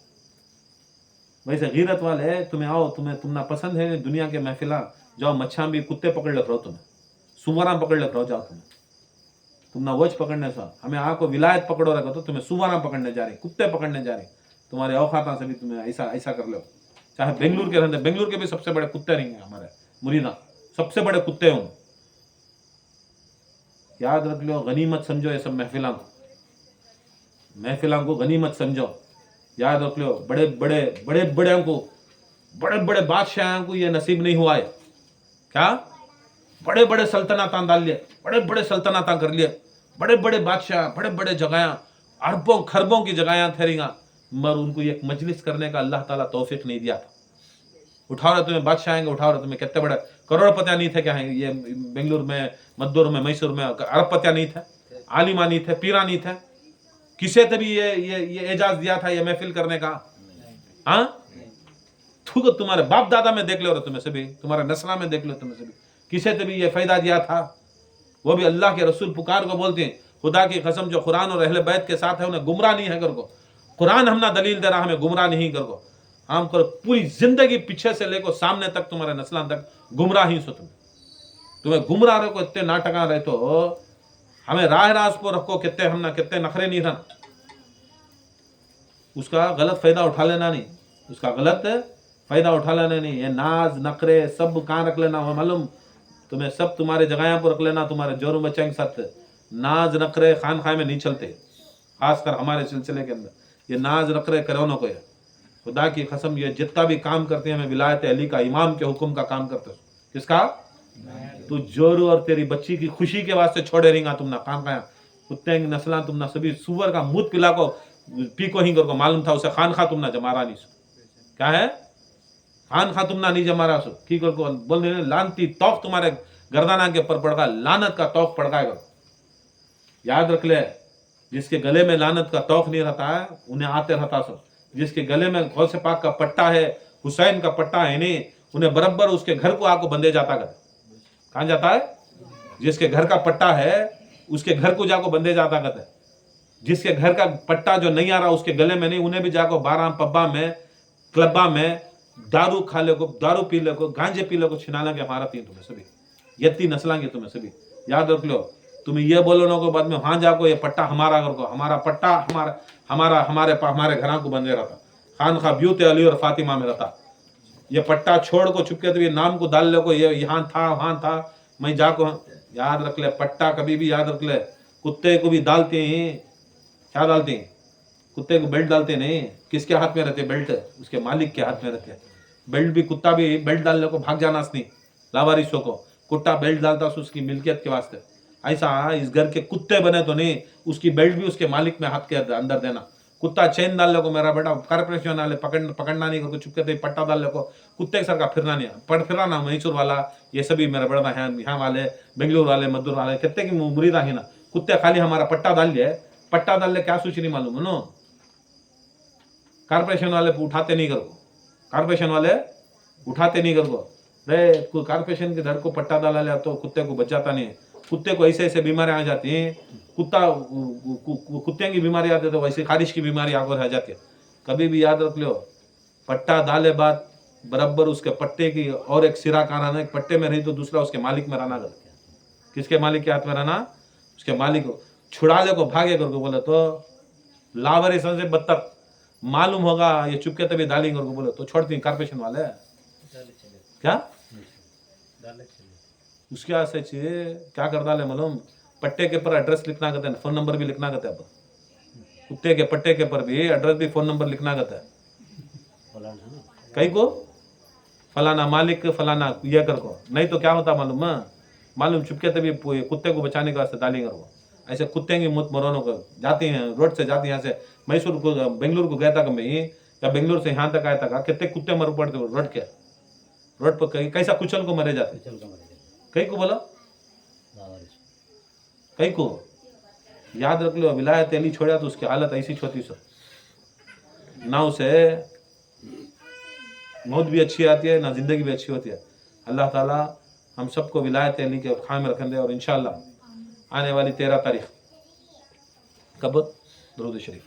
वैसे गीरत वाले तुम्हें आओ, तुम्हें पसंद है दुनिया के महफिला, जाओ मच्छा भी कुत्ते पकड़ लग रहो, तुम्हें सुवरा पकड़ लग रहो, जाओ तुम ना वज पकड़ने सा, हमें आपको विलायत पकड़ो रखो तो तुम्हें सुवरा पकड़ने जा रही, कुत्ते पकड़ने जा रही, तुम्हारे औकाता से भी तुम्हें ऐसा कर लो। चाहे बेंगलुरु के रहते, बेंगलुरु के भी सबसे बड़े कुत्ते नहीं है हमारे मुरीदा, सबसे बड़े कुत्ते हों। याद रख लो, गनीमत समझो ये सब महफिलों को गनीमत समझो। याद रख लो, बड़े बड़े बादशाहों को ये नसीब नहीं हुआ है। क्या बड़े बड़े सल्तनत डाल लिए, बड़े सल्तनत कर लिए, बड़े बादशाह, बड़े जगह, अरबों खरबों की जगह ठहरेगा, मगर उनको एक मजलिस करने का अल्लाह ताला तौफीक नहीं दिया था। उठाओ रहे तुम्हें बादशाह आएंगे, उठाओ रहे तुम्हें कितने बड़े करोड़पतिया नहीं थे क्या है ये बेंगलुरु में, मद्दूर में, मैसूर में अरबपतिया नहीं थे, आलिमा नहीं थे, पीरा नहीं थे, किसे थे भी ये एजाज दिया था ये महफिल करने का? हाँ, तुम्हारे बाप दादा में देख लो तुम्हें सभी, तुम्हारे नस्ला में देख लो तुम्हें सभी, किसे थे भी ये फायदा दिया था? वो भी अल्लाह के रसूल पुकार को बोलते हैं, खुदा की कसम जो कुरान और अहले बैत के साथ है उन्हें गुमराह नहीं है कर को। कुरान हम ना दलील दे रहा, हमें गुमराह नहीं कर को, हम करो पूरी जिंदगी पीछे से लेकर सामने तक तुम्हारे नस्ला तक गुमराह ही सो तुम्हें गुमराह रखो, इतने नाटका रहे तो हमें राज को रखो, कितने हम ना कितने नखरे नहीं था, उसका गलत फायदा उठा लेना नहीं, उसका गलत फायदा उठा लेना नहीं। ये नाज नखरे सब कहाँ रख लेना हो मालूम तुम्हें, सब तुम्हारे जगह पर रख लेना, तुम्हारे जोरू बच्चे के साथ। नाज नखरे खान खाए में नहीं चलते, खासकर हमारे सिलसिले के अंदर ये नाज नखरे करो ना कोई। खुदा की कसम ये जितना भी काम करते हैं हमें विलायत अली का, इमाम के हुक्म का काम करते हो। किसका? तू जोरू और तेरी बच्ची की खुशी के वास्ते छोड़े रहेगा तुम ना काम खाया, कुत्ते की नस्ला तुम ना सभी सुअर का मुद पिला को पी को ही कर मालूम था उसे खान खा तुम ना जमारा नहीं सो। क्या है? खान खा तुम ना नहीं जमारा सो की कर को बोल देने लानती तौक तुम्हारे गर्दाना के पर पड़गा, लानत का तौक पड़गा। याद रख ले, जिसके गले में लानत का तौक नहीं रहता है उन्हें आते रहता सो, जिसके गले में गौसे पाक का पट्टा है, हुसैन का पट्टा है नहीं, उन्हें बराबर उसके घर को आको बंदे जाता कर। कहाँ जाता है? जिसके घर का पट्टा है उसके घर को जाको बंदे जाता करते। जिसके घर का पट्टा जो नहीं आ रहा उसके गले में नहीं, उन्हें भी जाको बारह पब्बा में क्लब्बा में दारू खा ले को, दारू पी ले को, गांजे पी ले को छिनाला के हमारा तीन तुम्हें सभी यत्ती नस्लांगे तुम्हें सभी। याद रख लो, तुम्हें ये बोलो ना को बाद में वहां जाको ये पट्टा हमारा घर को, हमारा पट्टा हमारे घरा को बंदे रहता, खान खा ब्यूत अली और फातिमा में रहता। ये पट्टा छोड़ को चुपके तो ये नाम को डाल ले को, ये यहाँ था वहां था मैं जाको। याद रख ले, पट्टा कभी भी याद रख ले, कुत्ते को भी डालते हैं, क्या डालते हैं? कुत्ते को बेल्ट डालते नहीं, किसके हाथ में रहते बेल्ट? उसके मालिक के हाथ में रहते बेल्ट। भी कुत्ता भी बेल्ट डालने को भाग जाना नहीं, लावारिसों को कुत्ता बेल्ट डालता उसकी मिल्कियत के वास्ते। ऐसा इस घर के कुत्ते बने तो नहीं, उसकी बेल्ट भी उसके मालिक में हाथ के अंदर देना। कुत्ता चेन डालने को मेरा बेटा कारपोरेशन वाले पकड़ना नहीं करके चुपके थे, पट्टा डालने को कुत्ते के सर का फिरना नहीं, फिराना मैसूर वाला ये सभी मेरा बेटा है, यहाँ वाले बेंगलुरु वाले मद्दूर वाले कितने की मुरीदा है ना, कुत्ते खाली हमारा पट्टा डाल लिया, पट्टा डाल ले क्या सोच नहीं मालूम है नो। कारपोरेशन वाले उठाते नहीं करो, कारपोरेशन वाले उठाते नहीं करो रे, कारपोरेशन के घर को पट्टा डाला लिया तो कुत्ते को बच जाता नहीं है। कुत्ते को ऐसे ऐसे बीमारियां आ जाती हैं, कुत्ते की बीमारी आती है तो वैसे खारिश की बीमारी आकर आ जाती है। कभी भी याद रख लो, पट्टा डाले बाद बराबर उसके पट्टे की और एक सिरा का रहना, एक पट्टे में रही तो दूसरा उसके मालिक में रहना। कर किसके मालिक के हाथ में रहना? उसके मालिक को छुड़ाले को भागे करके बोले तो लावरे से बदतर मालूम होगा, ये चुपके तभी डालेंगे को बोले तो छोड़ती कारपोरेशन वाले क्या उसके हाथ से क्या कर डाले मालूम, पट्टे के पर एड्रेस लिखना कहते हैं, फोन नंबर भी लिखना कहते हैं। कुत्ते के पट्टे के पर भी एड्रेस भी फोन नंबर लिखना कहता है। कई को फलाना मालिक फलाना ये कर को, नहीं तो क्या होता मालूम चुपके तभी कुत्ते को बचाने के वास्ते डालेंगे वो। ऐसे कुत्ते की मुत मरोनों को जाती हैं, रोड से जाती हैं, यहाँ से मैसूर को बेंगलुरु को गया था कभी, या बेंगलुरु से यहाँ तक आया था, कितने कुत्ते मर पड़ते रोड पर कैसा कुचल को मरे जाते। कई को बोला, कई को याद रख लो, विलायत अली छोड़ा तो उसकी हालत ऐसी छोटी सो ना, उसे मौत भी अच्छी आती है ना जिंदगी भी अच्छी होती है। अल्लाह ताला हम सबको विलायत अली के खाम में रखें दे। और इंशाअल्लाह आने वाली 13 तारीख कब दरूद शरीफ